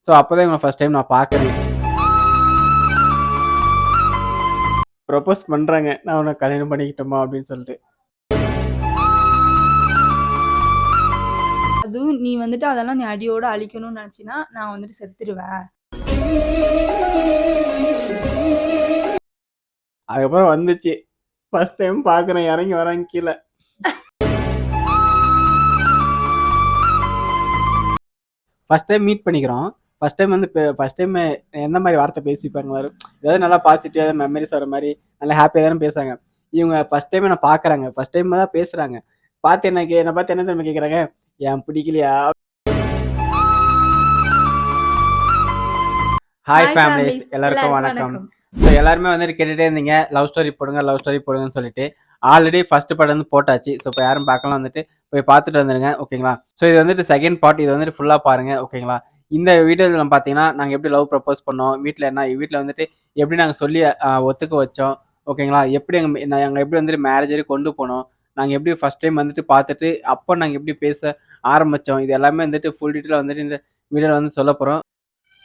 So அப்போ தான் இவங்களை ஃபஸ்ட் டைம் நான் பார்க்குறேன். ப்ரொப்போஸ் பண்ணுறாங்க, நான் உன்னை கல்யாணம் பண்ணிக்கிட்டோமா அப்படின்னு சொல்லிட்டு. அதுவும் நீ வந்துட்டு அதெல்லாம் நீ அடியோட அழிக்கணும்னு நினைச்சினா நான் வந்துட்டு செத்துருவேன். அதுக்கப்புறம் வந்துச்சு, ஃபர்ஸ்ட் டைம் பார்க்குறேன், இறங்கி வராங்க கீழே. ஃபர்ஸ்ட் டைம் மீட் பண்ணிக்கிறோம். ஃபர்ஸ்ட் டைம் வந்து ஃபர்ஸ்ட் டைம் எந்த மாதிரி வார்த்தை பேசிப்பாங்க, ஏதாவது நல்லா பாசிட்டிவ் ஏதாவது மெமரிஸ் வர மாதிரி நல்லா ஹாப்பியாக தானே பேசுறாங்க. இவங்க ஃபர்ஸ்ட் டைம் நான் பார்க்குறாங்க, ஃபர்ஸ்ட் டைம் தான் பேசுகிறாங்க. பார்த்து என்னை பார்த்து என்ன தெரியுமா கேட்குறாங்க, ஏன் பிடிக்கலையா? ஹாய் ஃபேமிலிஸ், எல்லாருக்கும் வணக்கம். ஸோ எல்லாருமே வந்துட்டு கேட்டுகிட்டே இருந்தீங்க லவ் ஸ்டோரி போடுங்கன்னு சொல்லிட்டு. ஆல்ரெடி ஃபர்ஸ்ட் படம் வந்து போட்டாச்சு. ஸோ இப்போ யாரும் பார்க்கலாம் வந்துட்டு போய் பார்த்துட்டு வந்துடுங்க, ஓகேங்களா? ஸோ இது வந்துட்டு செகண்ட் பார்ட், இது வந்துட்டு ஃபுல்லாக பாருங்கள், ஓகேங்களா? இந்த வீடியோவில் பார்த்தீங்கன்னா நாங்கள் எப்படி லவ் ப்ரப்போஸ் பண்ணோம், வீட்டில் வந்துட்டு எப்படி நாங்கள் சொல்லி ஒத்துக்க வச்சோம், ஓகேங்களா? எப்படி நாங்கள் எப்படி வந்துட்டு மேரேஜ் வரைக்கும் கொண்டு போனோம், நாங்கள் எப்படி ஃபர்ஸ்ட் டைம் வந்துட்டு பார்த்துட்டு அப்போ நாங்கள் எப்படி பேச ஆரம்பித்தோம், இது எல்லாமே வந்துட்டு ஃபுல் டீட்டெயிலாக வந்துட்டு இந்த வீடியோவில் வந்து சொல்ல போகிறோம்.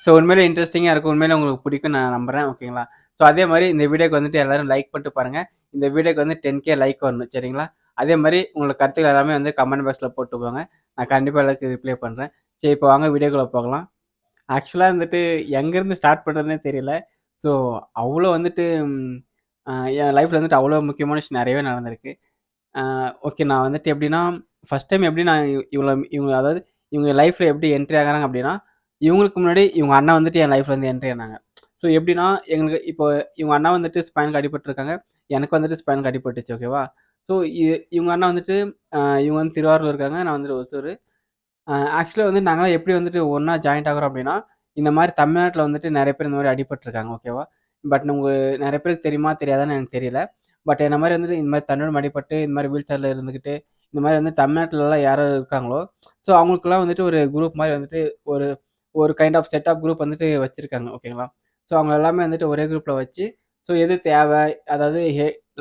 ஸோ உண்மையிலே இன்ட்ரெஸ்டிங்காக இருக்கும், உண்மையிலே உங்களுக்கு பிடிக்கும் நான் நம்புகிறேன், ஓகேங்களா? ஸோ அதே மாதிரி இந்த வீடியோக்கு வந்துட்டு எல்லாரும் லைக் பண்ணிட்டு பாருங்கள். இந்த வீடியோக்கு வந்து 10K லைக் வரணும், சரிங்களா? அதே மாதிரி உங்களுக்கு கருத்துக்கள் எல்லாமே வந்து கமெண்ட் பாக்ஸில் போட்டு போங்க, நான் கண்டிப்பாக எல்லாத்துக்கும் ரிப்ளை பண்ணுறேன். சரி, இப்போ வாங்க வீடியோக்குள்ளே போகலாம். ஆக்சுவலாக வந்துட்டு எங்கேருந்து ஸ்டார்ட் பண்ணுறதுனே தெரியல. ஸோ அவ்வளோ வந்துட்டு என் லைஃப்பில் வந்துட்டு அவ்வளோ முக்கியமான விஷயம் நிறையவே நடந்திருக்கு. ஓகே, நான் வந்துட்டு எப்படின்னா ஃபஸ்ட் டைம் எப்படி நான் இவங்க அதாவது இவங்க லைஃப்பில் எப்படி என்ட்ரி ஆகிறாங்க அப்படின்னா, இவங்களுக்கு முன்னாடி இவங்க அண்ணா வந்துட்டு என் லைஃப்பில் வந்து என்ட்ரி ஆனாங்க. ஸோ எப்படின்னா எங்களுக்கு இப்போ இவங்க அண்ணா வந்துட்டு ஸ்பைனுக்கு அடிபட்டிருக்காங்க, எனக்கு வந்துட்டு ஸ்பைனுக்கு அடிபட்டுச்சு, ஓகேவா? ஸோ இவங்க அண்ணா வந்துட்டு இவங்க வந்து திருவாரூர் இருக்காங்க, நான் வந்துட்டு ஒசூர். ஆக்சுவலாக வந்து நாங்களாம் எப்படி வந்துட்டு ஒன்றா ஜாயின்ட் ஆகிறோம் அப்படின்னா, இந்த மாதிரி தமிழ்நாட்டில் வந்துட்டு நிறைய பேர் இந்த மாதிரி அடிபட்டிருக்காங்க, ஓகேவா? பட் உங்களுக்கு நிறைய பேருக்கு தெரியுமா தெரியாதான்னு எனக்கு தெரியல. பட் என்ன மாதிரி வந்துட்டு இந்த மாதிரி தன்னோட அடிபட்டு இந்த மாதிரி வீல் சேரில் இருந்துக்கிட்டு இந்த மாதிரி வந்து தமிழ்நாட்டிலலாம் யாரோ இருக்காங்களோ, ஸோ அவங்களுக்குலாம் வந்துட்டு ஒரு குரூப் மாதிரி வந்துட்டு ஒரு ஒரு kind of set of group வந்துட்டு வச்சுருக்காங்க, ஓகேங்களா? ஸோ அவங்க எல்லாமே வந்துட்டு ஒரே குரூப்பில் வச்சு, ஸோ எது தேவை, அதாவது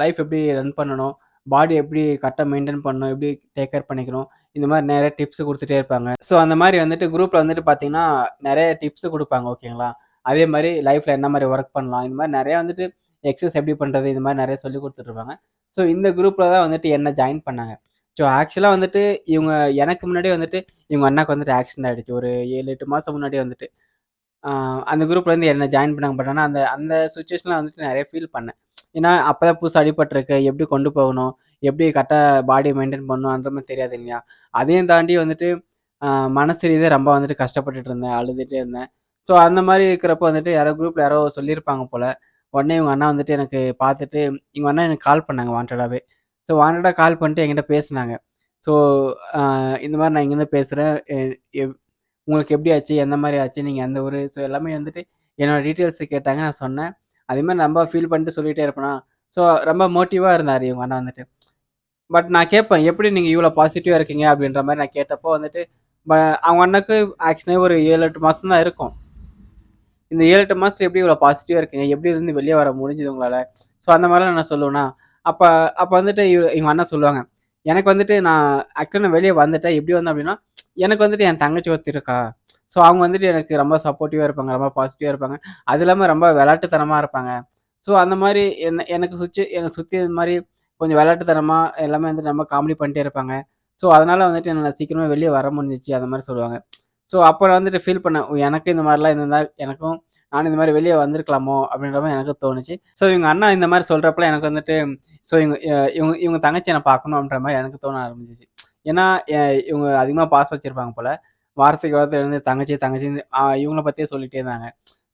லைஃப் எப்படி ரன் பண்ணணும், பாடி எப்படி கரெக்டாக மெயின்டைன் பண்ணணும், எப்படி டேக் கேர் பண்ணிக்கணும், இந்த மாதிரி நிறைய டிப்ஸ் கொடுத்துட்டே இருப்பாங்க. ஸோ அந்த மாதிரி வந்துட்டு குரூப்பில் வந்துட்டு பார்த்தீங்கன்னா நிறைய டிப்ஸ் கொடுப்பாங்க, ஓகேங்களா? அதே மாதிரி லைஃப்பில் என்ன மாதிரி ஒர்க் பண்ணலாம், இந்த மாதிரி நிறையா வந்துட்டு எக்ஸசைஸ் எப்படி பண்ணுறது, இந்த மாதிரி நிறைய சொல்லி கொடுத்துட்ருப்பாங்க. ஸோ இந்த குரூப்பில் தான் வந்துட்டு என்ன ஜாயின் பண்ணாங்க. ஸோ ஆக்சுவலாக வந்துட்டு இவங்க எனக்கு முன்னாடி வந்துட்டு இவங்க அண்ணாக்கு வந்துட்டு ஆக்சிடென்ட் ஆகிடுச்சு ஒரு 7-8 மாதம் முன்னாடி வந்துட்டு. அந்த குரூப்லேருந்து என்ன ஜாயின் பண்ணாங்க. பட் ஆனால் அந்த அந்த சுச்சுவேஷனில் வந்துட்டு நிறைய ஃபீல் பண்ணேன். ஏன்னா அப்போ தான் புதுசாக அடிபட்டிருக்கு, எப்படி கொண்டு போகணும், எப்படி கரெக்டாக பாடியை மெயின்டைன் பண்ணணுன்ற மாதிரி தெரியாது இல்லையா? அதையும் தாண்டி வந்துட்டு மனசு ரீதியாக ரொம்ப வந்துட்டு கஷ்டப்பட்டுட்டு இருந்தேன், அழுதுகிட்டே இருந்தேன். ஸோ அந்த மாதிரி இருக்கிறப்போ வந்துட்டு யாரோ குரூப்பில் யாரோ சொல்லியிருப்பாங்க போல். உடனே இவங்க அண்ணா வந்துட்டு எனக்கு பார்த்துட்டு இவங்க அண்ணா எனக்கு கால் பண்ணாங்க வாண்டடாகவே. ஸோ வாண்டடாக கால் பண்ணிட்டு என்கிட்ட பேசினாங்க. ஸோ இந்த மாதிரி நான் இங்கேருந்து பேசுகிறேன், உங்களுக்கு எப்படி ஆச்சு, எந்த மாதிரி ஆச்சு, நீங்கள் எந்த ஊர், ஸோ எல்லாமே வந்துட்டு என்னோடய டீட்டெயில்ஸ் கேட்டாங்க, நான் சொன்னேன். அதே மாதிரி ரொம்ப ஃபீல் பண்ணிட்டு சொல்லிகிட்டே இருப்பேனா. ஸோ ரொம்ப மோட்டிவாக இருந்தார் இவங்க அண்ணா வந்துட்டு. பட் நான் கேட்பேன், எப்படி நீங்கள் இவ்வளோ பாசிட்டிவாக இருக்கீங்க அப்படின்ற மாதிரி நான் கேட்டப்போ வந்துட்டு அவங்க அண்ணாக்கு ஆக்சுவலாக ஒரு 7-8 மாதம் தான் இருக்கும். இந்த 7-8 மாதத்துல எப்படி இவ்வளோ பாசிட்டிவாக இருக்கீங்க, எப்படி இருந்து வெளியே வர முடிஞ்சுது உங்களால்? ஸோ அந்த மாதிரிலாம் நான் சொல்லுவேன்னா, அப்போ அப்போ வந்துட்டு இவங்க அண்ணா சொல்லுவாங்க, எனக்கு வந்துட்டு நான் ஆக்சுவலாக நான் வெளியே வந்துட்டேன். எப்படி வந்தேன் அப்படின்னா, எனக்கு வந்துட்டு என் தங்கச்சி ஒருத்தி இருக்கா. ஸோ அவங்க வந்துட்டு எனக்கு ரொம்ப சப்போர்ட்டிவாக இருப்பாங்க, ரொம்ப பாசிட்டிவாக இருப்பாங்க. அது இல்லாமல் ரொம்ப விளையாட்டுத்தனமாக இருப்பாங்க. ஸோ அந்த மாதிரி எனக்கு சுற்றி இந்த மாதிரி கொஞ்சம் விளையாட்டுத்தனமாக எல்லாமே வந்துட்டு ரொம்ப காமெடி பண்ணிட்டே இருப்பாங்க. ஸோ அதனால் வந்துட்டு என்னால் சீக்கிரமாக வெளியே வர முடிஞ்சிச்சு, அந்த மாதிரி சொல்லுவாங்க. ஸோ அப்போ நான் வந்துட்டு ஃபீல் பண்ணேன், எனக்கு இந்த மாதிரிலாம் இருந்தால் எனக்கும் நானும் இந்த மாதிரி வெளியே வந்திருக்கலாமோ அப்படின்ற மாதிரி எனக்கு தோணுச்சு. ஸோ இவங்க அண்ணா இந்த மாதிரி சொல்கிறப்பல எனக்கு வந்துட்டு ஸோ இவங்க தங்கச்சி என்னை பார்க்கணும் அப்படின்ற மாதிரி எனக்கு தோண ஆரம்பிச்சிச்சு. ஏன்னா இவங்க அதிகமாக பாசம் வச்சுருப்பாங்க போல். வாரத்துக்கு இருந்து தங்கச்சி இவங்கள பற்றியே சொல்லிகிட்டே இருந்தாங்க.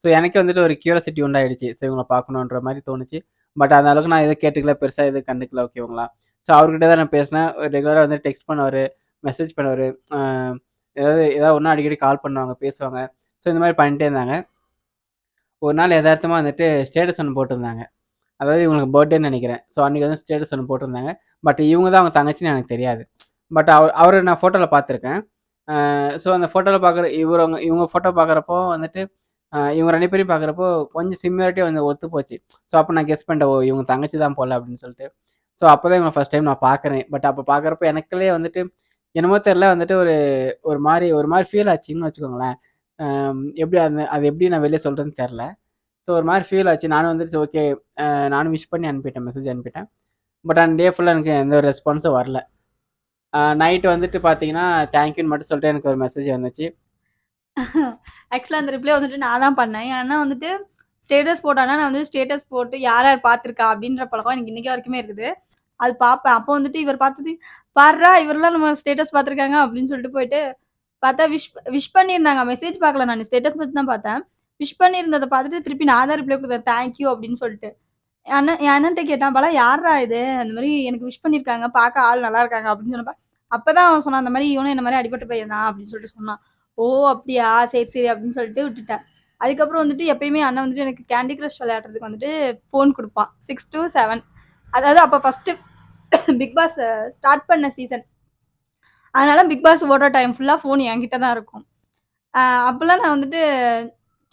ஸோ எனக்கு வந்துட்டு ஒரு கியூரியாசிட்டி உண்டாயிடுச்சு. ஸோ இவங்களை பார்க்கணுன்ற மாதிரி தோணுச்சு. பட் அந்த அளவுக்கு நான் எதுவும் கேட்டுக்கல, பெருசாக எதுவும் கண்டுக்கல, ஓகேங்களா? ஸோ அவர்கிட்ட தான் நான் பேசினேன். ரெகுலராக வந்து டெக்ஸ்ட் பண்ணுவார், மெசேஜ் பண்ணுவார், ஏதாவது ஒன்றா அடிக்கடி கால் பண்ணுவாங்க, பேசுவாங்க. ஸோ இந்த மாதிரி பண்ணிட்டே இருந்தாங்க. ஒரு நாள் எதார்த்தமாக வந்துட்டு ஸ்டேட்டஸ் ஒன்று போட்டிருந்தாங்க. அதாவது இவங்களுக்கு பர்த்டேன்னு நினைக்கிறேன். ஸோ அன்றைக்கி வந்து ஸ்டேட்டஸ் ஒன்று போட்டிருந்தாங்க. பட் இவங்க தான் அவங்க தங்கச்சின்னு எனக்கு தெரியாது. பட் அவரை நான் ஃபோட்டோவில் பார்த்துருக்கேன். ஸோ அந்த ஃபோட்டோவில் பார்க்குற இவங்க ஃபோட்டோ பார்க்குறப்போ வந்துட்டு இவங்க 2 பேரையும் பார்க்குறப்போ கொஞ்சம் சிமிலாரிட்டி வந்து ஒத்து போச்சு. ஸோ அப்போ நான் கெஸ் பண்ணிட்டேன், ஓ இவங்க தங்கச்சி தான் போல அப்படின்னு சொல்லிட்டு. ஸோ அப்போ தான் இவங்க ஃபஸ்ட் டைம் நான் பார்க்குறேன். பட் அப்போ பார்க்குறப்போ எனக்குள்ளே வந்துட்டு என்னமோ தெரில வந்துட்டு ஒரு மாதிரி ஃபீல் ஆச்சுன்னு வச்சுக்கோங்களேன். எப்படி அது எப்படி நான் வெளியே சொல்கிறேன்னு தெரில. ஸோ ஒரு மாதிரி ஃபீல் ஆச்சு. நானும் வந்துட்டு ஓகே, நானும் விஷ் பண்ணி அனுப்பிட்டேன், மெசேஜ் அனுப்பிட்டேன். பட் அந்த டே ஃபுல்லாக எனக்கு எந்த ஒரு ரெஸ்பான்ஸும் வரல. நைட்டு வந்துட்டு பார்த்தீங்கன்னா தேங்க்யூன்னு மட்டும் சொல்லிட்டு எனக்கு ஒரு மெசேஜ் வந்துச்சு. ஆக்சுவலாக அந்த ரிப்ளை வந்துட்டு நான் தான் பண்ணேன். ஏன்னா வந்துட்டு ஸ்டேட்டஸ் போட்டானா நான் வந்து ஸ்டேட்டஸ் போட்டு யார் யார் பார்த்துருக்கா அப்படின்ற பழக்கம் எனக்கு இன்னைக்கு வரைக்குமே இருக்குது. அது பார்ப்பேன். அப்போ வந்துட்டு இவர் பார்த்தது பாடுறா இவரெல்லாம் நம்ம ஸ்டேட்டஸ் பார்த்துருக்காங்க அப்படின்னு சொல்லிட்டு போயிட்டு பார்த்தா விஷ் பண்ணியிருந்தாங்க. மெசேஜ் பார்க்கல, நான் ஸ்டேட்டஸ் பற்றி தான் பார்த்தேன். விஷ் பண்ணியிருந்ததை பார்த்துட்டு திருப்பி நான் தான் ரிப்ளை கொடுத்தேன் தேங்க்யூ அப்படின்னு சொல்லிட்டு. என் அண்ணன்ட்ட கேட்டான், பல யாரா இது, அந்த மாதிரி எனக்கு விஷ் பண்ணியிருக்காங்க, பார்க்க ஆள் நல்லா இருக்காங்க அப்படின்னு சொன்னப்ப அப்பதான் அவன் சொன்னான், அந்த மாதிரி இவனும் என்ன மாதிரி அடிபட்டு போயிருந்தான் அப்படின்னு சொல்லிட்டு சொன்னான். ஓ அப்படியா, சரி சரி அப்படின்னு சொல்லிட்டு விட்டுட்டேன். அதுக்கப்புறம் வந்துட்டு எப்பயுமே அண்ணன் வந்துட்டு எனக்கு கேண்டி கிரஷ் விளையாடுறதுக்கு வந்துட்டு ஃபோன் கொடுப்பான் 6 to 7. அதாவது அப்போ ஃபர்ஸ்ட் பிக் பாஸ் ஸ்டார்ட் பண்ண சீசன், அதனால பிக் பாஸ் ஓடுற டைம் ஃபுல்லாக ஃபோன் என்கிட்ட தான் இருக்கும். அப்போல்லாம் நான் வந்துட்டு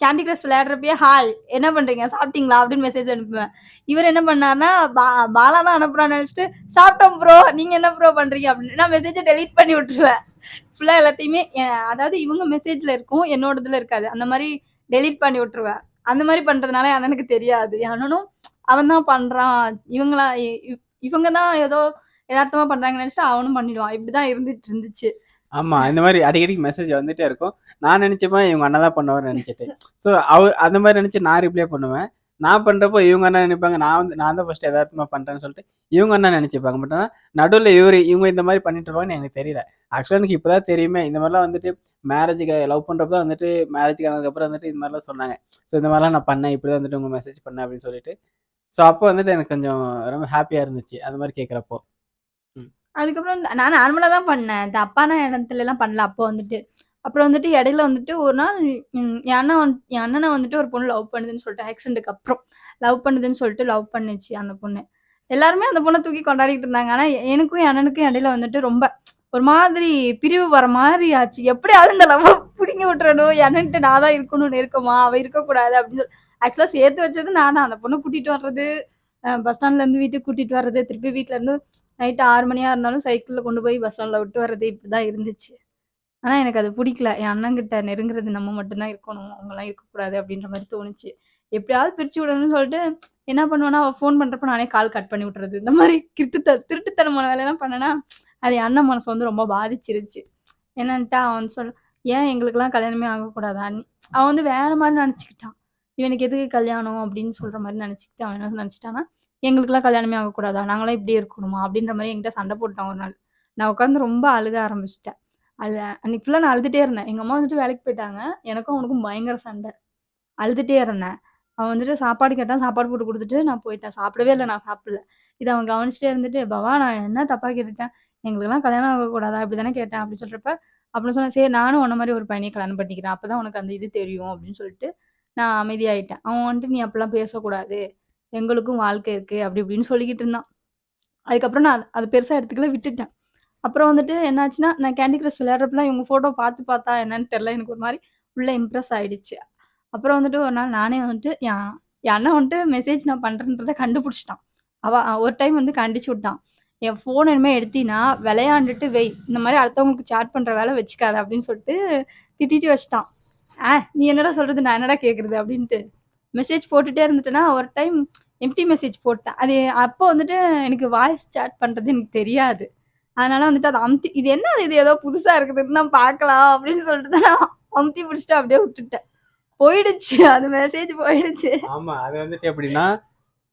கேண்டி கிரஷ் விளையாடுறப்பயே ஹாய் என்ன பண்ணுறீங்க சாப்பிட்டீங்களா அப்படின்னு மெசேஜ் அனுப்புவேன். இவர் என்ன பண்ணார்னா பாலா தான் அனுப்புறான்னு நினச்சிட்டு சாப்பிட்டோம் ப்ரோ நீங்கள் என்ன ப்ரோ பண்ணுறீங்க அப்படின்னு நான் மெசேஜை டெலீட் பண்ணி விட்டுருவேன். ஃபுல்லாக எல்லாத்தையுமே அதாவது இவங்க மெசேஜில் இருக்கும், என்னோடதுல இருக்காது, அந்த மாதிரி டெலீட் பண்ணி விட்டுருவேன். அந்த மாதிரி பண்ணுறதுனால அண்ணனுக்கு தெரியாது. அண்ணனும் அவன் தான் பண்ணுறான், இவங்க தான் ஏதோ யதார்த்தமாக பண்ணுறாங்கன்னு நினச்சிட்டு அவனும் பண்ணிடுவான். இப்படி தான் இருந்துட்டு இருந்துச்சு. ஆமாம், இந்த மாதிரி அடிக்கடிக்கு மெசேஜ் வந்துட்டே இருக்கும். நான் நினச்சப்ப இவங்க அண்ணா தான் பண்ணுவார்னு நினச்சிட்டு, ஸோ அந்த மாதிரி நினச்சி நான் ரிப்ளை பண்ணுவேன். நான் பண்ணுறப்போ இவங்க அண்ணா நினைப்பாங்க நான் தான் ஃபஸ்ட்டு யதார்த்தமாக பண்ணுறேன்னு சொல்லிட்டு இவங்க அண்ணா நினச்சிப்பாங்க. பட் ஆனால் நடுவில் இவங்க இந்த மாதிரி பண்ணிட்டு இருப்பாங்கன்னு எனக்கு தெரியல. ஆக்சுவலாக எனக்கு இப்போ தான் தெரியுமே, இந்த மாதிரிலாம் வந்துட்டு மேரேஜுக்கு லவ் பண்ணுறப்ப தான் வந்துட்டு மேரேஜுக்கு ஆனதுக்கப்புறம் வந்துட்டு இந்த மாதிரிலாம் சொன்னாங்க. ஸோ இந்த மாதிரிலாம் நான் பண்ணேன், இப்படி தான் வந்துட்டு உங்கள் மெசேஜ் பண்ணேன் அப்படின்னு சொல்லிட்டு. ஸோ அப்போ வந்துட்டு எனக்கு கொஞ்சம் ரொம்ப ஹாப்பியாக இருந்துச்சு அந்த மாதிரி கேட்குறப்போ. அதுக்கப்புறம் நான் நார்மலாக தான் பண்ணேன், தப்பான இடத்துலலாம் பண்ணல. அப்போ வந்துட்டு அப்புறம் வந்துட்டு இடையில வந்துட்டு ஒரு நாள் என் அண்ணனை வந்துட்டு ஒரு பொண்ணு லவ் பண்ணுதுன்னு சொல்லிட்டு ஆக்சிடென்ட்டுக்கு அப்புறம் லவ் பண்ணுதுன்னு சொல்லிட்டு லவ் பண்ணுச்சு அந்த பொண்ணு. எல்லாருமே அந்த பொண்ணை தூக்கி கொண்டாடிட்டு இருந்தாங்க. ஆனால் எனக்கும் என் அண்ணனுக்கும் இடையில வந்துட்டு ரொம்ப ஒரு மாதிரி பிரிவு வர மாதிரி ஆச்சு. எப்படியாவது இந்த லவ் பிடிங்கி விட்டுறணும், என் அண்ணன்ட்டு நான் தான் இருக்கணும்னு இருக்குமா, அவள் இருக்கக்கூடாது அப்படின்னு சொல்லி ஆக்சுவலாக சேர்த்து வச்சது நான் தான். அந்த பொண்ணை கூட்டிகிட்டு வர்றது, பஸ் ஸ்டாண்ட்லேருந்து வீட்டுக்கு கூட்டிகிட்டு வர்றது, திருப்பி வீட்டிலேருந்து நைட்டு 6 மணியாக இருந்தாலும் சைக்கிளில் கொண்டு போய் பஸ் ஸ்டாண்டில் விட்டு வர்றது, இப்படி தான் இருந்துச்சு. ஆனால் எனக்கு அது பிடிக்கல. என் அண்ணங்கிட்ட நெருங்குறது நம்ம மட்டும்தான் இருக்கணும், அவங்களாம் இருக்கக்கூடாது அப்படின்ற மாதிரி தோணுச்சு. எப்படியாவது பிரித்து விடணும்னு சொல்லிட்டு என்ன பண்ணுவேன்னா, அவள் ஃபோன் பண்ணுறப்ப நானே கால் கட் பண்ணி விட்றது. இந்த மாதிரி திருட்டுத்தனமான வேலையெல்லாம் பண்ணேன்னா அது என் அண்ணன் மனசு வந்து ரொம்ப பாதிச்சிருச்சு. என்னன்ட்டா அவன் ஏன் எங்களுக்கெல்லாம் கல்யாணமே ஆகக்கூடாதா, அவன் வந்து வேற மாதிரி நினச்சிக்கிட்டான். இவனுக்கு எதுக்கு கல்யாணம் அப்படின்னு சொல்கிற மாதிரி நினச்சிக்கிட்டு அவன் என்ன நினச்சிட்டான்னா, எங்களுக்கெல்லாம் கல்யாணமே ஆகக்கூடாதா, நாங்களாம் இப்படி இருக்கணுமா அப்படின்ற மாதிரி என்கிட்ட சண்டை போட்டான் ஒரு நாள். நான் உட்காந்து ரொம்ப அழுக ஆரம்பிச்சிட்டேன். அன்னைக்கு ஃபுல்லாக நான் அழுதுகிட்டே இருந்தேன். எங்கள் அம்மா வந்துட்டு வேலைக்கு போயிட்டாங்க, எனக்கும் அவனுக்கும் பயங்கர சண்டை. அழுதுகிட்டே இருந்தேன். அவன் வந்துட்டு சாப்பாடு கேட்டான், சாப்பாடு போட்டு கொடுத்துட்டு நான் போயிட்டேன். சாப்பிடவே இல்லை, நான் சாப்பிடல. இதை அவன் கவனிச்சிட்டே இருந்துட்டு, பவா நான் என்ன தப்பாக கேட்டுட்டேன், எங்களுக்கெல்லாம் கல்யாணம் ஆகக்கூடாதா இப்படி தானே கேட்டேன் அப்படின்னு சொல்கிறப்ப அப்படின்னு சொன்னேன். சரி நானும் உன்ன மாதிரி ஒரு பையனையை கல்யாணம் பண்ணிக்கிறேன், அப்போ தான் உனக்கு அந்த இது தெரியும் அப்படின்னு சொல்லிட்டு நான் அமைதியாயிட்டேன். அவன் வந்துட்டு நீ அப்படிலாம் பேசக்கூடாது, எங்களுக்கும் வாழ்க்கை இருக்குது அப்படி இப்படின்னு சொல்லிக்கிட்டு இருந்தான். அதுக்கப்புறம் நான் அது பெருசாக எடுத்துக்கல, விட்டுட்டேன். அப்புறம் வந்துட்டு என்னாச்சுன்னா, நான் கேண்டி கிரஷ் விளையாடுறப்பலாம் இவங்க ஃபோட்டோ பார்த்தா என்னன்னு தெரில, எனக்கு ஒரு மாதிரி உள்ள இம்ப்ரெஸ் ஆகிடுச்சு. அப்புறம் வந்துட்டு ஒரு நாள் நானே வந்துட்டு என் அண்ணன் வந்துட்டு மெசேஜ் நான் பண்ணுறேன்றதை கண்டுபிடிச்சிட்டான். ஒரு டைம் வந்து கண்டிச்சு விட்டான், என் ஃபோன் இனிமேல் எடுத்தினா விளையாண்டுட்டு வெய், இந்த மாதிரி அடுத்தவங்களுக்கு சாட் பண்ணுற வேலை வச்சுக்காத அப்படின்னு சொல்லிட்டு திட்டிட்டு வச்சிட்டான். நீ என்னடா சொல்கிறது, நான் என்னடா கேட்குறது அப்படின்ட்டு மெசேஜ் போட்டுகிட்டே இருந்துட்டேன்னா ஒரு டைம் எம்டி மெசேஜ் போட்டேன். அது அப்போ வந்துட்டு எனக்கு வாய்ஸ் சாட் பண்ணுறது எனக்கு தெரியாது. அதனால வந்துட்டு அதை இது என்ன இது ஏதோ புதுசாக இருக்குதுன்னு நான் பார்க்கலாம் அப்படின்னு சொல்லிட்டு தான் நான் அமுத்தி பிடிச்சிட்டு அப்படியே விட்டுட்டேன். போயிடுச்சு, அது மெசேஜ் போயிடுச்சு. ஆமாம், அது வந்துட்டு எப்படின்னா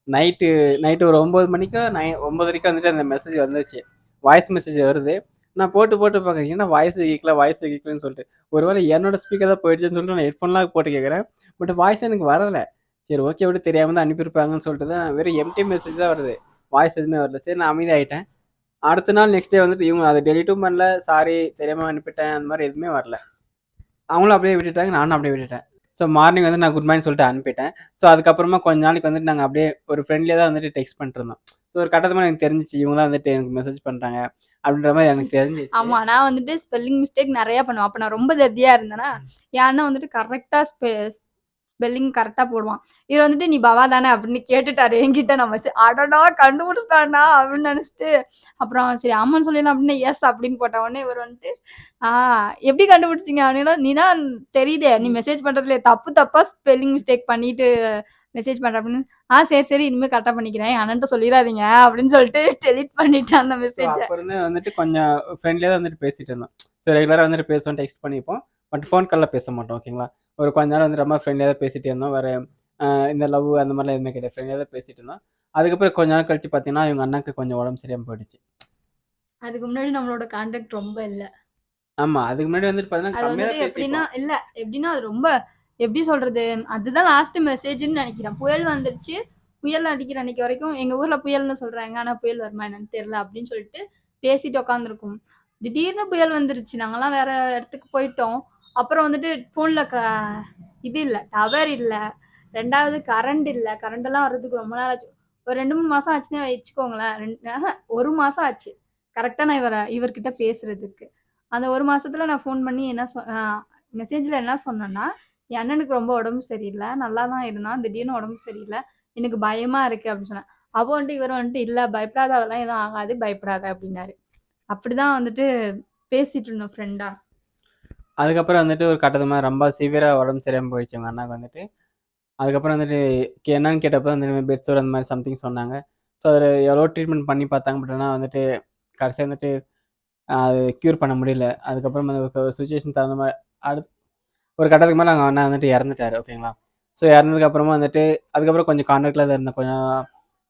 நைட்டு ஒரு 9 மணிக்கோ 9:30 வந்துட்டு அந்த மெசேஜ் வந்துச்சு, வாய்ஸ் மெசேஜ் வருது. நான் போட்டு பார்க்குறேன், ஏன்னா வாய்ஸ் கேட்கலன்னு சொல்லிட்டு ஒருவேளை என்னோட ஸ்பீக்கர் தான் போயிடுச்சுன்னு சொல்லிட்டு நான் ஹெட்ஃபோன்லாம் போட்டு கேட்குறேன். பட் வாய்ஸ் எனக்கு வரலை. சரி ஓகே, விட தெரியாமல் தான் அனுப்பியிருப்பாங்கன்னு சொல்லிட்டு தான் வெறும் எம்டி மெசேஜ் தான் வருது, வாய்ஸ் எதுவுமே வரல. சரி நான் அமைதியாகிட்டேன். அடுத்த நாள் நெக்ஸ்ட் டே வந்துட்டு இவங்க அதை டெலிட்டும் பண்ணல, சாரி தெரியாமல் அனுப்பிட்டேன், அந்த மாதிரி எதுவுமே வரல. அவங்களும் அப்படியே விட்டுட்டாங்க, நானும் அப்படியே விட்டுட்டேன். ஸோ மார்னிங் வந்து நான் குட் மார்னிங் சொல்லிட்டு அனுப்பிட்டேன். ஸோ அதுக்கப்புறமா கொஞ்ச நாளைக்கு வந்துட்டு நாங்கள் அப்படியே ஒரு ஃப்ரெண்ட்லியாக தான் வந்துட்டு டெக்ஸ்ட் பண்ணிட்டு இருந்தோம். ஸோ ஒரு கட்டத்தில் எனக்கு தெரிஞ்சிச்சு இவங்க தான் வந்துட்டு எனக்கு மெசேஜ் பண்ணுறாங்க அப்படின்ற மாதிரி எனக்கு தெரிஞ்சிச்சு. ஆமாம், நான் வந்துட்டு ஸ்பெல்லிங் மிஸ்டேக் நிறையா பண்ணுவேன். அப்போ நான் ரொம்ப தத்தியாக இருந்தேன்னா என் அண்ணன் வந்துட்டு கரெக்டாக ஸ்பெல்லிங் கரெக்டா போடுவான். இவர் வந்துட்டு நீ பவா தானே அப்படின்னு கேட்டுட்டாரு என்கிட்ட. நான் மெசேஜ் அடடா கண்டுபிடிச்சிட்டான்டா அப்படின்னு நினைச்சிட்டு அப்புறம் சரி ஆமான்னு சொல்லிடலாம் அப்படின்னு எஸ் அப்படின்னு போட்ட உடனே இவர் வந்துட்டு எப்படி கண்டுபிடிச்சிங்க அப்படின்னா நீ தான் தெரியுதே நீ மெசேஜ் பண்றதுல தப்பா ஸ்பெல்லிங் மிஸ்டேக் பண்ணிட்டு மெசேஜ் பண்ற அப்படின்னு சரி இனிமே கரெக்டா பண்ணிக்கிறேன் அண்ணன்ட்ட சொல்லிடாதீங்க அப்படின்னு சொல்லிட்டு டெலிட் பண்ணிட்டேன் அந்த ஸோ மெசேஜை. அப்போ இருந்து வந்துட்டு கொஞ்சம் ஃப்ரெண்ட்லியாக தான் வந்துட்டு பேசிட்டு இருந்தோம். ஸோ ரெகுலராக வந்துட்டு பேசுவோம், டெக்ஸ்ட் பண்ணிப்போம். பட் ஃபோன் காலில் பேச மாட்டோம். ஓகேங்களா. ஒரு கொஞ்ச நேரம் வந்து ரொம்ப ஃப்ரெண்ட்லியாக தான் பேசிட்டு இருந்தோம். வேறு இந்த லவ் அந்த மாதிரிலாம் எதுவுமே கிடையாது. ஃப்ரெண்ட்லியாக தான் பேசிட்டு இருந்தோம். அதுக்கப்புறம் கொஞ்ச நாள் கழிச்சு பார்த்தீங்கன்னா இவங்க அண்ணாக்கு கொஞ்சம் உடம்பு சரியாமல் போயிடுச்சு. அதுக்கு முன்னாடி நம்மளோட கான்டாக்ட் ரொம்ப இல்லை. ஆமாம், அதுக்கு முன்னாடி வந்துட்டு பார்த்தீங்கன்னா அது கம்மியாக வந்துட்டு தான் எப்படின்னா பேசிப்போம். இல்ல எப்படின்னா அது ரொம்ப எப்படி சொல்றது அதுதான் லாஸ்ட் மெசேஜ்னு நினைக்கிறேன். புயல் வந்துருச்சு, புயல் அடிக்கிற அன்னைக்கு வரைக்கும் எங்க ஊர்ல புயல்னு சொல்றாங்க, ஆனா புயல் வருமா என்னன்னு தெரியல அப்படின்னு சொல்லிட்டு பேசிட்டு உட்காந்துருக்கும். திடீர்னு புயல் வந்துருச்சு, நாங்கெல்லாம் வேற இடத்துக்கு போயிட்டோம். அப்புறம் வந்துட்டு போன்ல இது இல்ல, டவர் இல்ல, ரெண்டாவது கரண்ட் இல்ல. கரண்ட் எல்லாம் வர்றதுக்கு ரொம்ப நாள் ஆச்சு. ஒரு 2-3 மாசம் ஆச்சுன்னு வச்சுக்கோங்களேன். ஒரு மாசம் ஆச்சு கரெக்டா நான் இவர்கிட்ட பேசுறதுக்கு. அந்த ஒரு மாசத்துல நான் ஃபோன் பண்ணி என்ன மெசேஜ்ல என்ன சொன்னேன்னா என் அண்ணனுக்கு ரொம்ப உடம்பு சரியில்லை, நல்லா தான் இருந்தான், திடீர்னு உடம்பு சரியில்லை, எனக்கு பயமா இருக்கு அப்படின்னு சொன்னேன். அப்போ வந்துட்டு இவர் வந்துட்டு இல்ல பயப்படாத, அதெல்லாம் எதுவும் ஆகாது, பயப்படாத அப்படின்னாரு. அப்படிதான் வந்துட்டு பேசிட்டு இருந்தோம் ஃப்ரெண்டா. அதுக்கப்புறம் வந்துட்டு ஒரு கட்டத்து மாதிரி ரொம்ப சிவியராக உடம்பு சரியாமல் போயிடுச்சு உங்கள் அண்ணாக்கு வந்துட்டு. அதுக்கப்புறம் வந்துட்டு என்னன்னு கேட்டப்போ வந்து பெட் சோர் அந்த மாதிரி சம்திங் சொன்னாங்க. ஸோ அதில் எவ்வளோ ட்ரீட்மெண்ட் பண்ணி பார்த்தாங்க. பட் ஆனால் வந்துட்டு கடைசியாக வந்துட்டு அது க்யூர் பண்ண முடியல. அதுக்கப்புறம் அந்த சுச்சுவேஷன் தகுந்த மாதிரி அடுத்து ஒரு கட்டத்துக்கு மேலே அவங்க அண்ணா வந்துட்டு இறந்துட்டார். ஓகேங்களா. ஸோ இறந்ததுக்கப்புறமா வந்துட்டு அதுக்கப்புறம் கொஞ்சம் கான்டாக்டில் தான் இருந்தேன். கொஞ்சம்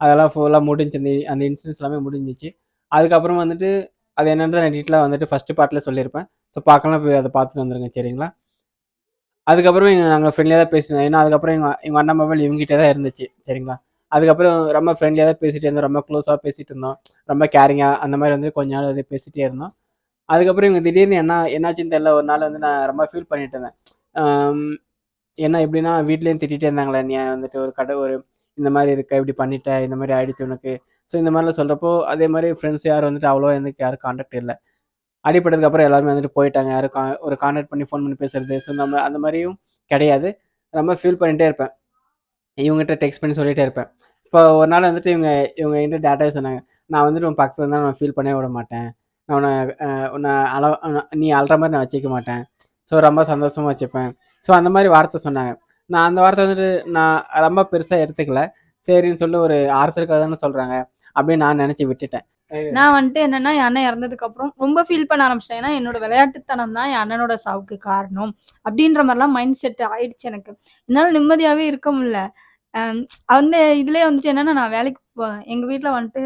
அதெல்லாம் ஃபுல்லாக முடிஞ்சு அந்த இன்சிடென்ட்ஸ் எல்லாமே முடிஞ்சிச்சு. அதுக்கப்புறம் வந்துட்டு அது என்னன்றதை நான் டீட்டெயிலாக வந்துட்டு ஃபஸ்ட்டு பார்ட்டில் சொல்லியிருப்பேன். ஸோ பார்க்கலாம், போய் அதை பார்த்துட்டு வந்துருங்க சரிங்களா. அதுக்கப்புறம் நாங்கள் ஃப்ரெண்ட்லியாக தான் பேசினோம். ஏன்னா அதுக்கப்புறம் எங்கள் அண்ணா மொபைல் இவங்ககிட்ட தான் இருந்துச்சு சரிங்களா. அதுக்கப்புறம் ரொம்ப ஃப்ரெண்ட்லியாக தான் பேசிகிட்டு இருந்தோம், ரொம்ப க்ளோஸாக பேசிகிட்டு இருந்தோம், ரொம்ப கேரிங்காக அந்த மாதிரி வந்து கொஞ்ச நாள் வந்து பேசிகிட்டே இருந்தோம். அதுக்கப்புறம் இவங்க திடீர்னு என்னாச்சுன்னு தெரியல, ஒரு நாள் வந்து நான் ரொம்ப ஃபீல் பண்ணிட்டு இருந்தேன். என்ன எப்படின்னா வீட்லேயும் திட்டிகிட்டே இருந்தாங்களே, நீ வந்துட்டு ஒரு இந்த மாதிரி இருக்க, இப்படி பண்ணிட்ட, இந்த மாதிரி ஆயிடுச்சு உனக்கு. ஸோ இந்த மாதிரிலாம் சொல்கிறப்போ அதே மாதிரி ஃப்ரெண்ட்ஸ் யாரும் வந்துட்டு அவ்வளோ எனக்கு யாரும் கான்டாக்ட் இல்லை. அடிப்பட்டதுக்கப்புறம் எல்லாருமே வந்துட்டு போயிட்டாங்க. யாரும் ஒரு கான்டாக்ட் பண்ணி ஃபோன் பண்ணி பேசுறது, ஸோ நம்ம அந்த மாதிரியும் கிடையாது. ரொம்ப ஃபீல் பண்ணிகிட்டே இருப்பேன், இவங்ககிட்ட டெக்ஸ்ட் பண்ணி சொல்லிகிட்டே இருப்பேன். இப்போ ஒரு நாள் வந்துட்டு இவங்க என்கிட்ட டேட்டாவே சொன்னாங்க, நான் வந்துட்டு உன் பக்கத்தில் இருந்தால் நான் ஃபீல் பண்ணவே விட மாட்டேன், நான் உன்னை நீ அழுற மாதிரி நான் வச்சுக்க மாட்டேன், ஸோ ரொம்ப சந்தோஷமாக வச்சுப்பேன். ஸோ அந்த மாதிரி வார்த்தை சொன்னாங்க. நான் அந்த வார்த்தை வந்துட்டு நான் ரொம்ப பெருசாக எடுத்துக்கல. சரின்னு சொல்லி ஒரு ஆறுதலுக்காக தானே சொல்கிறாங்க அப்படின்னு நான் நினச்சி விட்டுட்டேன். நான் வந்துட்டு என்னன்னா என் அண்ணன் இறந்ததுக்கு அப்புறம் ரொம்ப ஃபீல் பண்ண ஆரம்பிச்சிட்டேன். ஏன்னா என்னோட விளையாட்டுத்தனம் தான் என் அண்ணனோட சாவுக்கு காரணம் அப்படின்ற மாதிரிலாம் மைண்ட் செட் ஆயிடுச்சு எனக்கு. என்னால் நிம்மதியாவே இருக்க முடியல. அந்த இதுலயே வந்துட்டு என்னன்னா நான் வேலைக்கு எங்க வீட்டில் வந்துட்டு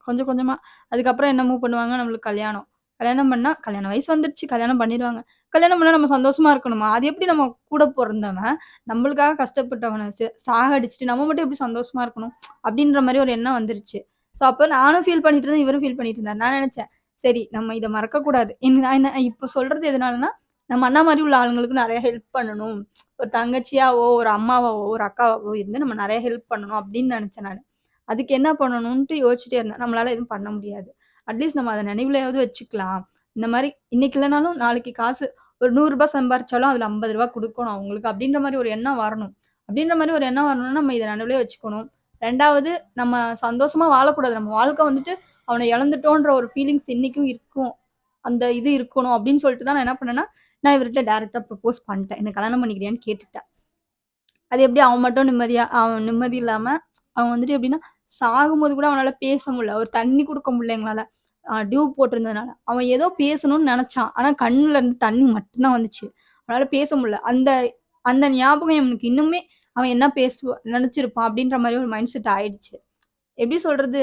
கொஞ்சம் கொஞ்சமா அதுக்கப்புறம் என்ன மூவ் பண்ணுவாங்க, நம்மளுக்கு கல்யாணம் கல்யாணம் பண்ணா கல்யாண வயசு வந்துடுச்சு, கல்யாணம் பண்ணிடுவாங்க. கல்யாணம் பண்ணா நம்ம சந்தோஷமா இருக்கணுமா? அது எப்படி நம்ம கூட பிறந்தவன் நம்மளுக்காக கஷ்டப்பட்டவனை சாகடிச்சுட்டு நம்ம மட்டும் எப்படி சந்தோஷமா இருக்கணும் அப்படின்ற மாதிரி ஒரு எண்ணம் வந்துருச்சு. ஸோ அப்போ நானும் ஃபீல் பண்ணிட்டு இருந்தேன், இவரும் ஃபீல் பண்ணிட்டு இருந்தார். நான் நினைச்சேன் சரி நம்ம இதை மறக்கக்கூடாது. நான் என்ன இப்போ சொல்றது எதனாலனா நம்ம அண்ணா மாதிரி உள்ள ஆளுங்களுக்கு நிறைய ஹெல்ப் பண்ணணும், ஒரு தங்கச்சியாவோ ஒரு அம்மாவாவோ ஒரு அக்காவோ இருந்து நம்ம நிறைய ஹெல்ப் பண்ணணும் அப்படின்னு நினைச்சேன் நான். அதுக்கு என்ன பண்ணணும்ட்டு யோசிச்சுட்டே இருந்தேன். நம்மளால எதுவும் பண்ண முடியாது, அட்லீஸ்ட் நம்ம அதை நினைவுலையாவது வச்சுக்கலாம். இந்த மாதிரி இன்னைக்கு இல்லைனாலும் நாளைக்கு காசு ஒரு 100 ரூபாய் சம்பாரிச்சாலும் அதுல 50 ரூபாய் கொடுக்கணும் அவங்களுக்கு அப்படின்ற மாதிரி ஒரு எண்ணம் வரணும். அப்படின்ற மாதிரி ஒரு எண்ணம் வரணும்னா நம்ம இதை நினைவுலயே வச்சுக்கணும். ரெண்டாவது நம்ம சந்தோஷமா வாழக்கூடாது, நம்ம வாழ்க்கை வந்துட்டு அவனை இழந்துட்டோன்ற ஒரு ஃபீலிங்ஸ் இன்னைக்கும் இருக்கும், அந்த இது இருக்கணும் அப்படின்னு சொல்லிட்டு தான் நான் என்ன பண்ணேன்னா நான் இவர்கிட்ட டைரக்டா ப்ரப்போஸ் பண்ணிட்டேன், என்ன கல்யாணம் பண்ணிக்கிறியான்னு கேட்டுட்டேன். அது எப்படி அவன் மட்டும் அவன் நிம்மதி இல்லாம அவன் வந்துட்டு எப்படின்னா சாகும்போது கூட அவனால பேச முடியல, ஒரு தண்ணி கொடுக்க முடியல எங்களால, டியூ போட்டிருந்ததுனால. அவன் ஏதோ பேசணும்னு நினைச்சான், ஆனா கண்ணுல இருந்து தண்ணி மட்டும்தான் வந்துச்சு, அவனால பேச முடியல. அந்த அந்த ஞாபகம் எனக்கு இன்னுமே அவன் என்ன நினைச்சிருப்பான் அப்படின்ற மாதிரி ஒரு மைண்ட் செட் ஆயிடுச்சு. எப்படி சொல்றது,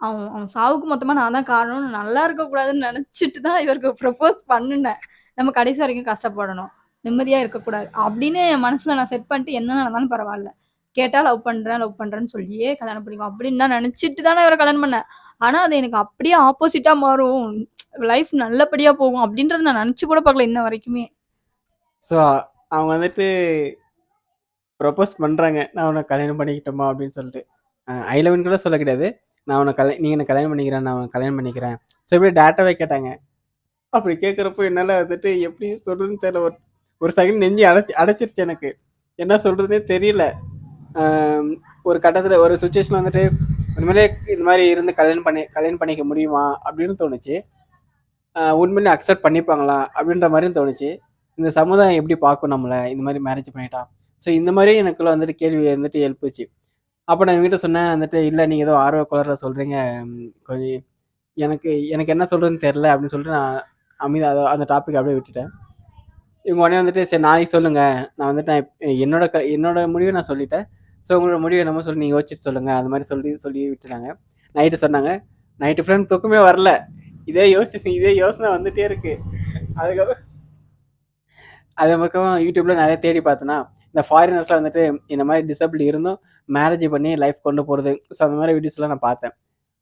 அவன் அவன் சாவுக்கு மொத்தமா நான் தான் காரணம், நல்லா இருக்கக்கூடாதுன்னு நினைச்சிட்டு தான் இவருக்கு ப்ரப்போஸ் பண்ணினேன். நம்ம கடைசி வரைக்கும் கஷ்டப்படணும், நிம்மதியா இருக்கக்கூடாது அப்படின்னு என் மனசுல நான் செட் பண்ணிட்டு என்ன நடந்தாலும் பரவாயில்ல, கேட்டா லவ் பண்றேன்னு சொல்லியே கல்யாணம் பண்ணிக்கும் அப்படின்னு தான் நினைச்சிட்டு தான் நான் இவரை கல்யாணம் பண்ணேன். ஆனா அது எனக்கு அப்படியே ஆப்போசிட்டா மாறும், லைஃப் நல்லபடியா போகும் அப்படின்றது நான் நினைச்சு கூட பார்க்கல இன்ன வரைக்குமே. ஸோ அவங்க வந்துட்டு ப்ரப்போஸ் பண்ணுறாங்க, நான் உன்னை கல்யாணம் பண்ணிக்கிட்டோமா அப்படின்னு சொல்லிட்டு. ஐ லவ்னு கூட சொல்ல கிடையாது, நான் உன்னை நீங்கள் என்ன கல்யாணம் பண்ணிக்கிறேன், நான் உன்னை கல்யாணம் பண்ணிக்கிறேன். ஸோ இப்படி டேட்டாவே கேட்டாங்க. அப்படி கேட்குறப்போ என்னால் வந்துட்டு எப்படி சொல்கிறதுன்னு தெரியல. ஒரு செகண்ட் நெஞ்சு அடைச்சிருச்சு எனக்கு. என்ன சொல்கிறதுனே தெரியல. ஒரு கட்டத்தில் ஒரு சுச்சுவேஷனில் வந்துட்டு உண்மையிலே இந்த மாதிரி இருந்து கல்யாணம் பண்ணிக்க முடியுமா அப்படின்னு தோணுச்சு. உண்மையிலே அக்செப்ட் பண்ணிப்பாங்களா அப்படின்ற மாதிரியும் தோணுச்சு. இந்த சமுதாயம் எப்படி பார்க்கும் நம்மளை இந்த மாதிரி மேரேஜ் பண்ணிட்டா. ஸோ இந்த மாதிரி எனக்குள்ள வந்துட்டு கேள்வி வந்துட்டு எழுப்புச்சு. அப்போ நான் வீட்டை சொன்னேன் வந்துட்டு, இல்லை நீங்கள் ஏதோ ஆர்வ குளரில் சொல்கிறீங்க, கொஞ்சம் எனக்கு எனக்கு என்ன சொல்கிறதுன்னு தெரில அப்படின்னு சொல்லிட்டு நான் அந்த டாபிக் அப்படியே விட்டுட்டேன். இவங்க உடனே வந்துட்டு சரி நாளைக்கு சொல்லுங்கள், நான் வந்துட்டு என்னோட முடிவை நான் சொல்லிட்டேன். ஸோ உங்களோட முடிவு என்னமோ சொல்லி நீங்கள் யோசிச்சுட்டு சொல்லுங்கள், அந்த மாதிரி சொல்லி விட்டுட்டாங்க. நைட்டு சொன்னாங்க. நைட்டு ஃப்ரெண்ட் தூக்கமே வரல. இதே யோசனை வந்துட்டே இருக்கு. அதுக்கப்புறம் அது பக்கம் யூடியூப்பில் நிறைய தேடி பார்த்தேன்னா, இந்த ஃபாரினர்ஸ்லாம் வந்துட்டு இந்த மாதிரி டிசபிள் இருந்தும் மேரேஜ் பண்ணி லைஃப் கொண்டு போகிறது, ஸோ அந்த மாதிரி வீடியோஸ்லாம் நான் பார்த்தேன்.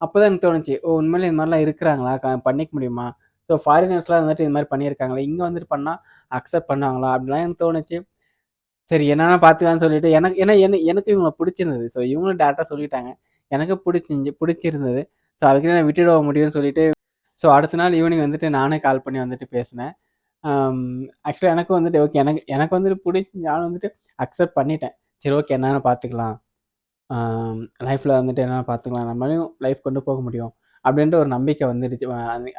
அப்போ தான் எனக்கு தோணுச்சு, ஓ உண்மையிலே இந்த மாதிரிலாம் இருக்கிறாங்களா, பண்ணிக்க முடியுமா, ஸோ ஃபாரினர்ஸ்லாம் வந்துட்டு இந்த மாதிரி பண்ணியிருக்காங்களா, இங்கே வந்துட்டு பண்ணால் அக்செப்ட் பண்ணுவாங்களா அப்படின்லாம் எனக்கு தோணுச்சு. சரி என்னென்னா பார்த்துக்கலான்னு சொல்லிட்டு எனக்கு இவங்களை பிடிச்சிருந்தது. ஸோ இவங்களும் டேரெக்டாக சொல்லிட்டாங்க, எனக்கு பிடிச்சிருந்தது. ஸோ அதுக்குன்னு நான் விட்டுட முடியும்னு சொல்லிட்டு, ஸோ அடுத்த நாள் ஈவினிங் வந்துட்டு நானே கால் பண்ணி வந்துட்டு பேசினேன். ஆக்சுவலாக எனக்கு வந்துட்டு ஓகே, எனக்கு வந்துட்டு பிடிச்சி நானும் வந்துட்டு அக்செப்ட் பண்ணிட்டேன். சரி ஓகே என்னென்னு பார்த்துக்கலாம், லைஃப்பில் வந்துட்டு என்னென்ன பார்த்துக்கலாம், நம்மளையும் லைஃப் கொண்டு போக முடியும் அப்படின்ட்டு ஒரு நம்பிக்கை வந்துடுச்சு.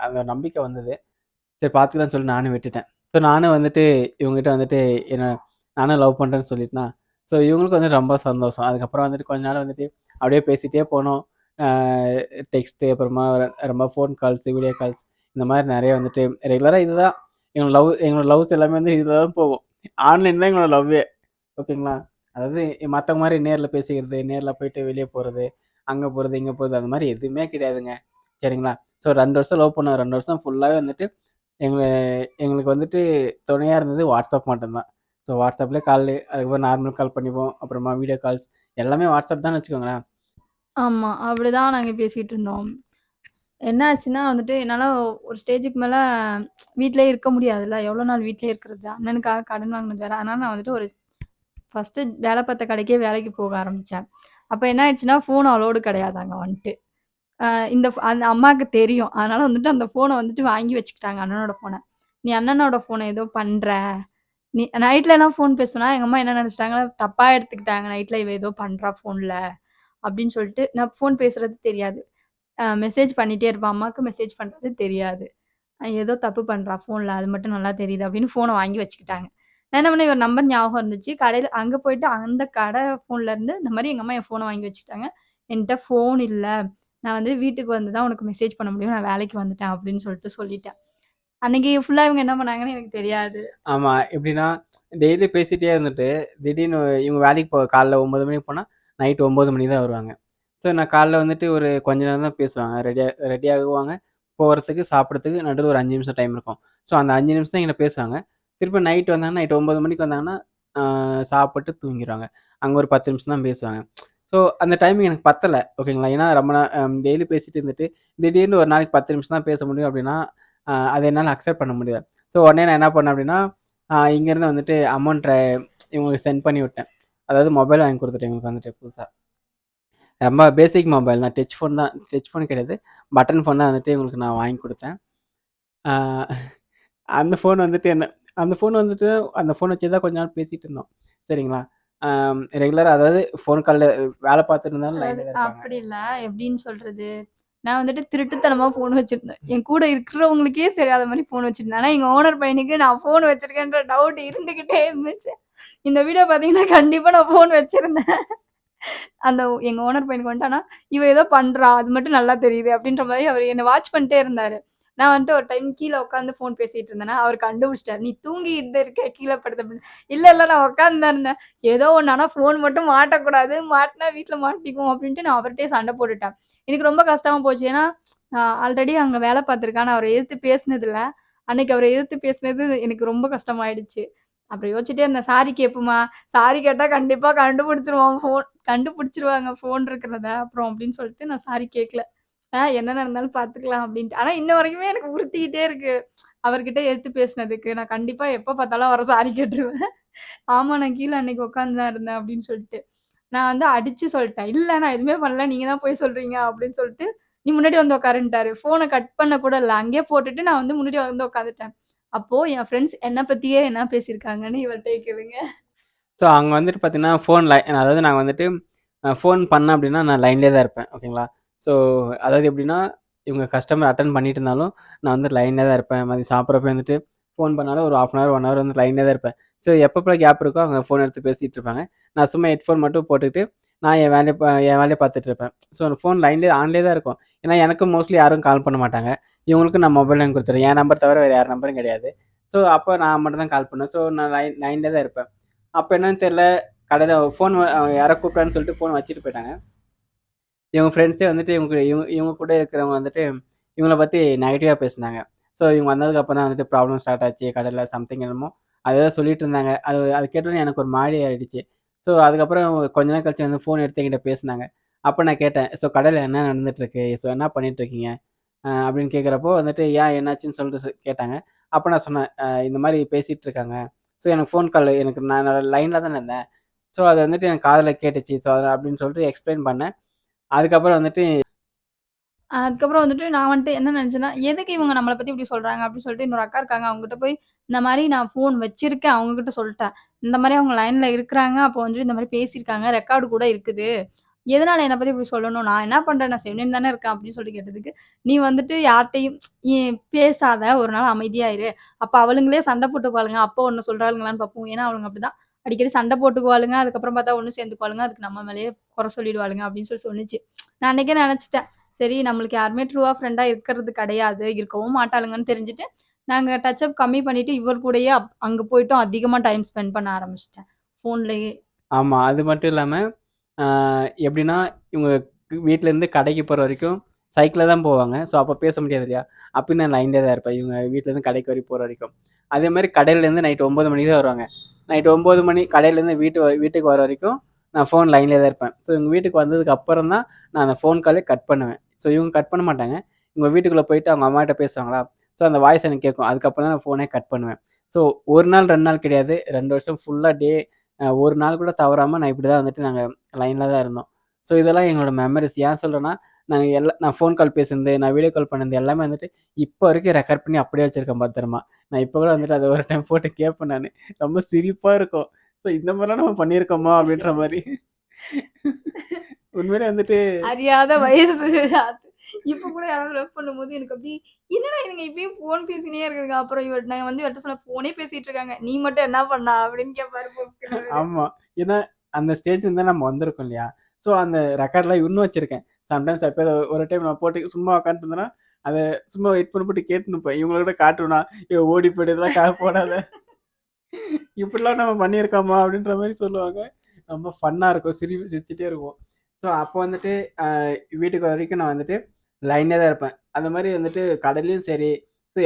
அந்த நம்பிக்கை வந்தது. சரி பார்த்துக்கலான்னு சொல்லி நானும் விட்டுட்டேன். ஸோ நானும் வந்துட்டு இவங்ககிட்ட வந்துட்டு நானும் லவ் பண்ணுறேன்னு சொல்லிட்டேனா. ஸோ இவங்களுக்கு வந்துட்டு ரொம்ப சந்தோஷம். அதுக்கப்புறம் வந்துட்டு கொஞ்ச நாள் வந்துட்டு அப்படியே பேசிகிட்டே போனோம். டெக்ஸ்ட்டு, அப்புறமா ரொம்ப ஃபோன் கால்ஸ், வீடியோ கால்ஸ், இந்த மாதிரி நிறைய வந்துட்டு ரெகுலராக இதுதான் எங்களோட லவ்ஸ் எல்லாமே வந்து இதில் தான் போகும். ஆன்லைன் தான் எங்களோட லவ்வே. ஓகேங்களா. அதாவது மற்ற மாதிரி நேரில் பேசிக்கிறது, நேரில் போயிட்டு வெளியே போகிறது, அங்கே போகிறது இங்கே போகிறது, அந்த மாதிரி எதுவுமே கிடையாதுங்க. சரிங்களா. ஸோ 2 வருஷம் லவ் பண்ணோம். 2 வருஷம் ஃபுல்லாகவே வந்துட்டு எங்களுக்கு வந்துட்டு துணையாக இருந்தது வாட்ஸ்அப் மட்டும்தான். ஸோ வாட்ஸ்அப்லேயே கால், அதுக்கப்புறம் நார்மல் கால் பண்ணிப்போம், அப்புறமா வீடியோ கால்ஸ், எல்லாமே வாட்ஸ்அப் தான் வச்சுக்கோங்களேன். ஆமாம், அப்படிதான் நாங்கள் பேசிகிட்டு இருந்தோம். என்ன ஆச்சுன்னா வந்துட்டு என்னால் ஒரு ஸ்டேஜுக்கு மேலே வீட்டிலே இருக்க முடியாதுல்ல, எவ்வளோ நாள் வீட்டிலே இருக்கிறது, அண்ணனுக்காக கடன் வாங்கினது வேறு. அதனால் நான் வந்துட்டு ஒரு ஃபஸ்ட்டு வேலை பார்த்த கடைக்கே வேலைக்கு போக ஆரம்பித்தேன். அப்போ என்ன ஆயிடுச்சுன்னா ஃபோன் அலோடு கிடையாது அங்கே வந்துட்டு. அந்த அம்மாவுக்கு தெரியும். அதனால் வந்துட்டு அந்த ஃபோனை வந்துட்டு வாங்கி வச்சுக்கிட்டாங்க, அண்ணனோட ஃபோனை. நீ அண்ணனோட ஃபோனை ஏதோ பண்ணுற, நீ நைட்லலாம் ஃபோன் பேசுனா எங்கள் அம்மா என்ன நினச்சிட்டாங்க, தப்பாக எடுத்துக்கிட்டாங்க, நைட்டில் இவ ஏதோ பண்ணுறா ஃபோனில் அப்படின்னு சொல்லிட்டு. நான் ஃபோன் பேசுகிறது தெரியாது, மெசேஜ் பண்ணிகிட்டே இருப்பேன், அம்மாவுக்கு மெசேஜ் பண்ணுறது தெரியாது. ஏதோ தப்பு பண்ணுறா ஃபோனில், அது மட்டும் நல்லா தெரியுது அப்படின்னு ஃபோனை வாங்கி வச்சுக்கிட்டாங்க. நான் என்ன பண்ணேன், இவர் நம்பர் ஞாபகம் இருந்துச்சு, கடையில் அங்கே போயிட்டு அந்த கடை ஃபோன்லேருந்து இந்த மாதிரி எங்கள் அம்மா என் ஃபோனை வாங்கி வச்சுக்கிட்டாங்க. என்கிட்ட ஃபோன் இல்லை, நான் வந்து வீட்டுக்கு வந்து தான் உனக்கு மெசேஜ் பண்ண முடியும், நான் வேலைக்கு வந்துட்டேன் அப்படின்னு சொல்லிட்டேன். அன்னைக்கு ஃபுல்லாக இவங்க என்ன பண்ணாங்கன்னு எனக்கு தெரியாது. ஆமாம், எப்படின்னா டெய்லி பேசிகிட்டே இருந்துட்டு திடீர்னு இவங்க வேலைக்கு காலைல 9 மணிக்கு போனால் நைட்டு 9 மணிக்கு தான் வருவாங்க. ஸோ நான் காலைல வந்துட்டு ஒரு கொஞ்ச நேரம் தான் பேசுவாங்க, ரெடி ஆகுவாங்க, போகிறதுக்கு சாப்பிட்றதுக்கு நடுவில் ஒரு 5 நிமிஷம் டைம் இருக்கும். ஸோ அந்த 5 நிமிஷம் தான் எங்கிட்ட பேசுவாங்க. திருப்பி நைட்டு வந்தாங்கன்னா, நைட்டு 9 மணிக்கு வந்தாங்கன்னா சாப்பிட்டு தூங்கிடுவாங்க. அங்கே ஒரு 10 நிமிஷம் தான் பேசுவாங்க. ஸோ அந்த டைமிங் எனக்கு பத்தலை. ஓகேங்களா. ஏன்னா ரொம்ப டெய்லி பேசிட்டு இருந்துட்டு திடீர்னு ஒரு நாளைக்கு 10 நிமிஷம் தான் பேச முடியும் அப்படின்னா அதை என்னால் அக்செப்ட் பண்ண முடியாது. ஸோ உடனே நான் என்ன பண்ணேன் அப்படின்னா, இங்கேருந்து வந்துட்டு அமௌண்ட்டை இவங்களுக்கு சென்ட் பண்ணி விட்டேன். அதாவது மொபைல் வாங்கி கொடுத்துட்டேன் இவங்களுக்கு வந்துட்டு புதுசாக. ரொம்ப பேசிக் மொபைல் தான், டச் ஃபோன் கிடையாது, பட்டன் ஃபோன் தான் வந்துட்டு இவங்களுக்கு நான் வாங்கி கொடுத்தேன். அந்த ஃபோன் வந்துட்டு அந்த ஃபோன் வச்சு தான் கொஞ்ச நாள் பேசிகிட்டு இருந்தோம். சரிங்களா. ரெகுலராக, அதாவது ஃபோன் காலில் வேலை பார்த்துட்டு இருந்தாலும் அப்படி இல்லை, எப்படின்னு சொல்கிறது, நான் வந்துட்டு திருட்டுத்தனமாக ஃபோன் வச்சுருந்தேன், என் கூட இருக்கிறவங்களுக்கே தெரியாத மாதிரி ஃபோன் வச்சுருந்தேன். ஆனால் எங்கள் ஓனர் பையனுக்கு நான் ஃபோன் வச்சுருக்கேன்ற டவுட் இருந்துக்கிட்டே இருந்துச்சு. இந்த வீடியோ பார்த்தீங்கன்னா கண்டிப்பாக நான் ஃபோன் வச்சுருந்தேன். அந்த எங்கள் ஓனர் பையனுக்கு வந்துட்டு, ஆனால் இவ ஏதோ பண்ணுறா அது மட்டும் நல்லா தெரியுது அப்படின்ற மாதிரி அவர் என்னை வாட்ச் பண்ணிட்டே இருந்தார். நான் வந்துட்டு ஒரு டைம் கீழே உட்காந்து ஃபோன் பேசிகிட்டு இருந்தேன்னா அவர் கண்டுபிடிச்சிட்டார், நீ தூங்கிட்டு இருக்க கீழே படுத்த அப்படின்னு. இல்லை நான் உட்காந்து தான் இருந்தேன், ஏதோ ஒன்று, ஆனால் ஃபோன் மட்டும் மாட்டக்கூடாது, மாட்டினா வீட்டில் மாட்டிக்குவோம் அப்படின்ட்டு நான் அவர்கிட்டயே சண்டை போட்டுட்டேன். எனக்கு ரொம்ப கஷ்டமாக போச்சு. ஏன்னா ஆல்ரெடி அங்கே வேலை பார்த்துருக்கேன், நான் அவரை எதிர்த்து பேசினதில்ல. அன்னைக்கு அவரை எதிர்த்து பேசினது எனக்கு ரொம்ப கஷ்டமாயிடுச்சு. அப்புறம் யோசிச்சுட்டே இருந்தேன், சாரி கேட்போமா, சாரி கேட்டால் கண்டிப்பாக கண்டுபிடிச்சிருவாங்க ஃபோன் இருக்கிறத அப்புறம் அப்படின்னு சொல்லிட்டு நான் சாரி கேட்கல. என்ன நடந்தாலும் பார்த்துக்கலாம் அப்படின்ட்டு. ஆனால் இன்ன வரைக்குமே எனக்கு உறுத்திக்கிட்டே இருக்கு அவர்கிட்ட எடுத்து பேசினதுக்கு. நான் கண்டிப்பாக எப்போ பார்த்தாலும் அவரை சாரி கேட்டுருவேன். ஆமாம், நான் கீழே அன்னைக்கு உட்காந்து தான் இருந்தேன் அப்படின்னு சொல்லிட்டு நான் வந்து அடித்து சொல்லிட்டேன், இல்லை நான் எதுவுமே பண்ணல, நீங்கள் தான் போய் சொல்கிறீங்க அப்படின்னு சொல்லிட்டு. நீ முன்னாடி வந்து உட்காருன்ட்டாரு. ஃபோனை கட் பண்ண கூட இல்லை, அங்கேயே போட்டுட்டு நான் வந்து முன்னாடி வந்து உட்காந்துட்டேன். அப்போது என் ஃப்ரெண்ட்ஸ் என்னை பற்றியே என்ன பேசியிருக்காங்கன்னு இவர்கிட்ட கேளுங்க. ஸோ அங்கே வந்துட்டு பார்த்தீங்கன்னா அதாவது நாங்கள் வந்துட்டு ஃபோன் பண்ணேன் அப்படின்னா நான் லைன்லேயே தான் இருப்பேன். ஓகேங்களா? ஸோ அதாவது எப்படின்னா, இவங்க கஸ்டமர் அட்டெண்ட் பண்ணிட்டு இருந்தாலும் நான் வந்து லைன்லேயே தான் இருப்பேன். மதியம் சாப்பிட்றப்ப வந்துட்டு ஃபோன் பண்ணாலும் ஒரு 1/2 1 ஹவர் வந்து லைன்லேயே தான் இருப்பேன். ஸோ எப்பப்போ கேப் இருக்கோ அவங்க ஃபோன் எடுத்து பேசிகிட்டு இருப்பாங்க. நான் சும்மா ஹெட்ஃபோன் மட்டும் போட்டுக்கிட்டு நான் என் வேலையை பார்த்துட்டு இருப்பேன். ஸோ அந்த ஃபோன் ஆன்லேயே தான் இருக்கும். ஏன்னா எனக்கும் மோஸ்ட்லி யாரும் கால் பண்ண மாட்டாங்க. இவங்களுக்கும் நான் மொபைல் எண் கொடுத்துருவேன். என் நம்பர் தவிர வேறு யார் நம்பரும் கிடையாது. ஸோ அப்போ நான் மட்டும் தான் கால் பண்ணுவேன். ஸோ நான் லைன்லேயே தான் இருப்பேன். அப்போ என்னன்னு தெரில, கடையில் ஃபோன் யாரோ கூப்பிட்டான்னு சொல்லிட்டு ஃபோன் வச்சுட்டு போயிட்டாங்க. இவங்க ஃப்ரெண்ட்ஸே வந்துட்டு இவங்க கூட இருக்கிறவங்க வந்துட்டு இவங்கள பற்றி நெகட்டிவாக பேசினாங்க. ஸோ இவங்க வந்ததுக்கப்புறம் தான் வந்துட்டு ப்ராப்ளம் ஸ்டார்ட் ஆச்சு கடையில் சம்திங் என்னமோ அதை தான் சொல்லிட்டு இருந்தாங்க. அது கேட்டோன்னே எனக்கு ஒரு மாதிரி ஆகிடுச்சு. ஸோ அதுக்கப்புறம் கொஞ்ச நேரம் கழிச்சு வந்து ஃபோன் எடுத்து என்கிட்ட பேசினாங்க. அப்போ நான் கேட்டேன், ஸோ கடையில் என்ன நடந்துட்டுருக்கு, ஸோ என்ன பண்ணிகிட்ருக்கீங்க அப்படின்னு கேட்குறப்போ வந்துட்டு ஏன் என்னாச்சுன்னு சொல்லிட்டு கேட்டாங்க. அப்போ நான் சொன்னேன், இந்த மாதிரி பேசிகிட்டு இருக்காங்க. ஸோ எனக்கு ஃபோன் கால் நான் லைனில் தானே இருந்தேன். ஸோ அது வந்துட்டு எனக்கு காதில் கேட்டுச்சு. ஸோ அதை அப்படின்னு சொல்லிட்டு எக்ஸ்பிளைன் பண்ணேன். அதுக்கப்புறம் வந்துட்டு அதுக்கப்புறம் வந்துட்டு நான் வந்துட்டு என்ன நினைச்சேன்னா, எதுக்கு இவங்க நம்மள பத்தி இப்படி சொல்றாங்க? அப்படின்னு சொல்லிட்டு இன்னொரு அக்கா இருக்காங்க. அவங்ககிட்ட போய் இந்த மாரி நான் ஃபோன் வச்சிருக்கேன். அவங்ககிட்ட சொல்லிட்டேன். இந்த மாரி அவங்க லைன்ல இருக்கிறாங்க. அப்போ வந்துட்டு இந்த மாரி பேசியிருக்காங்க. ரெக்கார்டு கூட இருக்குது. எதனால என்ன பத்தி இப்படி சொல்லணும்? நான் என்ன பண்றேன்? நான் செவனேன்னு தானே இருக்கேன் அப்படின்னு சொல்லி கேட்டதுக்கு, நீ வந்துட்டு யார்ட்டயும் பேசாத. ஒரு நாள் அமைதியா இரு. அப்ப அவளுங்களே சண்டை போட்டுக்குவாளுங்க. அப்போ ஒண்ணு சொல்றாளுங்களான்னு பார்ப்போம். ஏன்னா அவளுங்க அப்படிதான். அடிக்கடி சண்டை போட்டுக்குவாளுங்க. அதுக்கப்புறம் பார்த்தா ஒண்ணு சேர்ந்துக்குவாளுங்க. அதுக்கு நம்ம மேலேயே குறை சொல்லிடுவாளுங்க அப்படின்னு சொல்லி சொன்னுச்சு. நான் அன்னைக்கே நினைச்சுட்டேன். சரி நம்மளுக்கு யாருமே ட்ரூவா ஃப்ரெண்டா இருக்கிறது கிடையாது. இருக்கவும் மாட்டாளுங்கன்னு தெரிஞ்சுட்டு, நாங்க டச் அப் கம்மி பண்ணிட்டு, இவர் கூடயே அங்க போயிட்டும் அதிகமா டைம் ஸ்பெண்ட் பண்ண ஆரம்பிச்சுட்டேன். ஃபோன்லயே. ஆமா. அது மட்டும் இல்லாம, ஆ எப்படின்னா, இவங்க வீட்லேருந்து கடைக்கு போற வரைக்கும் சைக்கிள்ல தான் போவாங்க. ஸோ அப்போ பேச முடியாது இல்லையா? அப்பயும் நான் லைன்லயே தான் இருப்பேன். இவங்க வீட்லேருந்து கடைக்கு வரைக்கும் போற வரைக்கும். அதேமாரி கடையிலேருந்து நைட் 9 மணிக்கு தான் வருவாங்க. நைட் 9 மணி கடையிலேருந்து வீட்டுக்கு வர வரைக்கும் நான் ஃபோன் லைன்லயே தான் இருப்பேன். ஸோ இவங்க வீட்டுக்கு வந்ததுக்கு அப்புறம் தான் நான் அந்த ஃபோன் காலே கட் பண்ணுவேன். ஸோ இவங்க கட் பண்ண மாட்டாங்க. இவங்க வீட்டுக்குள்ள போயிட்டு அவங்க அம்மாகிட்ட பேசுவாங்களா? ஸோ அந்த வாய்ஸ் எனக்கு கேட்கும். அதுக்கப்புறம் தான் நான் ஃபோனே கட் பண்ணுவேன். ஸோ 1 நாள் 2 நாள் கிடையாது. 2 வருஷம் ஃபுல்லா ஒரு நாள் கூட தவறாம நான் இப்படி தான் வந்துட்டு நாங்க லைன்ல தான் இருந்தோம். ஸோ இதெல்லாம் எங்களோட மெமரீஸ். ஏன் சொல்றேன்னா, நான் ஃபோன் கால் பேசுனது, நான் வீடியோ கால் பண்ணது எல்லாமே வந்துட்டு இப்போ வரைக்கும் ரெக்கார்ட் பண்ணி அப்படியே வச்சிருக்கேன் பத்திரமா. நான் இப்போ கூட வந்துட்டு அத ஒரு டைம் போட்டு கேட்பேன் நானு. ரொம்ப சிரிப்பா இருக்கும். ஸோ இந்த மாதிரிலாம் நம்ம பண்ணியிருக்கோமா? அப்படின்ற மாரி. உண்மையிலே வந்துட்டு அறியாத வயசு. அது இப்ப கூட யாராவது லவ் பண்ணும்போது எனக்கு அப்படி என்னடா இதுங்க இப்பயும் ஃபோன் பேசினே இருக்குதுங்க. அப்புறம் நாங்க வந்து இவர்ட்ட சொன்னேன், "ஃபோனே பேசிட்டு இருக்காங்க. நீ மட்டும் என்ன பண்ணா?" அப்படின்னு கேட்பாரு பொசுக்குன்னு அவரு. ஆமா. ஏன்னா அந்த ஸ்டேஜ்ல தான் நம்ம வந்திருக்கோம் இல்லையா? ஸோ அந்த ரெக்கார்ட்லாம் இன்னும் வச்சிருக்கேன். சம்டைம்ஸ் எப்பயாவது ஒரு டைம் நான் போட்டு சும்மா உட்காந்துட்டு இருந்தேன்னா, அத சும்மா ஹெட்ஃபோன் போட்டு கேட்டுன்னு இருப்பேன். இவங்களோட காட்டுவேனா, "ஏய் ஓடி போயிடு இதெல்லாம் போடாத." இப்படிலாம் நம்ம பண்ணியிருக்கோமா? அப்படின்ற மாரி சொல்லுவாங்க. ரொம்ப ஃபன்னா இருக்கும். சிரிச்சுட்டே இருப்போம். ஸோ அப்போ வந்துட்டு அ வீட்டுக்கு வரைக்கும் நான் வந்துட்டு லைன்லயே தான் இருப்பேன். அந்த மாரி வந்துட்டு கடையிலயும் சரி, ஸோ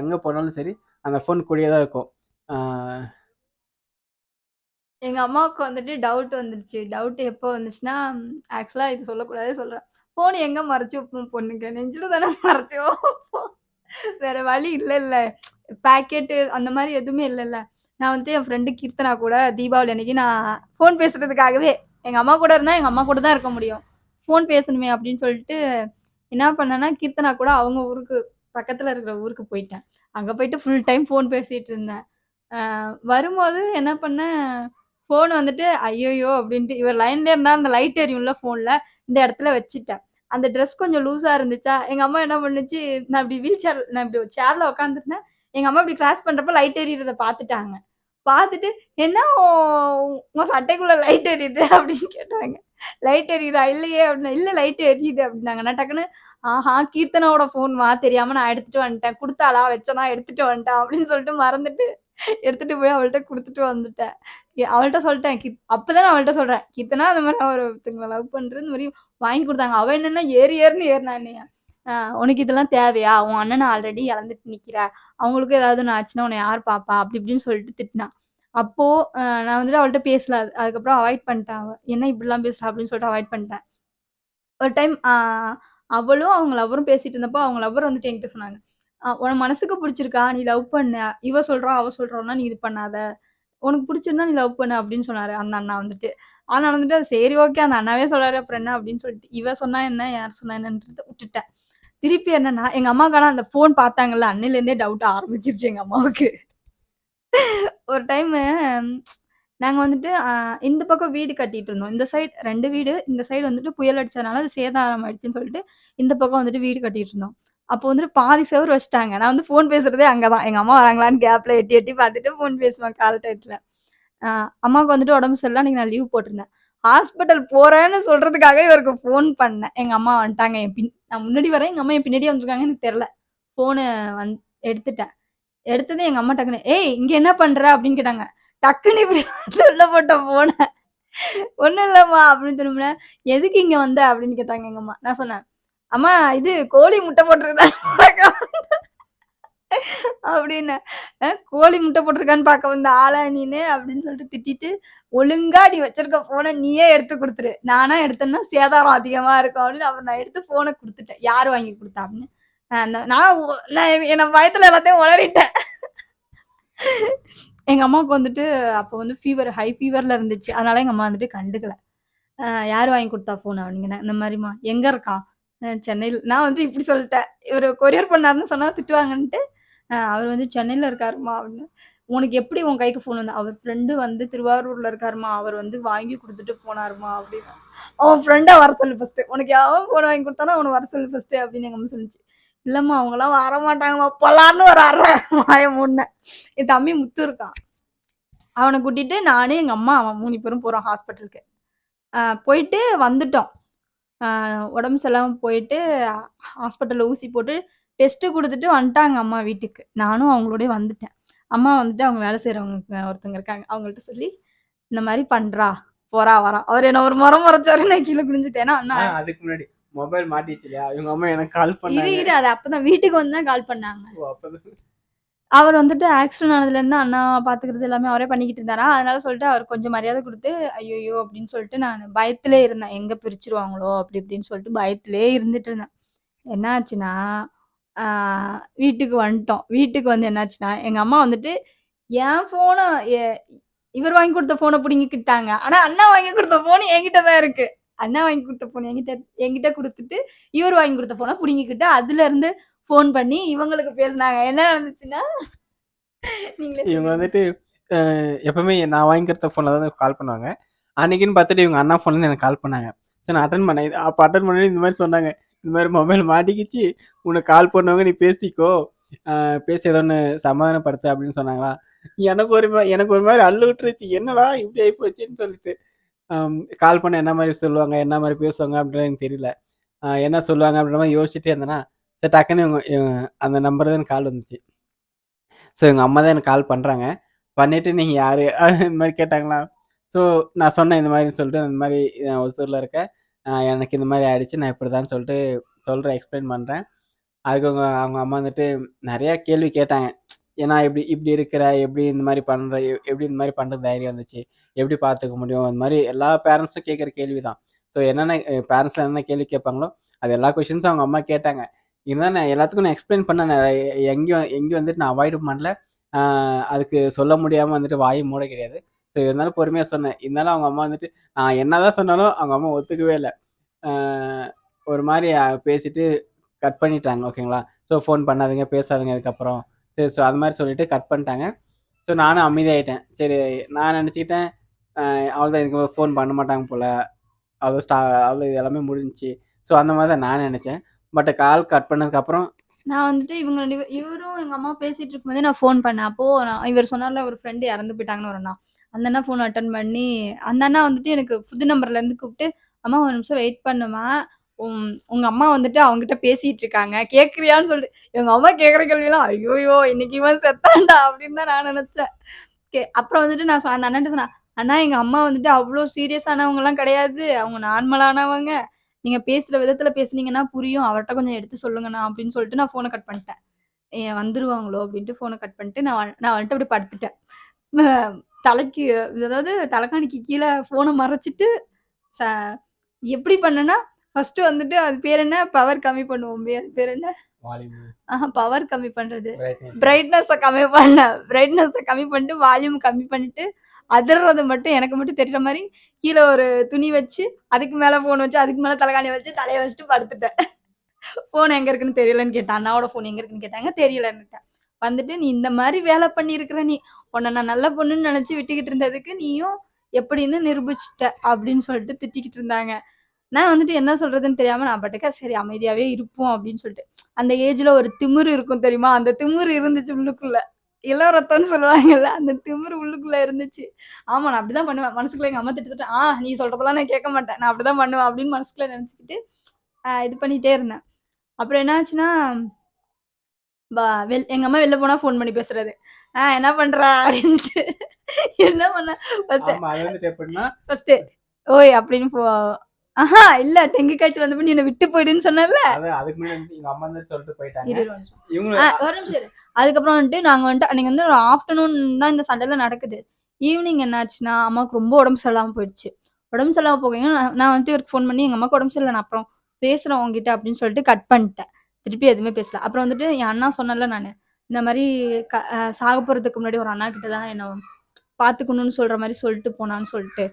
எங்க போனாலும் சரி, அந்த ஃபோன் கூடயே தான் இருக்கும். ஆ எங்க அம்மாவுக்கு வந்துட்டு டவுட் வந்துருச்சு. டவுட் எப்போ வந்துச்சுன்னா, ஆக்சுவலா இது சொல்லக்கூடாது சொல்றேன். ஃபோன் எங்க மறைச்சு வைப்போம் பொண்ணுங்க? நெஞ்சில தானே மறைச்சு வைப்போம். வேற வழி இல்லல்ல. பாக்கெட்டு அந்த மாரி எதுவுமே இல்லல்ல. நான் வந்து என் ஃப்ரெண்டு கீர்த்தனா கூட தீபாவளி அன்னைக்கு நான் ஃபோன் பேசுறதுக்காகவே, எங்க அம்மா கூட இருந்தா எங்க அம்மா கூட தான் இருக்க முடியும். ஃபோன் பேசணுமே அப்படின்னு சொல்லிட்டு என்ன பண்ணேன்னா, கீர்த்தனா கூட அவங்க ஊருக்கு பக்கத்துல இருக்கிற ஊருக்கு போயிட்டேன். அங்க போயிட்டு ஃபுல் டைம் ஃபோன் பேசிட்டு இருந்தேன். வரும்போது என்ன பண்ணேன், ஃபோன் வந்துட்டு ஐய்யய்யோ! அப்படின்ட்டு இவர் லைன்லயே இருந்தா அந்த லைட் எரியும்ல ஃபோன்ல, இந்த இடத்துல வச்சுட்டேன். அந்த ட்ரெஸ் கொஞ்சம் லூஸா இருந்துச்சா, எங்க அம்மா என்ன பண்ணுச்சு, நான் இப்படி ஒரு சேர்ல உட்காந்துருந்தேன். எங்க அம்மா இப்படி கிராஸ் பண்றப்ப லைட் எரியிறத பார்த்துட்டாங்க. பார்த்துட்டு, "என்ன உன் சட்டைக்குள்ள லைட் எரியுது?" அப்படின்னு கேட்டாங்க. "லைட் எரியுதா?" "இல்லையே" அப்படின்னேன். "இல்ல லைட் எரியுது" அப்படின்னாங்க. நான் டக்குனு, "ஆஹா! கீர்த்தனாவோட ஃபோன்மா தெரியாம நான் எடுத்துட்டு வந்துட்டேன். குடுத்தாளா? வச்சேனா எடுத்துட்டு வந்துட்டேன்" அப்படின்னு சொல்லிட்டு மறந்துட்டு எடுத்துட்டு போய் அவள்ட்ட குடுத்துட்டு வந்துட்டேன். அவள்ட்ட சொல்ட்டேன். அப்பதான் நான் அவள்ட்ட சொல்றேன். "கீர்த்தனா அந்த மாரி நான் ஒருத்தங்கள லவ் பண்றேன். இந்த மாரி வாங்கி குடுத்தாங்க." அவ என்னன்னா ஏறுன்னு ஏறுனா என்னைய. "உனக்கு இதெல்லாம் தேவையா? உன் அண்ணன ஆல்ரெடி இழந்துட்டு நிக்கிற. அவங்களுக்கும் ஏதாவது ஒண்ணு ஆச்சுன்னா உன்ன யார் பாப்பா?" அப்படி இப்படின்னு சொல்லிட்டு திட்டுனா. அப்போ நான் வந்துட்டு அவள்ட்ட பேசல. அதுக்கப்புறம் அவாய்ட் பண்ணிட்டேன் அவ. "என்ன இப்படிலாம் பேசுறா?" அப்படின்னு சொல்லிட்டு அவாய்ட் பண்ணிட்டேன். ஒரு டைம் அவளும் அவங்க லவ்வரும் பேசிட்டு இருந்தப்போ, அவங்க லவ்வர் வந்துட்டு என்கிட்ட சொன்னாங்க. "உனக்கு மனசுக்கு புடிச்சிருக்கா? நீ லவ் பண்ணு. இவ சொல்றா, அவ சொல்றான்னா நீ இது பண்ணாத. உனக்கு புடிச்சிருந்தா நீ லவ் பண்ணு" அப்படின்னு சொன்னாரு அந்த அண்ணா வந்துட்டு. நான் வந்துட்டு சரி ஓகே அந்த அண்ணாவே சொல்றாரு அப்புறம் என்ன அப்படின்னு சொல்லிட்டு, இவ சொன்னா என்ன, யார் சொன்னா என்னன்றத விட்டுட்டேன். திருப்பி என்னன்னா, எங்க அம்மாக்கு ஆனா அந்த ஃபோன் பார்த்தாங்கல்ல, அன்னையிலேருந்தே டவுட் ஆரம்பிச்சுருச்சு எங்க அம்மாவுக்கு. ஒரு டைமு நாங்க வந்துட்டு இந்த பக்கம் வீடு கட்டிட்டு இருந்தோம். இந்த சைடு 2 வீடு. இந்த சைடு வந்துட்டு புயல் அடிச்சதுனால அது சேதாரம் ஆயிடுச்சுன்னு சொல்லிட்டு, இந்த பக்கம் வந்துட்டு வீடு கட்டிட்டு இருந்தோம். அப்போ வந்துட்டு பாதி செவுரு வச்சுட்டாங்க. நான் வந்து ஃபோன் பேசுறதே அங்க தான். எங்க அம்மா வராங்களான்னு கேப்ல எட்டி எட்டி பார்த்துட்டு ஃபோன் பேசுவேன் காலை டயத்துல. அ அம்மாவுக்கு வந்துட்டு உடம்பு சரியில்ல. அன்னைக்கு நான் லீவ் போட்டிருந்தேன். ஹாஸ்பிட்டல் போறேன்னு சொல்றதுக்காக இவருக்கு ஃபோன் பண்ணேன். எங்க அம்மா வந்துட்டாங்க நான் முன்னாடி வரேன். எங்க அம்மா என் பின்னாடியே வந்திருக்காங்கன்னு எனக்கு தெரியல. ஃபோனு வந் எடுத்துட்டேன். எடுத்ததும் எங்க அம்மா டக்குனு, "ஏய் இங்க என்ன பண்ற?" அப்படின்னு கேட்டாங்க. டக்குன்னு இப்படி உள்ள போட்டேன் ஃபோன. "ஒண்ணும் இல்லம்மா" அப்படின்னு திரும்புனேன். "எதுக்கு இங்க வந்த?" அப்படின்னு கேட்டாங்க எங்க அம்மா. நான் சொன்னேன், "அம்மா இது கோழி முட்டை போட்டிருக்குதான்னு பார்க்க வந்தேன்" அப்படின்னேன். கோழி முட்டை போட்டிருக்கான்னு பார்க்க வந்த ஆளா நீனு?" அப்படின்னு சொல்லிட்டு திட்டிட்டு, "ஒழுங்கா நீ வச்சிருக்க ஃபோன நீயே எடுத்து குடுத்துரு. நானா எடுத்தேன்னா சேதாரம் அதிகமா இருக்கும்" அப்படின்னு அப்புறம் நான் எடுத்து ஃபோன குடுத்துட்டேன். "யாரு வாங்கி குடுத்தா?" அப்படின்னு. நான் பயத்துல எல்லாத்தையும் உளறிட்டேன். எங்க அம்மாவுக்கு வந்துட்டு அப்போ வந்து ஹை ஃபீவர்ல இருந்துச்சு. அதனால எங்க அம்மா வந்துட்டு கண்டுக்கல. "யார் வாங்கி குடுத்தா ஃபோன்?" அப்படின்னேன். இந்த மாரிம்மா. "எங்க இருக்கான்?" "சென்னையில" நான் வந்துட்டு இப்படி சொல்லிட்டேன். இவரு கொரியர் பண்ணாருன்னு சொன்னா திட்டுவாங்கன்ட்டு, "அவரு வந்து சென்னையில இருக்காரும்மா" அப்படின்னு. "உனக்கு எப்படி உன் கைக்கு ஃபோன் வந்தது?" "அவர் ஃப்ரெண்டு வந்து திருவாரூர்ல இருக்காரும்மா. அவர் வந்து வாங்கி குடுத்துட்டு போனாரும்மா" அப்படின்னேன். "உன் ஃப்ரெண்ட வர சொல்லு ஃபர்ஸ்ட்டு. உனக்கு எவன் ஃபோன் வாங்கி குடுத்தானோ அவன வர சொல்லு ஃபர்ஸ்ட்டு" அப்படின்னு எங்க அம்மா சொல்லுச்சு. "இல்லம்மா அவங்கலாம் வரமாட்டாங்கம்மா" பொலார்ன்னு ஒரு அறை வாய மூடுனேன். என் தம்பி முத்து இருக்கான். அவன கூட்டிட்டு நானு, எங்க அம்மா, அவன் 3 பேரும் போறோம் ஹாஸ்பிட்டலுக்கு. போயிட்டு வந்துட்டோம். உடம்பு சரியில்லாம போயிட்டு ஹாஸ்பிட்டல்ல ஊசி போட்டு டெஸ்ட்டு குடுத்துட்டு வந்துட்டாங்க அம்மா வீட்டுக்கு. நானும் அவங்களோடயே வந்துட்டேன். அம்மா வந்துட்டு அவங்க வேலை செய்றவங்க ஒருத்தவங்க இருக்காங்க. அவங்கள்ட்ட சொல்லி, "இந்த மாரி பண்றா, போறா, வரா." அவரு என்ன ஒரு மொற மொறச்சாரு. நான் கீழ குனிஞ்சுட்டேன். ஏன்னா அண்ணா அதுக்கு முன்னாடி மொபைல் மாட்டிச்சு இல்லையா? இவங்க அம்மா எனக்கு கால் இரு பண்ணாங்க. இரு அது அப்பதான் வீட்டுக்கு வந்து தான் கால் பண்ணாங்க. ஓ! அப்பதான். அவர் வந்துட்டு ஆக்சிடென்ட் ஆனதுலேருந்து அண்ணா பார்த்துக்கிறது எல்லாமே அவரே பண்ணிக்கிட்டு இருந்தாரா, அதனால சொல்லிட்டு அவர் கொஞ்சம் மரியாதை குடுத்து, ஐய்யய்யோ! அப்படின்னு சொல்லிட்டு நானு பயத்திலே இருந்தேன். எங்க பிரிச்சுருவாங்களோ அப்படி இப்படின்னு சொல்லிட்டு பயத்திலே இருந்துட்டு இருந்தேன். என்ன ஆச்சுன்னா, ஆ வீட்டுக்கு வந்துட்டோம். வீட்டுக்கு வந்து என்னாச்சுன்னா, எங்க அம்மா வந்துட்டு என் ஃபோன எ இவர் வாங்கி குடுத்த ஃபோன புடுங்கிக்கிட்டாங்க. ஆனா அண்ணா வாங்கி குடுத்த ஃபோன் என்கிட்ட தான் இருக்கு. அண்ணா வாங்கி குடுத்த ஃபோன் என்கிட்ட குடுத்துட்டு, இவர் வாங்கி குடுத்த ஃபோன புடுங்கிக்கிட்டு, அதுலருந்து ஃபோன் பண்ணி இவங்களுக்கு பேசுனாங்க. என்ன நடந்துச்சுன்னா, நீங்களே இவங்க சொல்லிருங்க. வந்துட்டு அ எப்பவுமே நான் வாங்கி குடுத்த ஃபோன்ல தான் கால் பண்ணுவாங்க. அன்னைக்குன்னு பார்த்துட்டு இவங்க அண்ணா ஃபோன்லேருந்து எனக்கு கால் பண்ணாங்க. சரி நான் அட்டெண்ட் பண்ணேன். அப்ப அட்டெண்ட் பண்ணி இந்த மாரி சொன்னாங்க. இந்த மாரி மொபைல் மாட்டிக்கிச்சு. உனக்கு கால் பண்ணவங்க நீ பேசிக்கோ. அ பேசி ஏதோ ஒண்ணு சமாதானப்படுத்து அப்படின்னு சொன்னாங்களா. எனக்கு ஒரு மாரி அல்லு விட்டுருச்சு. என்னடா இப்படி ஆயிப்போச்சுன்னு சொல்லிட்டு. கால் பண்ணா என்ன மாரி சொல்லுவாங்க, என்ன மாரி பேசுவாங்க அப்படின்றது எனக்கு தெரியல. என்ன சொல்லுவாங்க அப்படின்ற மாரி யோசிச்சுட்டே இருந்தேனா, சரி டக்குன்னு இவங்க அந்த நம்பர் தான் எனக்கு கால் வந்துச்சு. ஸோ எங்க அம்மா தான் எனக்கு கால் பண்றாங்க. பண்ணிட்டு "நீங்க யாரு?" இந்த மாரி கேட்டாங்களா. ஸோ நான் சொன்னேன் இந்த மாரின்னு சொல்லிட்டு, இந்த மாரி ஒசூர்ல இருக்கேன். எனக்கு இந்த மாரி ஆயிடுச்சு. நான் இப்படிதான்னு சொல்லிட்டு சொல்றேன், எக்ஸ்பிளைன் பண்றேன். அதுக்கு அவங்க அவங்க அம்மா வந்துட்டு நெறைய கேள்வி கேட்டாங்க. ஏன்னா "இப்படி இப்படி இருக்கிற, எப்படி இந்த மாரி பண்ற? எப்படி இந்த மாரி பண்ற தைரியம் வந்துச்சு? எப்படி பார்த்துக்க முடியும்?" அந்த மாரி எல்லா பேரண்ட்ஸும் கேட்கிற கேள்வி தான். ஸோ என்னென்ன பேரண்ட்ஸ்லாம் என்ன கேள்வி கேட்பாங்களோ, அது எல்லா கொஸ்டின்ஸும் அவங்க அம்மா கேட்டாங்க. இருந்தாலும் நான் எல்லாத்துக்கும் நான் எக்ஸ்பிளைன் பண்ணேன். நான் எங்கேயும் எங்கேயும் வந்துட்டு நான் அவாய்டும் பண்ணல. ஆ அதுக்கு சொல்ல முடியாம வந்துட்டு வாயும் மூட கிடையாது. ஸோ இருந்தாலும் பொறுமையா சொன்னேன். இருந்தாலும் அவங்க அம்மா வந்துட்டு நான் என்னதான் சொன்னாலும் அவங்க அம்மா ஒத்துக்கவே இல்ல. ஆ ஒரு மாரி பேசிட்டு கட் பண்ணிட்டாங்க. ஓகேங்களா? ஸோ ஃபோன் பண்ணாதீங்க, பேசாதீங்க இதுக்கப்புறம். சரி ஸோ அது மாரி சொல்லிட்டு கட் பண்ணிட்டாங்க. ஸோ நானும் அமைதியாயிட்டேன். சரி நான் நெனச்சுக்கிட்டேன், அவ்வளோதான் இதுக்கு ஃபோன் பண்ண மாட்டாங்க போல. அவ்வளோ அவ்வளோ இது எல்லாமே முடிஞ்சுச்சு. ஸோ அந்த மாரி தான் நான் நெனச்சேன். பட் கால் கட் பண்ணதுக்கப்புறம் நான் வந்துட்டு இவங்க 2 இவரும் எங்க அம்மாவும் பேசிட்டு இருக்கும்போதே நான் ஃபோன் பண்ணேன். அப்போ இவர் சொன்னார்ல ஒரு ஃப்ரெண்ட் இறந்து போயிட்டாங்கன்னு ஒரு அண்ணா. அந்த அண்ணா ஃபோன் அட்டெண்ட் பண்ணி, அந்த அண்ணா வந்துட்டு எனக்கு புது நம்பர்லேருந்து கூப்பிட்டு, "அம்மா ஒரு நிமிஷம் வெயிட் பண்ணும்மா. உங்க அம்மா வந்துட்டு அவங்ககிட்ட பேசிட்டு இருக்காங்க. கேட்கிறியான்னு?" சொல்லிட்டு எங்க அம்மா கேட்கிற கேள்விலாம், "ஐய்யய்யோ! இன்னைக்கு இவன் செத்தான்டா" அப்படின்னு தான் நான் நெனச்சேன். அப்புறம் வந்துட்டு நான் அந்த அண்ணன்ட்ட சொன்னேன், "அண்ணா எங்க அம்மா வந்துட்டு அவ்ளோ சீரியஸானவங்கலாம் கிடையாது. அவங்க நார்மலானவங்க. நீங்க பேசுற விதத்துல பேசுனீங்கன்னா புரியும். அவர்ட்ட கொஞ்சம் எடுத்து சொல்லுங்கண்ணா" அப்படின்னு சொல்லிட்டு நான் ஃபோன கட் பண்ணிட்டேன். வந்துருவாங்களோ அப்படின்ட்டு ஃபோன கட் பண்ணிட்டு நான் வந்துட்டு அப்படியே படுத்துட்டேன். அ தலைக்கு அதாவது தலகாணிக்கு கீழ ஃபோன மறைச்சிட்டு ச எப்படி பண்ணேன்னா, ஃபர்ஸ்ட்டு வந்துட்டு அது பேர் என்ன? பவர் கம்மி பண்ணுவோமே, அது பேர் என்ன? வால்யூம், பவர் கம்மி பண்றது. பிரைட்னஸ். பிரைட்னஸ கம்மி பண்ணேன். பிரைட்னஸ கம்மி பண்ணிட்டு, வால்யூம் கம்மி பண்ணிட்டு, அதிர்றது மட்டும் எனக்கு மட்டும் தெரியிற மாரி, கீழ ஒரு துணி வச்சு, அதுக்கு மேல ஃபோன் வச்சு, அதுக்கு மேல தலகாணிய வச்சு, தலைய வச்சுட்டு படுத்துட்டேன். ஃபோன் எங்க இருக்குன்னு தெரியலன்னு கேட்டேன். அண்ணாவோட ஃபோன் எங்க இருக்குன்னு கேட்டாங்க. தெரியலன்னுட்டேன். வந்துட்டு, "நீ இந்த மாரி வேல பண்ணியிருக்கிற நீ. உன்னை நான் நல்ல பொண்ணுன்னு நினைச்சு விட்டுக்கிட்டு இருந்ததுக்கு நீயும் எப்படின்னு நிரூபிச்சிட்ட அப்படின்னு சொல்லிட்டு திட்டிக்கிட்டு இருந்தாங்க. நான் வந்துட்டு என்ன சொல்றதுன்னு தெரியாம நான் பாட்டுக்க சரி அமைதியாவே இருப்போம் அப்படின்னு சொல்லிட்டு, அந்த ஏஜ்ல ஒரு திமிரு இருக்கும் தெரியுமா, அந்த திமிரு இருந்துச்சு உள்ளுக்குள்ள. இளரத்தம்னு சொல்லுவாங்கல்ல, அந்த திமிரு உள்ளுக்குள்ள இருந்துச்சு. ஆமா நான் அப்படிதான் பண்ணுவேன். மனசுக்குள்ள எங்க அம்மா திட்டு நீ சொல்றதெல்லாம் நான் கேட்க மாட்டேன், நான் அப்படிதான் பண்ணுவேன் அப்படின்னு மனசுக்குள்ள நினைச்சுக்கிட்டு இது பண்ணிட்டே இருந்தேன். அப்புறம் என்ன ஆச்சுன்னா, எங்க அம்மா வெளில போனா ஃபோன் பண்ணி பேசுறது. என்ன பண்ற அப்படின்ட்டு. என்ன பண்ண ஃபர்ஸ்ட் ஓய் அப்படின்னு இல்ல டெங்கு காய்ச்சல் வந்தப்ப நீ என்ன விட்டு போயிடுன்னு சொன்னல. அதுக்கப்புறம் வந்துட்டு நாங்க வந்துட்டு அன்னைக்கு வந்து ஒரு ஆஃப்டர்நூன் தான் இந்த சண்டைல நடக்குது. ஈவினிங் என்ன ஆச்சுன்னா அம்மாவுக்கு ரொம்ப உடம்பு சரியில்லாம போயிடுச்சு. உடம்பு சரியில்லாம போகையும் நான் வந்துட்டு இவருக்கு ஃபோன் பண்ணி எங்க அம்மாவுக்கு உடம்பு சரியில்லை, நான் அப்புறம் பேசுறேன் உங்ககிட்ட அப்படின்னு சொல்லிட்டு கட் பண்ணிட்டேன். திருப்பி எதுவுமே பேசல. அப்புறம் வந்துட்டு என் அண்ணா சொன்னல, நான் இந்த மாதிரி சாக போறதுக்கு முன்னாடி ஒரு அண்ணா கிட்ட தான் என்ன பாத்துக்கணும்னு சொல்ற மாதிரி சொல்லிட்டு போனான்னு சொல்லிட்டு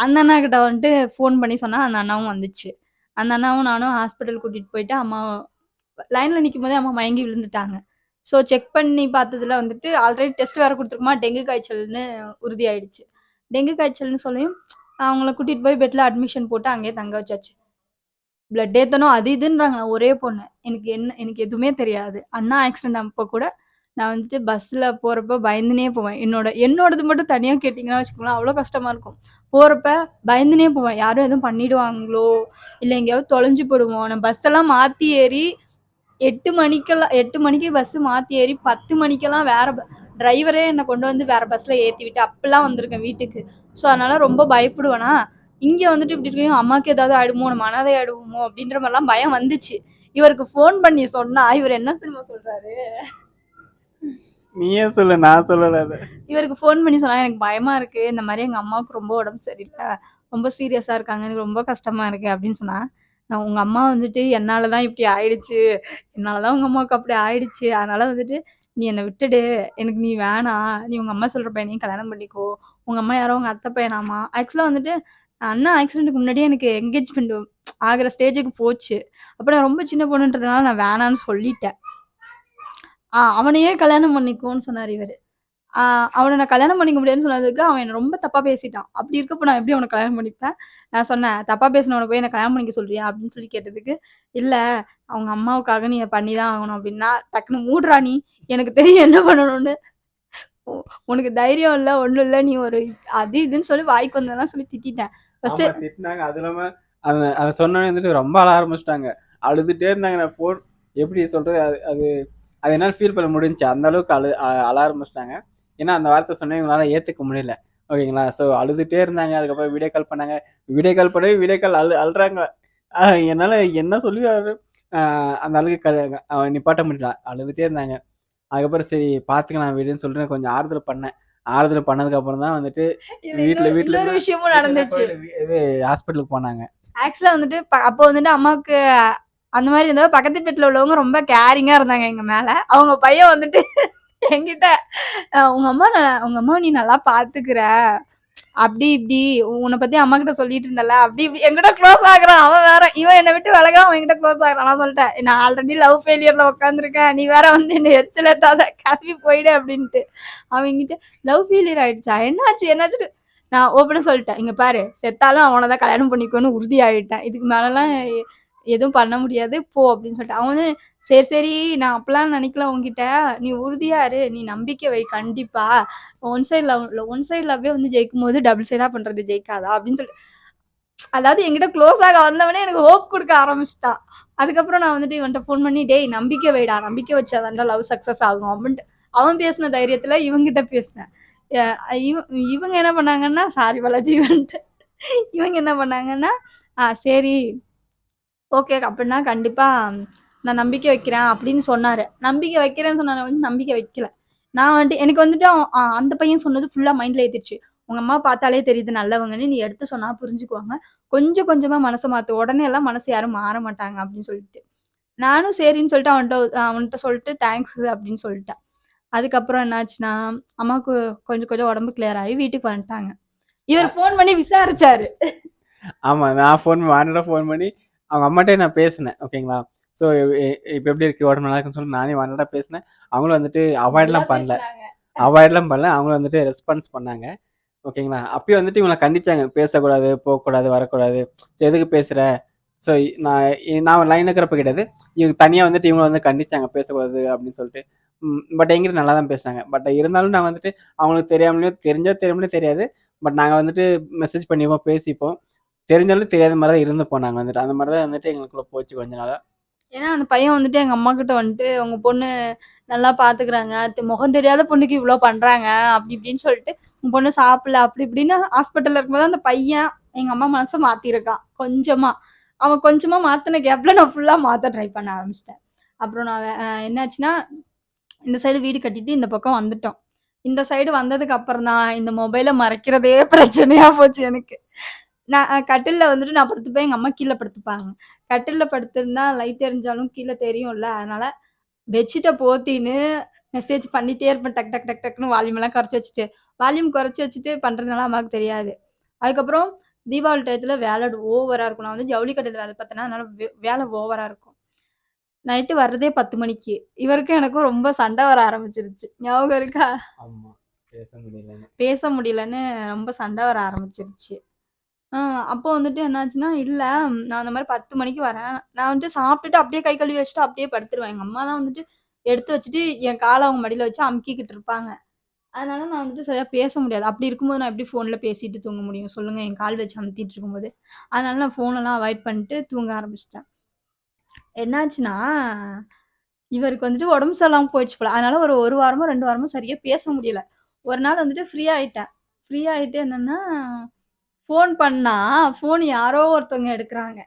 அந்த அண்ணா கிட்ட வந்துட்டு ஃபோன் பண்ணி சொன்னா அந்த அண்ணாவும் வந்துச்சு. அந்த அண்ணாவும் நானும் ஹாஸ்பிட்டல் கூட்டிட்டு போயிட்டு அம்மா லைன்ல நிற்கும் போதே அம்மா மயங்கி விழுந்துட்டாங்க. ஸோ செக் பண்ணி பார்த்ததுல வந்துட்டு ஆல்ரெடி டெஸ்ட் வேற கொடுத்துருக்குமா, டெங்கு காய்ச்சல்னு உறுதியாயிடுச்சு. டெங்கு காய்ச்சல்னு சொல்லியும் அவங்கள கூட்டிட்டு போய் பெட்ல அட்மிஷன் போட்டு அங்கேயே தங்க வச்சாச்சு. பிளட் ஏற்றணும் அது இதுன்றாங்க. ஒரே பொண்ணு, எனக்கு எதுவுமே தெரியாது. அண்ணா ஆக்சிடென்ட் அப்போ கூட நான் வந்துட்டு பஸ்ஸில் போகிறப்ப பயந்துனே போவேன். என்னோடது மட்டும் தனியாக கேட்டிங்கன்னா வச்சுக்கோங்களேன் அவ்வளோ கஷ்டமாக இருக்கும். போகிறப்ப பயந்துனே போவேன், யாரும் எதுவும் பண்ணிடுவாங்களோ இல்லை எங்கேயாவது தொலைஞ்சு போடுவோம். நான் பஸ்ஸெல்லாம் மாற்றி ஏறி 8 மணிக்கு பஸ்ஸு மாற்றி ஏறி 10 மணிக்கெல்லாம் வேற டிரைவரே என்னை கொண்டு வந்து வேற பஸ்ஸில் ஏற்றி விட்டு அப்பெல்லாம் வந்திருக்கேன் வீட்டுக்கு. ஸோ அதனால ரொம்ப பயப்படுவேனா. இங்கே வந்துட்டு இப்படி இருக்கோம் அம்மாவுக்கு ஏதாவது ஆயிடுமோ, நம்ம அனாதை ஆயிடுவோமோ அப்படின்ற மாதிரிலாம் பயம் வந்துச்சு. இவருக்கு ஃபோன் பண்ணி சொன்னா இவர் என்ன தெரியுமா சொல்றாரு, நீயே சொல்லு நான் சொல்லல. இவருக்கு ஃபோன் பண்ணி சொன்னா எனக்கு பயமா இருக்கு, இந்த மாதிரி எங்க அம்மாவுக்கு ரொம்ப உடம்பு சரியில்லை, ரொம்ப சீரியஸா இருக்காங்க, எனக்கு ரொம்ப கஷ்டமா இருக்கு அப்படின்னு சொன்னா, நான் உங்க அம்மா வந்துட்டு என்னாலதான் இப்படி ஆயிடுச்சு, என்னாலதான் உங்க அம்மாவுக்கு அப்படி ஆயிடுச்சு, அதனால வந்துட்டு நீ என்னை விட்டுடு, எனக்கு நீ வேணாம், நீ உங்க அம்மா சொல்ற பையனையும் கல்யாணம் பண்ணிக்கோ, உங்க அம்மா யாரோ உங்க அத்தை பையனாமா. ஆக்சுவலா வந்துட்டு அண்ணா ஆக்சிடென்ட்டுக்கு முன்னாடியே எனக்கு என்கேஜ்மெண்ட் ஆகிற ஸ்டேஜுக்கு போச்சு. அப்போ நான் ரொம்ப சின்ன பொண்ணுன்றதுனால நான் வேணான்னு சொல்லிட்டேன். அவனையே கல்யாணம் பண்ணிக்கோன்னு சொன்னார் இவர். அவனை நான் கல்யாணம் பண்ணிக்க முடியாதுன்னு சொன்னதுக்கு அவன் என்னை ரொம்ப தப்பா பேசிட்டான். அப்படி இருக்கப்போ நான் எப்படி அவனை கல்யாணம் பண்ணிப்பேன். நான் சொன்னேன் தப்பா பேசினவனை போய் என்னை கல்யாணம் பண்ணிக்க சொல்றியா அப்படின்னு சொல்லி கேட்டதுக்கு, இல்லை அவங்க அம்மாவுக்காக நீ பண்ணிதான் ஆகணும் அப்படின்னா, டக்குன்னு மூடுறா நீ, எனக்கு தெரியும் என்ன பண்ணணும்னு, உனக்கு தைரியம் இல்லை ஒன்றும் இல்லை, நீ ஒரு அது இதுன்னு சொல்லி வாய்க்கு வந்ததெல்லாம் சொல்லி திட்டிட்டேன். ஃபர்ஸ்ட் திட்டினாங்க. அது இல்லாம அதை சொன்னோன்னே வந்துட்டு ரொம்ப அழ ஆரம்பிச்சிட்டாங்க, அழுதுட்டே இருந்தாங்க. நான் போன் எப்படி சொல்றது, அது என்னால் ஃபீல் பண்ண முடிஞ்சிச்சு. அந்த அளவுக்கு அழ ஆரம்பிச்சிட்டாங்க. ஏன்னா அந்த வார்த்தை சொன்னேன் இவங்களால ஏற்றுக்க முடியல. ஓகேங்களா. ஸோ அழுதுகிட்டே இருந்தாங்க. அதுக்கப்புறம் வீடியோ கால் பண்ணாங்க. வீடியோ கால் பண்ணவே வீடியோ கால் அழுறாங்க. என்னால் என்ன சொல்லி அந்த அளவுக்கு நிப்பாட்ட முடியல, அழுதுகிட்டே இருந்தாங்க. அதுக்கப்புறம் சரி பார்த்துக்கலாம் வீடுன்னு சொல்லிட்டு கொஞ்சம் ஆறுதல் பண்ணேன். ஆறுதல் பண்ணதுக்கு அப்புறம் தான் வந்துட்டு வீட்டுல ஒரு விஷயமும் நடந்துச்சு. இது ஹாஸ்பிட்டலுக்கு போனாங்க. ஆக்சுவலா வந்துட்டு அப்போ வந்துட்டு அம்மாவுக்கு அந்த மாதிரி இருந்தா பக்கத்து வீட்டுல உள்ளவங்க ரொம்ப கேரிங்கா இருந்தாங்க எங்க மேல. அவங்க பையன் வந்துட்டு என்கிட்ட உங்க அம்மா நீ நல்லா பாத்துக்கிற, அப்படி இப்படி உன்னை பத்தி அம்மா கிட்ட சொல்லிட்டு இருந்தல, அப்படி என்கிட்ட க்ளோஸ் ஆகுறான். அவன் வேற, இவன் என்னை விட்டு விலகாம அவன் கிட்ட க்ளோஸ் ஆகுறான். நான் சொல்லிட்டேன் நான் ஆல்ரெடி லவ் ஃபெயிலியர்ல உட்காந்துருக்கேன், நீ வேற வந்து என்ன எரிச்சல் ஏத்தாத, கிளம்பி போயிடு அப்படின்ட்டு. அவங்கிட்ட லவ் ஃபெயிலியர் ஆயிடுச்சா, என்னாச்சு நான் ஓப்பனா சொல்லிட்டேன், இங்க பாரு செத்தாலும் அவனை தான் கல்யாணம் பண்ணிக்கோன்னு உறுதி ஆயிட்டேன், இதுக்கு மேலலாம் எதுவும் பண்ண முடியாது போ அப்படின்னு சொல்லிட்டு. அவன் வந்து சரி நான் அப்பெல்லாம் நினைக்கல உங்ககிட்ட, நீ உறுதியா இரு, நீ நம்பிக்கை வை, கண்டிப்பா ஒன் சைட் லவ்வே வந்து ஜெயிக்கும் போது டபுள் சைடா பண்றது ஜெயிக்காதா அப்படின்னு சொல்லி, அதாவது என்கிட்ட க்ளோஸ் ஆக வந்தவனே எனக்கு ஹோப் கொடுக்க ஆரம்பிச்சிட்டான். அதுக்கப்புறம் நான் வந்துட்டு இவன்ட்ட ஃபோன் பண்ணி டேய் நம்பிக்கை வைடா, நம்பிக்கை வச்சாதான்டா லவ் சக்சஸ் ஆகும் அப்படின்ட்டு அவன் பேசின தைரியத்துல இவங்கிட்ட பேசினேன். இவங்க என்ன பண்ணாங்கன்னா சாரி பாலாஜி, இவங்க என்ன பண்ணாங்கன்னா சரி ஓகே அப்படின்னா கண்டிப்பா நான் நம்பிக்கை வைக்கிறேன் அப்படின்னு சொன்னாரு. நம்பிக்கை வைக்கிறேன்னு சொன்னாரு, வந்து நம்பிக்கை வைக்கல. நான் வந்துட்டு எனக்கு வந்துட்டு அந்த பையன் சொன்னது ஃபுல்லா மைண்ட்ல ஏத்திடுச்சு. உங்க அம்மா பார்த்தாலே தெரியுது நல்லவங்கன்னு, நீ எடுத்து சொன்னா புரிஞ்சுக்குவாங்க, கொஞ்சம் கொஞ்சமா மனசை மாத்து, உடனே எல்லாம் மனசு யாரும் மாற மாட்டாங்க அப்படின்னு சொல்லிட்டு நானும் சரின்னு சொல்லிட்டு அவன்கிட்ட சொல்லிட்டு தேங்க்ஸ் அப்படின்னு சொல்லிட்டேன். அதுக்கப்புறம் என்னாச்சுன்னா அம்மாவுக்கு கொஞ்சம் உடம்பு கிளியர் ஆகி வீட்டுக்கு வந்துட்டாங்க. இவர் ஃபோன் பண்ணி விசாரிச்சாரு. ஆமா நான் ஃபோன் பண்ணி அவங்க அம்மாட்டே நான் பேசினேன். ஓகேங்களா. ஸோ இப்போ எப்படி இருக்கு உடம்பு நல்லா இருக்குன்னு சொல்லி நானே வாண்டடாக பேசினேன். அவங்களும் வந்துட்டு அவாய்ட்லாம் பண்ணல. அவாய்ட்லாம் பண்ணல. அவங்க வந்துட்டு ரெஸ்பான்ஸ் பண்ணாங்க. ஓகேங்களா? அப்பயும் வந்துட்டு இவங்கள கண்டிச்சாங்க. பேசக்கூடாது, போக்கூடாது, வரக்கூடாது. எதுக்கு பேசுற? ஸோ நான் லைன்ல இருக்கிறப்ப கிடையாது. இவங்க தனியா வந்துட்டு இவங்கள வந்து கண்டிச்சாங்க. பேசக்கூடாது அப்படின்னு சொல்லிட்டு. பட் என்கிட்ட நல்லா தான் பேசினாங்க. பட் இருந்தாலும் நான் வந்துட்டு அவங்களுக்கு தெரியாமலேயோ தெரிஞ்சோ தெரியாமலே தெரியாது. பட் நாங்க வந்துட்டு மெசேஜ் பண்ணிப்போம், பேசிப்போம். தெரிஞ்சாலும் தெரியாத மாதிரி தான் இருந்துப்போம் நாங்க வந்துட்டு. அந்த மாதிரி தான் வந்துட்டு எங்களுக்குள்ள போச்சு கொஞ்ச நாளா. ஏன்னா அந்த பையன் வந்துட்டு எங்க அம்மா கிட்ட வந்துட்டு உங்க பொண்ணு நல்லா பாத்துக்கிறாங்க, முகம் தெரியாத பொண்ணுக்கு இவ்வளோ பண்றாங்க அப்படி இப்படின்னு சொல்லிட்டு உங்க பொண்ணு சாப்பிடல அப்படி இப்படின்னு ஹாஸ்பிட்டல்ல இருக்கும்போது அந்த பையன் எங்க அம்மா மனசை மாத்திருக்கான் கொஞ்சமா. அவன் கொஞ்சமா மாத்தின கேப்ல நான் ஃபுல்லா மாத்த ட்ரை பண்ண ஆரம்பிச்சிட்டேன். அப்புறம் நான் என்னாச்சுன்னா இந்த சைடு வீடு கட்டிட்டு இந்த பக்கம் வந்துட்டோம். இந்த சைடு வந்ததுக்கு அப்புறம் தான் இந்த மொபைலை மறைக்கிறதே பிரச்சனையா போச்சு எனக்கு. நான் கட்டில்ல வந்துட்டு நான் படுத்துப்பேன், எங்க அம்மா கீழே படுத்துப்பாங்க. கட்டில்ல படுத்திருந்தா லைட் எரிஞ்சாலும் கீழே தெரியும்ல, அதனால பெட்ஷீட்டை போத்தின்னு மெசேஜ் பண்ணிட்டே இருப்பேன். டக் டக் டக் டக்குன்னு வால்யூம் எல்லாம் குறைச்சி வச்சுட்டு குறைச்சி வச்சுட்டு பண்றதுனால அம்மாவுக்கு தெரியாது. அதுக்கப்புறம் தீபாவளி டயத்துல வேலை ஓவரா இருக்கும். நான் வந்து ஜவுளி கடையில் வேலை பார்த்தேன்னா, அதனால வேலை ஓவரா இருக்கும். நைட்டு வர்றதே 10 மணிக்கு. இவருக்கும் எனக்கும் ரொம்ப சண்டை வர ஆரம்பிச்சிருச்சு. ஞாபகம் இருக்கா? ஆமா. பேச முடியலன்னு ரொம்ப சண்டை வர ஆரம்பிச்சிருச்சு. அப்போ வந்துட்டு என்னாச்சுன்னா, இல்ல நான் அந்த மாரி 10 மணிக்கு வரேன். நான் வந்துட்டு சாப்பிட்டுட்டு அப்படியே கை கழுவி வச்சுட்டு அப்படியே படுத்துருவேன். எங்க அம்மா தான் வந்துட்டு எடுத்து வச்சுட்டு என் கால அவங்க மடியில வச்சு அமுக்கிக்கிட்டு இருப்பாங்க. அதனால நான் வந்துட்டு சரியா பேச முடியாது. அப்படி இருக்கும்போது நான் எப்படி ஃபோன்ல பேசிட்டு தூங்க முடியும் சொல்லுங்க? என் கால் வச்சு அமுத்திட்டு இருக்கும்போது. அதனால நான் ஃபோனெல்லாம் அவாய்ட் பண்ணிட்டு தூங்க ஆரம்பிச்சுட்டேன். என்னாச்சுன்னா, இவருக்கு வந்துட்டு உடம்பு சரியில்லாம போயிடுச்சு போல. அதனால ஒரு 1 வாரமோ, 2 வாரமோ சரியா பேச முடியல. ஒரு நாள் வந்துட்டு ஃப்ரீ ஆயிட்டேன். ஃப்ரீ ஆயிட்டு என்னன்னா, ஃபோன் பண்ணா, ஃபோன் யாரோ ஒருத்தவங்க எடுக்குறாங்க.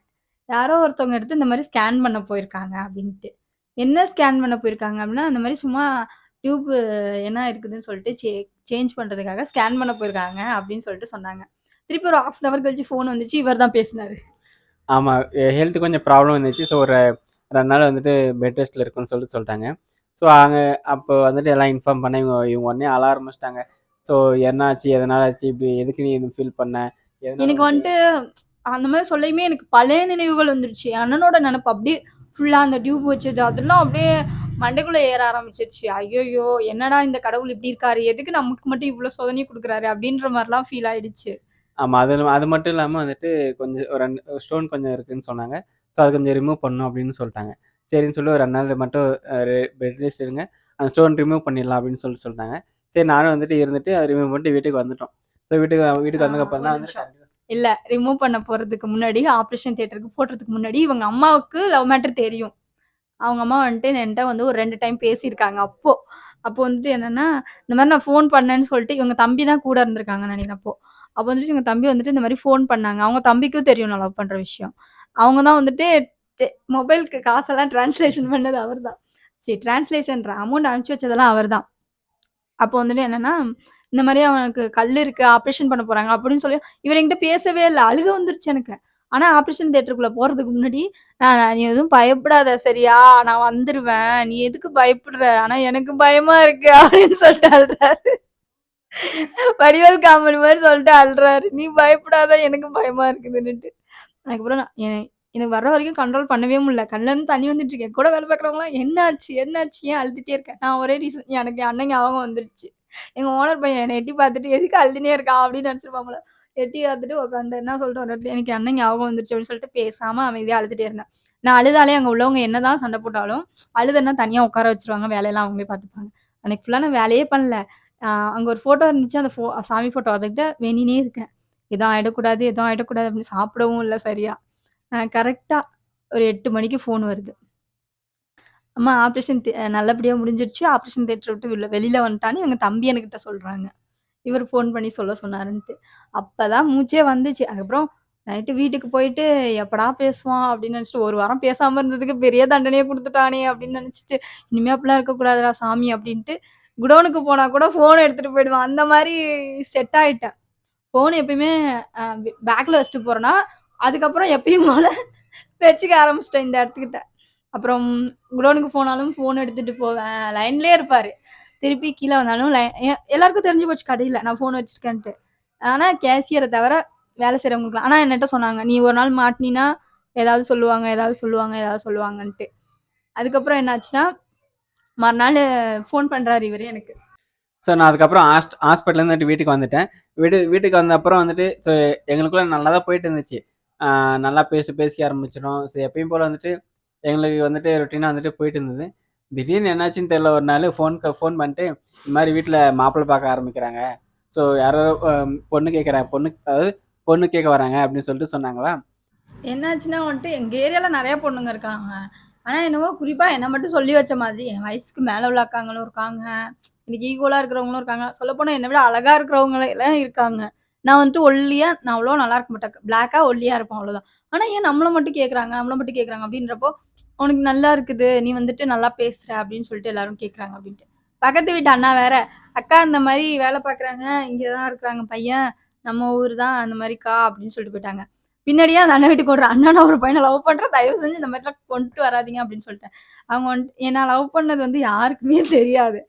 யாரோ ஒருத்தவங்க எடுத்து இந்த மாரி ஸ்கேன் பண்ண போயிருக்காங்க அப்டின்ட்டு. என்ன ஸ்கேன் பண்ண போயிருக்காங்க அப்டின்னா, அந்த மாரி சும்மா டியூப் என்ன இருக்குதுன்னு சொல்லிட்டு சேஞ்ச் பண்றதுக்காக ஸ்கேன் பண்ண போயிருக்காங்க அப்டின்னு சொல்லிட்டு சொன்னாங்க. திருப்பி ஒரு 1/2 அன் ஹவர் கழிச்சு ஃபோன் வந்துச்சு. இவர் தான் பேசினாரு. ஆமா. ஹெல்த் கொஞ்சம் ப்ராப்ளம் இருந்துச்சு. ஸோ ஒரு 2 நாள் வந்துட்டு பெட் ரெஸ்ட்ல இருக்குன்னு சொல்லிட்டு சொல்லிட்டாங்க. ஸோ அப்போ வந்துட்டு எல்லாம் இன்ஃபார்ம் பண்ணேன். இவங்க உடனே அழ ஆரம்பிச்சிட்டாங்க. ஸோ என்னாச்சு? எதனால ஆச்சு? இப்படி எதுக்கு நீ இது ஃபீல் பண்ண? எதனால எனக்கு வந்துட்டு அந்த மாரி சொல்லையுமே எனக்கு பழைய நினைவுகள் வந்துருச்சு. என் அண்ணனோட நெனப்பு அப்டியே ஃபுல்லா அந்த டியூப் வச்சது அதெல்லாம் அப்டியே மண்டைக்குள்ள ஏற ஆரம்பிச்சிருச்சு. ஐய்யய்யோ! என்னடா இந்த கடவுள் இப்டி இருக்காரு? எதுக்கு நமக்கு மட்டும் இவ்ளோ சோதனைய குடுக்குறாரு? அப்டின்ற மாரிலாம் ஃபீல் ஆயிடுச்சு. ஆமா. அது மட்டும் இல்லாம வந்துட்டு கொஞ்சம் ஒரு 2 ஸ்டோன் கொஞ்சம் இருக்குன்னு சொன்னாங்க. ஸோ அது கொஞ்சம் ரிமூவ் பண்ணணும் அப்படின்னு சொல்லிட்டாங்க. சரின்னு சொல்லி ஒரு 2 நாள் மட்டும் பெட் ரெஸ்ட் இருங்க. அந்த ஸ்டோன் ரிமூவ் பண்ணிடலாம் அப்படின்னு சொல்லிட்டாங்க. சரி நானும் வந்துட்டு இருந்துட்டு அதை ரிமூவ் பண்ணிட்டு வீட்டுக்கு வந்துட்டோம். ஸோ வீட்டுக்கு வந்ததுக்கப்புறம் ஒரு தான் வந்துட்டு நிமிஷம். இல்ல ரிமூவ் பண்ண போறதுக்கு முன்னாடி, ஆப்ரேஷன் தியேட்டருக்கு போடுறதுக்கு முன்னாடி இவங்க அம்மாவுக்கு லவ் மேட்டர் தெரியும். அவங்க அம்மா வந்துட்டு என்ட்ட வந்து ஒரு 2 டைம் பேசியிருக்காங்க அப்போ. அப்போ வந்துட்டு என்னன்னா, இந்த மாரி நான் ஃபோன் பண்ணேன்னு சொல்லிட்டு இவங்க தம்பி தான் கூட இருந்திருக்காங்கன்னு நெனைக்கிறேன் அப்போ. அப்போ வந்துட்டு எங்க தம்பி வந்துட்டு இந்த மாரி ஃபோன் பண்ணாங்க. அவங்க தம்பிக்கும் தெரியும் நான் லவ் பண்ற விஷயம். அவங்க தான் வந்துட்டு டெ மொபைலுக்கு காசெல்லாம் டிரான்ஸ்லேஷன் பண்ணது அவர் தான். சரி டிரான்ஸ்லேஷன்ற அமௌண்ட் அனுப்பிச்சு வச்சதெல்லாம் அவர் தான். அப்போ வந்துட்டு என்னன்னா, இந்த மாரி அவனுக்கு கல்லு இருக்கு, ஆப்ரேஷன் பண்ண போறாங்க அப்படின்னு சொல்லி இவர் என்கிட்ட பேசவே இல்ல. அழுக வந்துருச்சு எனக்கு. ஆனா ஆப்ரேஷன் தியேட்டருக்குள்ள போறதுக்கு முன்னாடி, "நீ எதுவும் பயப்படாத சரியா? நான் வந்துருவேன். நீ எதுக்கு பயப்படுற? ஆனா எனக்கு பயமா இருக்கு" அப்படின்னு சொல்லிட்டு அழுறாரு. வடிவேல் காமெடி மாரி சொல்லிட்டு அழுறாரு. "நீ பயப்படாத எனக்கு பயமா இருக்குதுன்னுட்டு." அதுக்கப்புறம் நான் எனக்கு வர்ற வரைக்கும் கண்ட்ரோல் பண்ணவே முடியல. கண்லருந்து தண்ணி வந்துட்டு இருக்கு. என் கூட வேலை பார்க்குறவங்கலாம் "என்னாச்சு? என்னாச்சு? ஏன் அழுதுட்டே இருக்க?" நான் ஒரே ரீசன் எனக்கு என் அண்ணன் ஞாபகம் வந்துருச்சு. எங்க ஓனர் பையன் என்னை எட்டி பார்த்துட்டு, "எதுக்கு அழுதுனே இருக்கான்?" அப்படின்னு நெனச்சிருப்பான் போல. எட்டி பார்த்துட்டு உட்காந்து என்ன சொல்லிட்டு ஒரு இடத்துல "எனக்கு என் அண்ணன் ஞாபகம் வந்துருச்சு" அப்படின்னு சொல்லிட்டு பேசாம அமைதியா அழுதுட்டே இருந்தேன். நான் அழுதாலே அங்க உள்ளவங்க என்னதான் சண்டை போட்டாலும், அழுதேன்னா தனியா உட்கார வச்சுருவாங்க. வேலையெல்லாம் அவங்களே பார்த்துப்பாங்க. அன்னைக்கு ஃபுல்லா நான் வேலையே பண்ணல. அங்க ஒரு ஃபோட்டோ இருந்துச்சு. அந்த சாமி ஃபோட்டோ அதுகிட்ட வேண்டினே இருக்கேன். எதுவும் ஆயிடக்கூடாது, எதுவும் ஆயிடக்கூடாது அப்படின்னு சாப்பிடவும் இல்ல சரியா. கரெக்ட்டா ஒரு 8 மணிக்கு ஃபோன் வருது. அம்மா ஆப்ரேஷன் நல்லபடியா முடிஞ்சிருச்சு. ஆப்ரேஷன் தியேட்டர விட்டு வெளில வந்துட்டான்னு எங்க தம்பி என்கிட்ட சொல்றாங்க. இவரு ஃபோன் பண்ணி சொல்ல சொன்னாருன்ட்டு. அப்பதான் மூச்சே வந்துச்சு. அதுக்கப்புறம் நைட்டு வீட்டுக்கு போயிட்டு எப்படா பேசுவான் அப்படின்னு நினைச்சுட்டு, ஒரு வாரம் பேசாம இருந்ததுக்கு பெரிய தண்டனைய குடுத்துட்டானே அப்படின்னு நினைச்சுட்டு, இனிமே அப்படிலாம் இருக்கக்கூடாதுடா சாமி அப்படின்ட்டு, குடோனுக்கு போனா கூட ஃபோன் எடுத்துட்டு போயிடுவேன். அந்த மாரி செட் ஆயிட்டேன். ஃபோன் எப்பயுமே அ பேக்ல வச்சுட்டு போறேன்னா, அதுக்கப்புறம் எப்பயும் போல வச்சுக்க ஆரம்பிச்சுட்டேன் இந்த இடத்துக்கிட்ட. அப்புறம் குடோனுக்கு போனாலும் ஃபோன் எடுத்துட்டு போவேன். லைன்லயே இருப்பாரு. திருப்பி கீழ வந்தாலும் எல்லாருக்கும் தெரிஞ்சு போச்சு கடையில நான் ஃபோன் வச்சிருக்கேன்ட்டு. ஆனா கேஷியர தவிர வேலை செய்றவங்களுக்குலாம் ஆனா என்னட்ட சொன்னாங்க, "நீ ஒரு நாள் மாட்னீன்னா, ஏதாவது சொல்லுவாங்க, ஏதாவது சொல்லுவாங்க, ஏதாவது சொல்லுவாங்கன்ட்டு." அதுக்கப்புறம் என்னாச்சுன்னா, மறுநாள் ஃபோன் பண்றாரு இவரு எனக்கு. ஸோ நான் அதுக்கப்புறம் ஹாஸ்பிட்டல்லேருந்து வீட்டுக்கு வந்துட்டேன். வீட்டுக்கு வந்த அப்புறம் வந்துட்டு ஸோ எங்களுக்குள்ள நல்லா தான் போயிட்டு இருந்துச்சு. நல்லா பேசிக்க ஆரம்பிச்சிடும். ஸோ எப்பயும் போல் வந்துட்டு எங்களுக்கு வந்துட்டு ரொட்டீனாக வந்துட்டு போயிட்டு இருந்தது. திடீர்னு என்னாச்சுன்னு தெரியல, ஒரு நாள் ஃபோன் பண்ணிட்டு இந்த மாதிரி வீட்டில் மாப்பிள்ளை பார்க்க ஆரம்பிக்கிறாங்க. ஸோ யாரோ பொண்ணு அதாவது பொண்ணு கேட்க வராங்க அப்படின்னு சொல்லிட்டு சொன்னாங்களா. என்னாச்சுன்னா வந்துட்டு எங்கள் ஏரியாவில் நிறைய பொண்ணுங்க இருக்காங்க. ஆனால் என்னவோ குறிப்பாக என்னை மட்டும் சொல்லி வச்ச மாதிரி என் வயசுக்கு மேலே உள்ள அக்காங்களும் இருக்காங்க, எனக்கு ஈக்குவலாக இருக்கிறவங்களும் இருக்காங்க, சொல்லப்போனால் என்னை விட அழகாக இருக்கிறவங்க எல்லாம் இருக்காங்க. நான் வந்துட்டு ஒல்லியாக நான் அவ்வளோ நல்லா இருக்க மாட்டேன், பிளாக்காக ஒல்லியாக இருப்பேன் அவ்வளோதான். ஆனால் ஏன் நம்மளை மட்டும் கேட்குறாங்க அப்படின்றப்போ உனக்கு நல்லா இருக்குது, நீ வந்துட்டு நல்லா பேசுகிற அப்படின்னு சொல்லிட்டு எல்லாரும் கேட்குறாங்க அப்படின்ட்டு. பக்கத்து வீட்டு அண்ணா வேற, அக்கா இந்த மாதிரி வேலை பார்க்குறாங்க, இங்கே தான் இருக்கிறாங்க பையன், நம்ம ஊர் தான் அந்த மாதிரிக்கா அப்படின்னு சொல்லிட்டு போயிட்டாங்க. பின்னாடியே அந்த அண்ணன் வீட்டுக்கு ஓடுற, அண்ணா நான் ஒரு பையனை லவ் பண்ணுறேன், தயவு செஞ்சு இந்த மாதிரிலாம் கொண்டு வராதிங்க அப்படின்னு சொல்லிட்டேன். அவங்க வந்துட்டு நான் லவ் பண்ணது வந்து யாருக்குமே தெரியாது.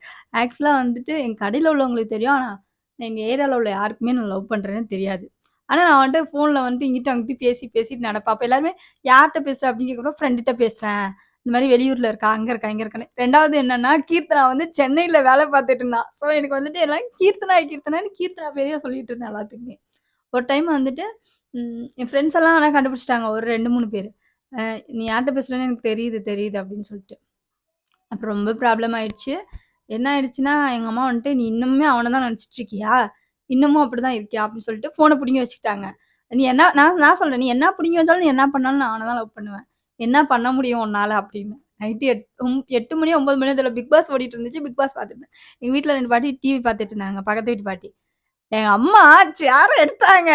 ஆக்சுவலாக வந்துட்டு எங்கள் கடையில் உள்ளவங்களுக்கு தெரியும், ஆனால் எங்கள் ஏரியாவில் உள்ள யாருக்குமே நான் லவ் பண்ணுறேன்னு தெரியாது. ஆனால் நான் வந்துட்டு ஃபோனில் வந்துட்டு இங்கிட்ட அங்கிட்டு பேசிட்டு நடப்பேன். அப்போ எல்லாருமே யார்கிட்ட பேசுகிறேன் அப்படின்னு கேட்குறப்ப ஃப்ரெண்டுகிட்ட பேசுகிறேன், இந்த மாதிரி வெளியூரில் இருக்கா, அங்கே இருக்கா, இங்கே இருக்கானே. ரெண்டாவது என்னன்னா, கீர்த்தனா வந்து சென்னையில் வேலை பார்த்துட்டு இருந்தான். ஸோ எனக்கு வந்துட்டு எல்லாம் கீர்த்தனா பேரையே சொல்லிட்டு இருந்தேன் எல்லாத்துக்குமே. ஒரு டைம் வந்துட்டு என் ஃப்ரெண்ட்ஸ் எல்லாம் ஆனால் கண்டுபிடிச்சிட்டாங்க, ஒரு 2-3 பேர். நீ யார்கிட்ட பேசுகிறேன்னு எனக்கு தெரியுது அப்படின்னு சொல்லிட்டு. அப்புறம் ரொம்ப ப்ராப்ளம் ஆயிடுச்சு. என்ன ஆயிடுச்சுன்னா, எங்கள் அம்மா வந்துட்டு நீ இன்னுமே அவனை தான் நினச்சிட்டு இருக்கியா, இன்னமும் அப்படி தான் இருக்கியா அப்படின்னு சொல்லிட்டு ஃபோனை பிடிங்கி வச்சுக்கிட்டாங்க. நீ என்ன நான் சொல்கிறேன், நீ என்ன பிடிங்கி வச்சாலும், நீ என்ன பண்ணாலும் நான் அவனை தான் லவ் பண்ணுவேன், என்ன பண்ண முடியும் உன்னால் அப்படின்னு. நைட்டு 8 மணி 9 மணி இதில் பிக் பாஸ் ஓடிட்டு இருந்துச்சு. பிக் பாஸ் பார்த்துட்டு இருந்தேன். எங்கள் வீட்டில் 2 பாட்டி டிவி பார்த்துட்டு இருந்தாங்க, பக்கத்து வீட்டு பாட்டி. எங்கள் அம்மா சேரை எடுத்தாங்க.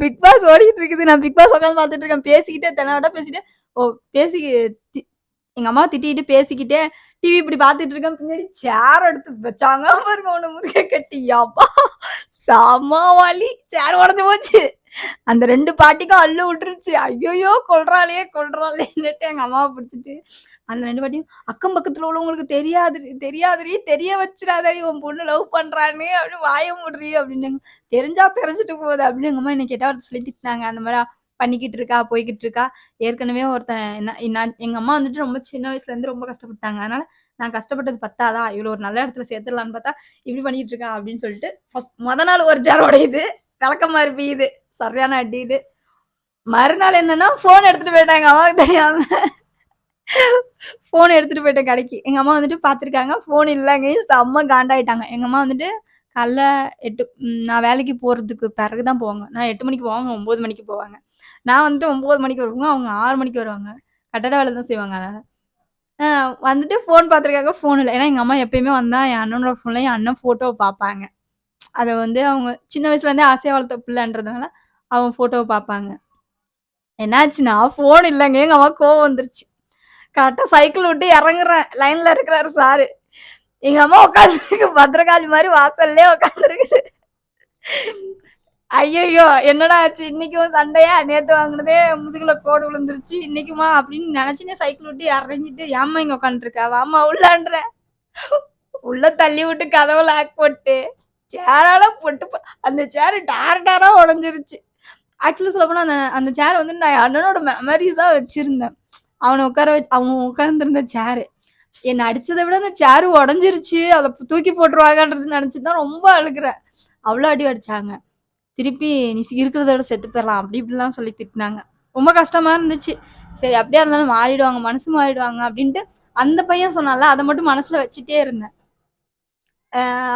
பிக் பாஸ் ஓடிட்டு இருக்குது, நான் பிக் பாஸ் உட்காந்து பார்த்துட்டு இருக்கேன், பேசிக்கிட்டே தெனாவட்டா பேசிட்டு எங்க அம்மா திட்டிட்டு பேசிக்கிட்டே டிவி இப்படி பார்த்துட்டு இருக்கேன். பின்னாடி சேர் எடுத்து வச்சாங்க பாருங்க, ஒண்ணு முருக கட்டி, அப்பா செம வலி, சேர் உடஞ்சு போச்சு. அந்த 2 பாட்டிக்கும் அள்ளு விட்டுருச்சு. ஐயோயோ கொல்றாளேன்னுட்டு எங்க அம்மாவை பிடிச்சிட்டு அந்த 2 பாட்டியும், அக்கம் பக்கத்துல உள்ளவங்களுக்கு தெரியாதுரி, தெரிய வச்சிடாதடி உன் பொண்ணு லவ் பண்றான்னு அப்படின்னு வாய மூடுறி அப்படின்னு. தெரிஞ்சா தெரிஞ்சுட்டு போகுது அப்படின்னு எங்க அம்மா என்ன கேட்டா சொல்லி திட்டினாங்க. அந்த மாதிரி பண்ணிக்கிட்டு இருக்கா, போய்கிட்டு இருக்கா. ஏற்கனவே ஒருத்தன் எங்க அம்மா வந்துட்டு ரொம்ப சின்ன வயசுல இருந்து ரொம்ப கஷ்டப்பட்டாங்க. அதனால நான் கஷ்டப்பட்டது பத்தாதா, இவ்வளோ ஒரு நல்ல இடத்துல சேர்த்துடலான்னு பார்த்தா இப்படி பண்ணிட்டு இருக்கா அப்படின்னு சொல்லிட்டு முத நாள் ஒரு சேர் உடையுது, விளக்கமா இருப்பீது, சரியான அடி இது. மறுநாள் என்னன்னா போன் எடுத்துட்டு போயிட்டாங்க, அம்மாவுக்கு தெரியாம போன் எடுத்துட்டு போயிட்டேன் கடைக்கு. எங்க அம்மா வந்துட்டு பாத்துருக்காங்க, போன் இல்லைங்க, செம்ம காண்டாயிட்டாங்க. எங்க அம்மா வந்துட்டு காலைல நான் வேலைக்கு போறதுக்கு பிறகுதான் போவாங்க. நான் 8 மணிக்கு போவாங்க, 9 மணிக்கு போவாங்க. நான் வந்துட்டு 9 மணிக்கு வருவாங்க, அவங்க 6 மணிக்கு வருவாங்க. கட்டட வேலை தான் செய்வாங்க. அதனால வந்துட்டு ஃபோன் பார்த்துருக்காங்க, ஃபோன் இல்லை. ஏன்னா எங்கள் அம்மா எப்பயுமே வந்தால் என் அண்ணனோட ஃபோனில் என் அண்ணன் ஃபோட்டோவை பார்ப்பாங்க. அதை வந்து அவங்க சின்ன வயசுலேருந்தே ஆசையாக வளர்த்த பிள்ளைன்றதுனால அவங்க ஃபோட்டோவை பார்ப்பாங்க. என்னாச்சுன்னா ஃபோன் இல்லைங்க, எங்கள் அம்மா கோவம் வந்துருச்சு. கரெக்டாக சைக்கிள் விட்டு இறங்குறேன், லைனில் இருக்கிறாரு சாரு. எங்கள் அம்மா உட்காந்துருக்கு பத்திரகாளி மாதிரி வாசல்லே உட்காந்துருக்குது. ஐயோ என்னடா ஆச்சு, இன்னைக்கும் சண்டையா, நேத்து வாங்கினதே முதுகுல கோடு விழுந்துருச்சு, இன்னைக்குமா அப்படின்னு நினைச்சுனே சைக்கிள் விட்டு இறங்கிட்டு ஏமா இங்க உட்காந்துருக்கா, வாமா உள்ளான்ற உள்ள தள்ளி விட்டு கதவை லாக் போட்டு சேரால போட்டு அந்த சேரு டாரா உடஞ்சிருச்சு. ஆக்சுவலி சொல்ல போனா அந்த சேர் வந்து நான் அண்ணனோட மெமரிஸா வச்சிருந்தேன். அவன் உட்கார்ந்துருந்த சேரு என்னை அடிச்சதை விட அந்த சேரு உடஞ்சிருச்சு, அதை தூக்கி போட்டுருவாங்கன்றது நினைச்சுதான் ரொம்ப அழுகுறேன். அவ்வளோ அடி அடிச்சாங்க. திருப்பி நீ இருக்கிறத விட செத்து போயிடலாம் அப்படி இப்படிலாம் சொல்லி திட்டினாங்க. ரொம்ப கஷ்டமா இருந்துச்சு. சரி அப்படியே இருந்தாலும் மாறிடுவாங்க, மனசு மாறிடுவாங்க அப்படின்ட்டு அந்த பையன் சொன்னால அதை மட்டும் மனசுல வச்சுட்டே இருந்தேன்.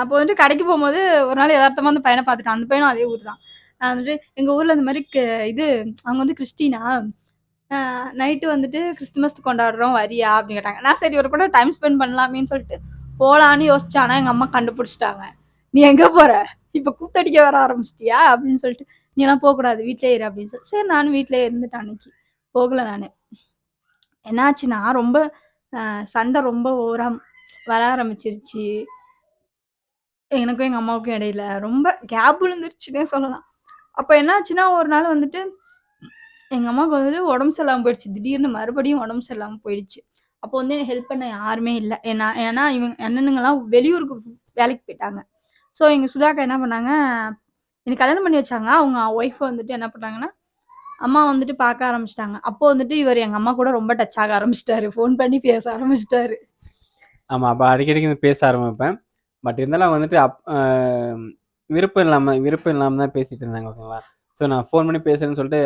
அப்போ வந்துட்டு கடைக்கு போகும்போது ஒரு நாள் யதார்த்தமா அந்த பையனை பார்த்துட்டேன். அந்த பையனும் அதே ஊர் தான். நான் வந்துட்டு எங்க ஊர்ல இந்த மாதிரி இது அவங்க வந்து கிறிஸ்டினா, நைட்டு வந்துட்டு கிறிஸ்துமஸ் கொண்டாடுறோம் வரியா அப்படின்னு கேட்டாங்க. நான் சரி ஒரு கூட டைம் ஸ்பெண்ட் பண்ணலாமேன்னு சொல்லிட்டு போலான்னு யோசிச்சேன். ஆனா எங்க அம்மா கண்டுபிடிச்சிட்டாங்க. நீ எங்க போற, இப்ப கூத்தடிக்க வர ஆரம்பிச்சிட்டியா அப்படின்னு சொல்லிட்டு, நீ எல்லாம் போகக்கூடாது, வீட்டிலே இரு அப்படின்னு சொல்லி. சரி நானும் வீட்டிலே இருந்துட்டேன். அன்னைக்கு போகல. நான் என்னாச்சுன்னா ரொம்ப சண்டை ரொம்ப ஓவரா வர ஆரம்பிச்சிருச்சு. எனக்கும் எங்க அம்மாவுக்கும் இடையில ரொம்ப கேப் விழுந்துருச்சுன்னே சொல்லலாம். அப்போ என்னாச்சுன்னா ஒரு நாள் வந்துட்டு எங்க அம்மாவுக்கு வந்துட்டு உடம்பு சரியில்லாமல் போயிடுச்சு. திடீர்னு மறுபடியும் உடம்பு சரியில்லாமல் போயிடுச்சு. அப்போ வந்து ஹெல்ப் பண்ண யாருமே இல்லை. ஏன்னா இவங்க அண்ணனுங்கெல்லாம் வெளியூருக்கு வேலைக்கு போயிட்டாங்க. ஸோ எங்கள் சுதாக்கா என்ன பண்ணாங்க, எனக்கு கல்யாணம் பண்ணி வச்சாங்க. அவங்க ஒய்ஃப் வந்துட்டு என்ன பண்ணாங்கன்னா, அம்மா வந்துட்டு பார்க்க ஆரம்பிச்சிட்டாங்க. அப்போ வந்துட்டு இவர் எங்கள் அம்மா கூட ரொம்ப டச் ஆக ஆரம்பிச்சிட்டாரு, ஃபோன் பண்ணி பேச ஆரம்பிச்சிட்டாரு. ஆமாம், அப்போ அடிக்கடிக்கு பேச ஆரம்பிப்பேன். பட் இருந்தாலும் அவங்க வந்துட்டு விருப்பம் இல்லாமல் தான் பேசிட்டு இருந்தாங்க. ஓகேங்களா. ஸோ நான் ஃபோன் பண்ணி பேசுறேன்னு சொல்லிட்டு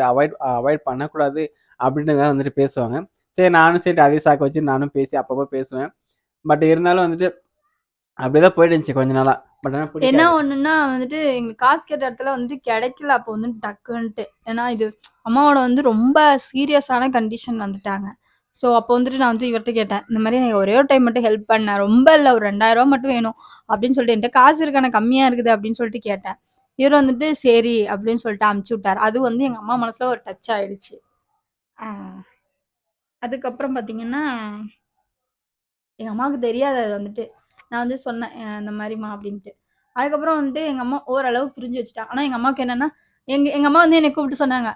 அவாய்ட் பண்ணக்கூடாது அப்படின்ட்டு தான் வந்துட்டு பேசுவாங்க. சரி நானும் சரி அதே சாக்கு வச்சு நானும் பேசி அப்பப்போ பேசுவேன். பட் இருந்தாலும் வந்துட்டு அப்படிதான் போயிட்டு இருந்துச்சு கொஞ்ச நாளா. பட் ஆனால் என்ன பிடிக்காது. ஒண்ணுன்னா வந்துட்டு எங்களுக்கு காசு கேட்ட இடத்துல வந்துட்டு கிடைக்கல அப்போ வந்து டக்குன்ட்டு. ஏன்னா இது அம்மாவோட வந்து ரொம்ப சீரியஸான கண்டிஷன் வந்துட்டாங்க. ஸோ அப்போ வந்துட்டு நான் வந்து இவர்கிட்ட கேட்டேன். இந்த மாதிரி எனக்கு ஒரே ஒரு டைம் மட்டும் ஹெல்ப் பண்ணேன். ரொம்ப இல்லை, ஒரு 2000 மட்டும் வேணும் அப்படின்னு சொல்லிட்டு என்கிட்ட காசு இருக்கான கம்மியா இருக்குது அப்படின்னு சொல்லிட்டு கேட்டேன். இவர் வந்துட்டு சரி அப்படின்னு சொல்லிட்டு அமுச்சு விட்டார். அது வந்து எங்க அம்மா மனசுல ஒரு டச் ஆயிடுச்சு. அதுக்கப்புறம் பார்த்தீங்கன்னா எங்க அம்மாவுக்கு தெரியாது அது வந்துட்டு. நான் வந்து சொன்னேன் இந்த மாதிரிம்மா அப்படின்ட்டு. அதுக்கப்புறம் வந்துட்டு எங்க அம்மா ஓரளவு புரிஞ்சு வச்சுட்டாங்க. ஆனா எங்க அம்மாவுக்கு என்னன்னா எங்க அம்மா வந்து என்னை கூப்பிட்டு சொன்னாங்க.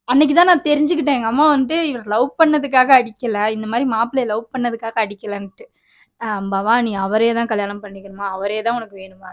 அன்னைக்கு தான் நான் தெரிஞ்சுக்கிட்டேன் எங்க அம்மா வந்துட்டு இவர் லவ் பண்ணதுக்காக அடிக்கல, இந்த மாதிரி மாப்பிள்ளைய லவ் பண்ணதுக்காக அடிக்கலன்ட்டு. பவானி அவரே தான் கல்யாணம் பண்ணிக்கணுமா, அவரே தான் உனக்கு வேணுமா?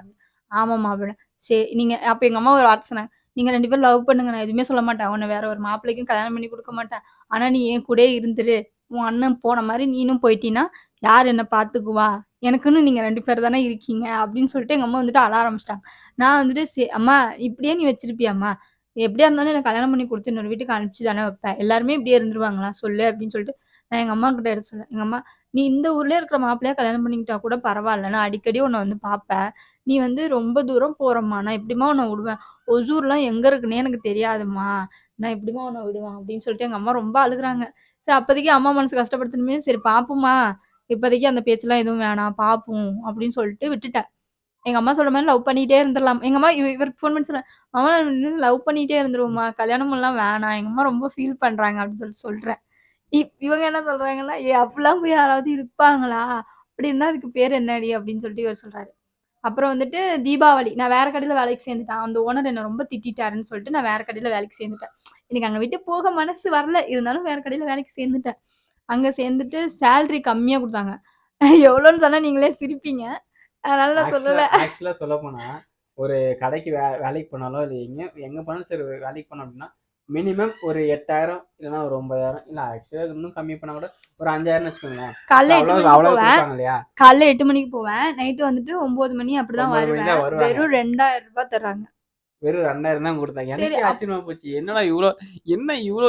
ஆமாம்மா அப்படின்னு. சரி நீங்க அப்ப எங்க அம்மா ஒரு வார்த்தை சொன்னாங்க. நீங்க 2 பேரும் லவ் பண்ணுங்க, நான் எதுவுமே சொல்ல மாட்டேன், உன்னை வேற ஒரு மாப்பிள்ளைக்கும் கல்யாணம் பண்ணி கொடுக்க மாட்டேன், ஆனா நீ என் கூடயே இருந்துரு, உன் அண்ணன் போன மாதிரி நீனும் போயிட்டீன்னா யார் என்ன பாத்துக்குவா, எனக்குன்னு நீங்க 2 பேர் தானே இருக்கீங்க அப்படின்னு சொல்லிட்டு எங்க அம்மா வந்துட்டு அழ ஆரம்பிச்சிட்டாங்க. நான் வந்துட்டு அம்மா இப்படியே நீ வச்சிருப்பியாம்மா, எப்படியா இருந்தாலும் எனக்கு கல்யாணம் பண்ணி கொடுத்து இன்னொரு வீட்டுக்கு அனுப்பிச்சு தானே வைப்பேன், எல்லாருமே இப்படியே இருந்துருவாங்களா சொல்லு அப்படின்னு சொல்லிட்டு நான் எங்க அம்மா கிட்ட எடுத்து சொன்னேன். எங்க அம்மா நீ இந்த ஊர்லயே இருக்கிற மாப்பிள்ளையா கல்யாணம் பண்ணிக்கிட்டா கூட பரவாயில்ல, நான் அடிக்கடி உன்னை வந்து பார்ப்பேன், நீ வந்து ரொம்ப தூரம் போறம்மா, நான் எப்படிமா உன்னை விடுவேன், ஒசூர்லாம் எங்க இருக்குன்னே எனக்கு தெரியாதும்மா, நான் எப்படிமா உன்னை விடுவேன் அப்படின்னு சொல்லிட்டு எங்க அம்மா ரொம்ப அழுகுறாங்க. சரி அப்போதைக்கு அம்மா மனசு கஷ்டப்படுத்தணுமே, சரி பாப்போம்மா, இப்போதைக்கு அந்த பேச்செல்லாம் எதுவும் வேணாம் பாப்போம் அப்படின்னு சொல்லிட்டு விட்டுட்டேன். எங்க அம்மா சொல்ற மாதிரி லவ் பண்ணிட்டே இருந்துடலாம். எங்க அம்மா இவருக்கு ஃபோன் பண்ணி சொல்றேன், அம்மா லவ் பண்ணிட்டே இருந்துருவோம்மா, கல்யாணம் எல்லாம் வேணாம், எங்க அம்மா ரொம்ப ஃபீல் பண்றாங்க அப்படின்னு சொல்லிட்டு சொல்றேன். இவங்க என்ன சொல்றாங்கன்னா, அப்படிலாம் போய் யாராவது இருப்பாங்களா, அப்படி இருந்தா அதுக்கு பேர் என்னடி அப்படின்னு சொல்லிட்டு இவர் சொல்றாரு. அப்புறம் வந்துட்டு தீபாவளி நான் வேற கடையில வேலைக்கு சேர்ந்துட்டேன். அந்த ஓனர் என்ன ரொம்ப திட்டிட்டாருன்னு சொல்லிட்டு நான் வேற கடையில வேலைக்கு சேர்ந்துட்டேன். எனக்கு அங்க விட்டு போக மனசு வரல, இருந்தாலும் வேற கடையில வேலைக்கு சேர்ந்துட்டேன். அங்க சேர்ந்துட்டு சேலரி கம்மியா குடுத்தாங்க. எவ்வளோன்னு சொன்னா நீங்களே சிரிப்பீங்க, அதனால நான் சொல்லல. ஆக்சுவலா சொல்ல போனா ஒரு கடைக்கு வேலைக்கு போனாலும் இல்லை எங்க போனாலும் சரி வேலைக்கு போனோம் அப்படின்னா மினிமம் ஒரு 8000 இல்லைன்னா ஒரு 9000 இல்லை ஆக்சுவலா இன்னும் கம்மி பண்ணா கூட ஒரு 5000 வச்சுக்கோங்களேன். காலைல 8 மணிக்கு அவ்வளவு போவேன், கொடுப்பாங்க இல்லையா. காலைல 8 மணிக்கு போவேன், நைட்டு வந்துட்டு 9 மணி அப்படிதான் 9 மணிக்கு தான் வருவேன். வருவாங்க. வெறும் 2000 ரூபாய் தர்றாங்க. வெறும் 2000 தான் கொடுத்தாங்க. சரி எனக்கே ஆச்சரியமா போச்சு, என்னடா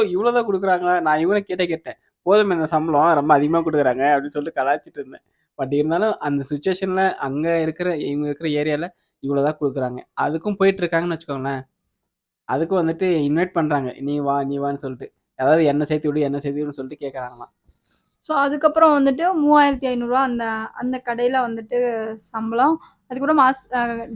இவ்வளோதான் கொடுக்குறாங்களா, நான் இவ்வளோ கேட்டேன் போதும் இந்த சம்பளம் ரொம்ப அதிகமா கொடுக்குறாங்க அப்படின்னு சொல்லிட்டு கலாய்ச்சிட்டு இருந்தேன். பட் இருந்தாலும் அந்த சுச்சுவேஷன்ல அங்க இருக்கிற இவங்க இருக்கிற ஏரியால இவ்வளவுதான் கொடுக்குறாங்க, அதுக்கும் போயிட்டு இருக்காங்கன்னு வச்சுக்கோங்களேன். அதுக்கும் வந்துட்டு இன்வைட் பண்றாங்க, நீ வான்னு சொல்லிட்டு, அதாவது என்ன சேர்த்து விடுன்னு சொல்லிட்டு கேட்கறாங்களாம். ஸோ அதுக்கப்புறம் வந்துட்டு 3500 ரூபா அந்த அந்த கடையில வந்துட்டு சம்பளம். அதுக்கப்புறம்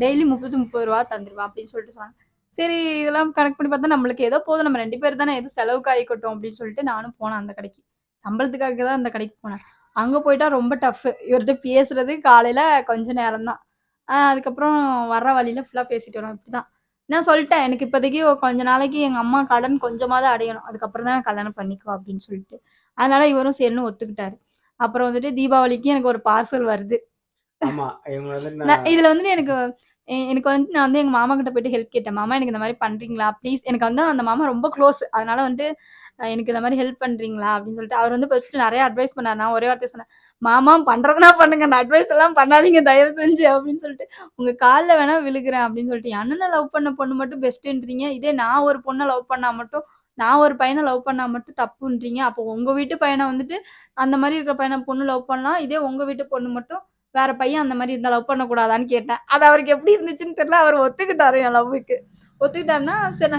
டெய்லி 30 ரூபா தந்துருவேன் அப்படின்னு சொல்லிட்டு சொன்னாங்க. சரி இதெல்லாம் கணக்கு பண்ணி பார்த்தா நம்மளுக்கு ஏதோ போதும், நம்ம 2 பேர் தானே, எதுவும் செலவுக்கு ஆகிக்கட்டும் அப்படின்னு சொல்லிட்டு நானும் போனேன் அந்த கடைக்கு. சம்பளத்துக்காக தான் அந்த கடைக்கு போனேன். அங்க போயிட்டா ரொம்ப டஃப். இவர்கிட்ட பேசுறது காலையில கொஞ்ச நேரம் தான். அதுக்கப்புறம் வர்ற வழியில ஃபுல்லா பேசிட்டு வரோம், இப்படிதான். நான் சொல்லிட்டேன் எனக்கு இப்போதைக்கு கொஞ்ச நாளைக்கு எங்க அம்மா கடன் கொஞ்சமாவது அடையணும், அதுக்கப்புறம் தான் கல்யாணம் பண்ணிக்குவோம் அப்படின்னு சொல்லிட்டு. அதனால இவரும் சரின்னு ஒத்துக்கிட்டாரு. அப்புறம் வந்துட்டு தீபாவளிக்கு எனக்கு ஒரு பார்சல் வருது. ஆமா இவங்க வந்து இதுல வந்துட்டு எனக்கு வந்து நான் வந்து எங்க மாமா கிட்ட போயிட்டு ஹெல்ப் கேட்டேன். மாமா எனக்கு இந்த மாதிரி பண்றீங்களா ப்ளீஸ், எனக்கு வந்து அந்த மாமா ரொம்ப க்ளோஸ், அதனால வந்து எனக்கு இந்த மாதிரி ஹெல்ப் பண்றீங்களா அப்படின்னு சொல்லிட்டு அவர் வந்து ஃபர்ஸ்ட் நிறைய அட்வைஸ் பண்ணார். நான் ஒரே வார்த்தை சொன்னேன், மாமா பண்றதுனா பண்ணுங்க, நான் அட்வைஸ் எல்லாம் பண்ணாதீங்க தயவு செஞ்சு அப்படின்னு சொல்லிட்டு, உங்க காலில் வேணா விழுகிறேன் அப்படின்னு சொல்லிட்டு. என் அண்ணனை லவ் பண்ண பொண்ணு மட்டும் பெஸ்ட்ன்றீங்க, இதே நான் ஒரு பொண்ணை லவ் பண்ணா மட்டும், நான் ஒரு பையனை லவ் பண்ணா மட்டும் தப்புன்றீங்க, அப்போ உங்க வீட்டு பையனை வந்துட்டு அந்த மாதிரி இருக்கிற பையனை பொண்ணு லவ் பண்ணலாம், இதே உங்க வீட்டு பொண்ணு மட்டும் வேற பையன் அந்த மாதிரி இருந்தா லவ் பண்ணக்கூடாதான்னு கேட்டேன். அது அவருக்கு எப்படி இருந்துச்சுன்னு தெரியல, அவர் ஒத்துக்கிட்டாரு என் லவ்வுக்கு. ஒத்துக்கிட்டாருன்னா சரி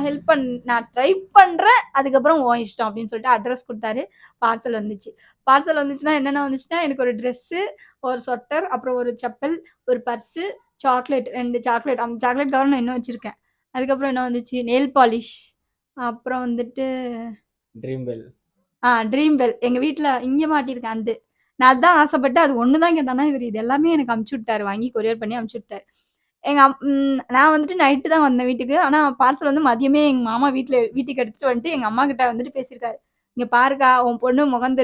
நான் ட்ரை பண்றேன், அதுக்கப்புறம் உன் இஷ்டம் அப்படின்னு சொல்லிட்டு அட்ரஸ் கொடுத்தாரு. பார்சல் வந்துச்சு. பார்சல் வந்துச்சுன்னா என்னென்ன வந்துச்சுன்னா, எனக்கு ஒரு ட்ரெஸ்ஸு, ஒரு ஸ்வெட்டர், அப்புறம் ஒரு செப்பல், ஒரு பர்ஸு, சாக்லேட் 2 சாக்லேட், அந்த சாக்லேட் கவர் நான் இன்னும் வச்சிருக்கேன். அதுக்கப்புறம் என்ன வந்துச்சு, நெயில் பாலிஷ், அப்புறம் வந்துட்டு ட்ரீம் பெல். ட்ரீம் பெல் எங்க வீட்டில் இங்கே மாட்டியிருக்கேன். நான் அதான் ஆசைப்பட்டு அது ஒன்று தான் கேட்டானா, இவர் இது எல்லாமே எனக்கு அமுச்சு விட்டாரு, வாங்கி கொரியர் பண்ணி அமுச்சு விட்டாரு. நான் வந்துட்டு நைட்டு தான் வந்தேன் வீட்டுக்கு. ஆனா பார்சல் வந்து மதியமே எங்க மாமா வீட்டுக்கு எடுத்துட்டு வந்துட்டு எங்க அம்மா கிட்ட வந்துட்டு பேசியிருக்காரு. இங்க பாருக்கா, உன் பொண்ணு முகம்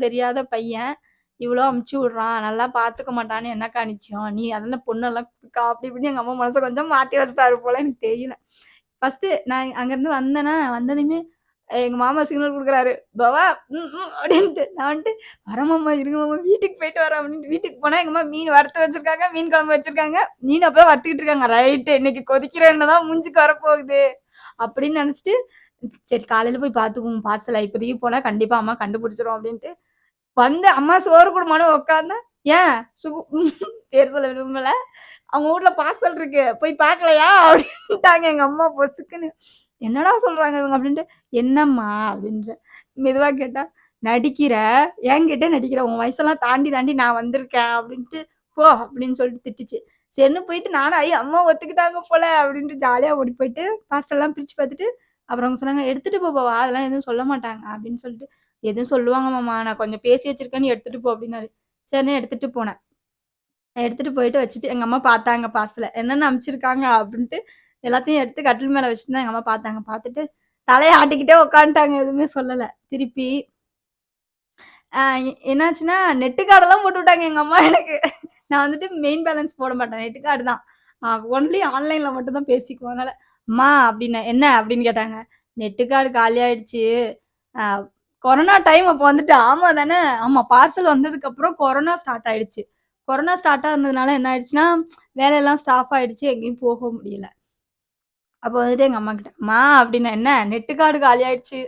தெரியாத பையன் இவ்வளோ அமுச்சு விடுறான், நல்லா பாத்துக்க மாட்டான்னு என்னக்கா நிச்சயம், நீ அதெல்லாம் பொண்ணெல்லாம் கொடுக்கா அப்படி இப்படின்னு எங்க அம்மா மனசை கொஞ்சம் மாத்தி வச்சுட்டாரு போல, எனக்கு தெரியல. ஃபர்ஸ்ட் நான் அங்கிருந்து வந்தேன்னா, வந்ததுமே எங்க மாமா சிக்னல் குடுக்குறாரு. "பவா அப்படின்ட்டு. நான் வந்துட்டு வரேன் மாமா, இருங்க மாமா வீட்டுக்கு போயிட்டு வரேன்" அப்படின்ட்டு வீட்டுக்கு போனா எங்க அம்மா மீன் வறுத்து வச்சிருக்காங்க, மீன் குழம்பு வச்சிருக்காங்க. மீன் அப்பதான் வறுத்துக்கிட்டு இருக்காங்க. ரைட்டு இன்னைக்கு கொதிக்கிற எண்ணெய் தான் மூஞ்சிக்கு வரப்போகுது அப்படின்னு நினைச்சிட்டு, சரி காலையில போய் பார்த்துக்குவோம் பார்சல. இப்போதைக்கு போனா கண்டிப்பா அம்மா கண்டுபிடிச்சிரும் அப்படின்ட்டு வந்து அம்மா சோறு குடும்மான்னு உட்காந்தேன். ஏன் பேர் சொல்ல விரும்பல. அவங்க வீட்ல பார்சல் இருக்கு. போய் பார்க்கலையா? அப்படின்ட்டாங்க எங்க அம்மா பொசுக்குன்னு. என்னடா சொல்றாங்க இவங்க அப்படின்ட்டு, என்னம்மா அப்படின்றேன். மெதுவா கேட்டா, நடிக்கிற, என்கிட்ட நடிக்கிற, உன் வயசெல்லாம் தாண்டி தாண்டி நான் வந்திருக்கேன் அப்படின்ட்டு, போ அப்படின்னு சொல்லிட்டு திட்டுச்சு. சரின்னு போயிட்டு நானும் அம்மா ஒத்துக்கிட்டாங்க போல அப்படின்ட்டு ஜாலியா ஓடி போயிட்டு பார்சல்லாம் பிரிச்சு பார்த்துட்டு, அப்புறம் அவங்க சொன்னாங்க, எடுத்துட்டு போ பாவா அதெல்லாம் எதுவும் சொல்ல மாட்டாங்க அப்படின்னு சொல்லிட்டு, எதுவும் சொல்லுவாங்க மாமா, நான் கொஞ்சம் பேசி வச்சிருக்கேன், நீ எடுத்துட்டு போ அப்படின்னாரு. சரின்னு எடுத்துட்டு போனேன். எடுத்துட்டு போயிட்டு வச்சுட்டு எங்க அம்மா பார்த்தாங்க பார்சல. என்னென்ன அனுப்பிச்சிருக்காங்க அப்படின்ட்டு எல்லாத்தையும் எடுத்து கட்டில் மேல வச்சுட்டு தான் எங்க அம்மா பார்த்தாங்க. பார்த்துட்டு தலைய ஆட்டிக்கிட்டே உட்காந்துட்டாங்க. எதுவுமே சொல்லல. திருப்பி என்னாச்சுன்னா, நெட்டு கார்டெல்லாம் போட்டு விட்டாங்க எங்க அம்மா எனக்கு. நான் வந்துட்டு மெயின் பேலன்ஸ் போட மாட்டேன். நெட்டு கார்டு தான். ஒன்லி ஆன்லைன்ல மட்டும் தான் பேசிக்குவோம். அதனால, அம்மா அப்படின்னேன். என்ன அப்படின்னு கேட்டாங்க. நெட்டு கார்டு காலி ஆயிடுச்சு. அ கொரோனா டைம் அப்போ வந்துட்டு ஆமா தானே. ஆமா பார்சல் வந்ததுக்கப்புறம் கொரோனா ஸ்டார்ட் ஆயிடுச்சு. கொரோனா ஸ்டார்ட் ஆனதுனால என்ன ஆயிடுச்சுன்னா, வேலையெல்லாம் ஸ்டாப் ஆயிடுச்சு. எங்கேயும் போக முடியல. அப்போ வந்துட்டு எங்க அம்மா கிட்ட, அம்மா அப்படின்னா என்ன நெட்டு கார்டு காலி ஆயிடுச்சு.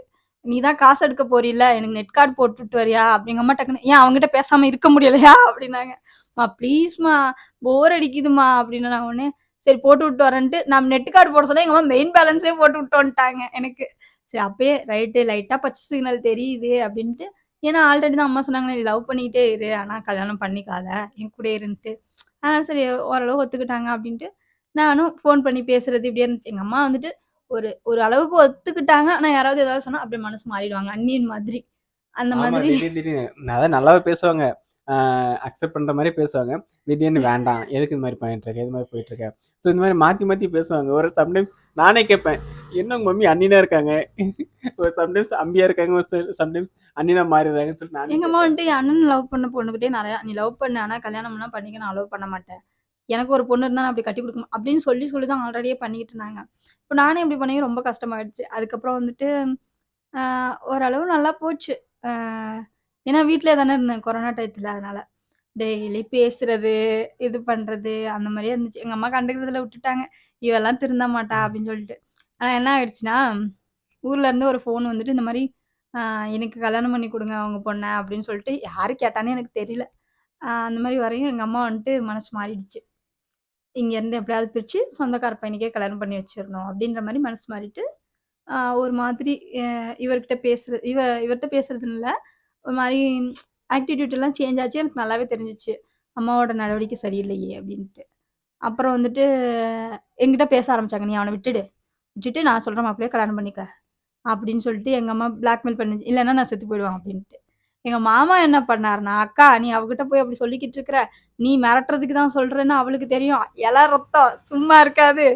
நீ தான் காசு எடுக்க போறீல்ல, எனக்கு நெட் கார்டு போட்டுட்டு வரியா? அப்படிங்க அம்மா டக்குன்னு, ஏன் அவங்ககிட்ட பேசாம இருக்க முடியலையா? அப்படின்னாங்க. மா ப்ளீஸ்மா போர் அடிக்குதுமா அப்படின்னு நான் உடனே சரி போட்டு விட்டு வரேன்ட்டு நான் நெட் கார்டு போட சொன்னா எங்க அம்மா மெயின் பேலன்ஸே போட்டு விட்டு வந்துட்டாங்க எனக்கு. சரி அப்பயே ரைட்டு லைட்டா பச்சை சிக்னல் தெரியுது அப்படின்ட்டு. ஏன்னா ஆல்ரெடி தான் அம்மா சொன்னாங்க நீ லவ் பண்ணிக்கிட்டே இரு, ஆனா கல்யாணம் பண்ணிக்காத, என் கூட இருன்ட்டு. அதனால சரி ஓரளவு ஒத்துக்கிட்டாங்க அப்படின்ட்டு நானும் ஃபோன் பண்ணி பேசுறது இப்படியே இருந்துச்சு. எங்க அம்மா வந்துட்டு ஒரு ஒரு அளவுக்கு ஒத்துக்கிட்டாங்க. ஆனா யாராவது ஏதாவது சொன்னா அப்படியே மனசு மாறிடுவாங்க. அந்நியன் மாதிரி. அந்த ஆமா. மாதிரி திடீர்னு அதான் நல்லாவே பேசுவாங்க. அக்செப்ட் பண்ற மாரி பேசுவாங்க. திடீர்னு வேண்டாம். எதுக்கு இந்த மாரி பண்ணிட்டு இருக்க? இது மாரி போயிட்டு இருக்க? ஸோ இந்த மாரி மாத்தி மாத்தி பேசுவாங்க. ஒரு சம்டைம்ஸ் நானே கேட்பேன். என்ன உங்க மம்மி அண்ணினா இருக்காங்க. ஒரு சம்டைம்ஸ் அம்பியா இருக்காங்க. ஒரு சம்டைம்ஸ் அண்ணினா மாறிடுறாங்கன்னு சொல்லிட்டு நானே எங்க அம்மா கேட்பேன். வந்துட்டு என் அண்ணன் லவ் பண்ண பொண்ணுகிட்டே நிறையா நீ லவ் பண்ண ஆனா கல்யாணம்லாம் பண்ணிக்க நான் அலோவ் பண்ண மாட்டேன். எனக்கு ஒரு பொண்ணு இருந்தா நான் அப்படி கட்டி கொடுக்கணும் அப்படின்னு சொல்லி சொல்லி தான் ஆல்ரெடியே பண்ணிக்கிட்டு இருந்தாங்க. இப்போ நானே இப்படி பண்ணி ரொம்ப கஷ்டமாயிடுச்சு. அதுக்கப்புறம் வந்துட்டு ஓரளவு நல்லா போச்சு. ஏன்னா வீட்டிலே தானே இருந்தேன் கொரோனா டயத்தில். அதனால டெய்லி பேசுறது, இது பண்றது அந்த மாரியே இருந்துச்சு. எங்க அம்மா கண்டுக்கிறதுல விட்டுட்டாங்க. இவெல்லாம் திருந்த மாட்டா அப்படின்னு சொல்லிட்டு. ஆனா என்ன ஆயிடுச்சுன்னா, ஊர்ல இருந்து ஒரு ஃபோன் வந்துட்டு இந்த மாரி எனக்கு கல்யாணம் பண்ணி குடுங்க உங்க பொண்ண அப்படின்னு சொல்லிட்டு யாரு கேட்டான்னு எனக்கு தெரியல. அந்த மாரி வரையும் எங்க அம்மா வந்துட்டு மனசு மாறிடுச்சு. இங்கேருந்து எப்படியாவது பிரிச்சு சொந்தக்கார பையனுக்கே கல்யாணம் பண்ணி வச்சிரணும் அப்படின்ற மாரி மனசு மாறிட்டு, ஒரு மாதிரி அ இவர்கிட்ட பேசுறது இவர்ட்ட பேசுறதுன்னு இல்ல. ஒரு மாரி ஆட்டிட்யூட்லாம் சேஞ்ச் ஆச்சு. எனக்கு நல்லாவே தெரிஞ்சுச்சு. அம்மாவோட நடவடிக்கை சரியில்லையே! அப்டின்ட்டு. அப்புறம் வந்துட்டு என்கிட்ட பேச ஆரம்பிச்சாங்க. "நீ அவன விட்டுடு. விட்டுட்டு நான் சொல்ற மாப்பிள்ளைய கல்யாணம் பண்ணிக்க." அப்படின்னு சொல்லிட்டு எங்க அம்மா பிளாக்மெயில் பண்ணுச்சு. "இல்லன்னா நான் செத்து போயிடுவேன்" அப்படின்ட்டு. எங்க மாமா என்ன பண்ணாருன்னா, "அக்கா நீ அவகிட்ட போய் அப்படி சொல்லிக்கிட்டு இருக்கிற. நீ மிரட்டுறதுக்கு தான் சொல்றேன்னு அவளுக்கு தெரியும். எல ரத்தம் சும்மா இருக்காது.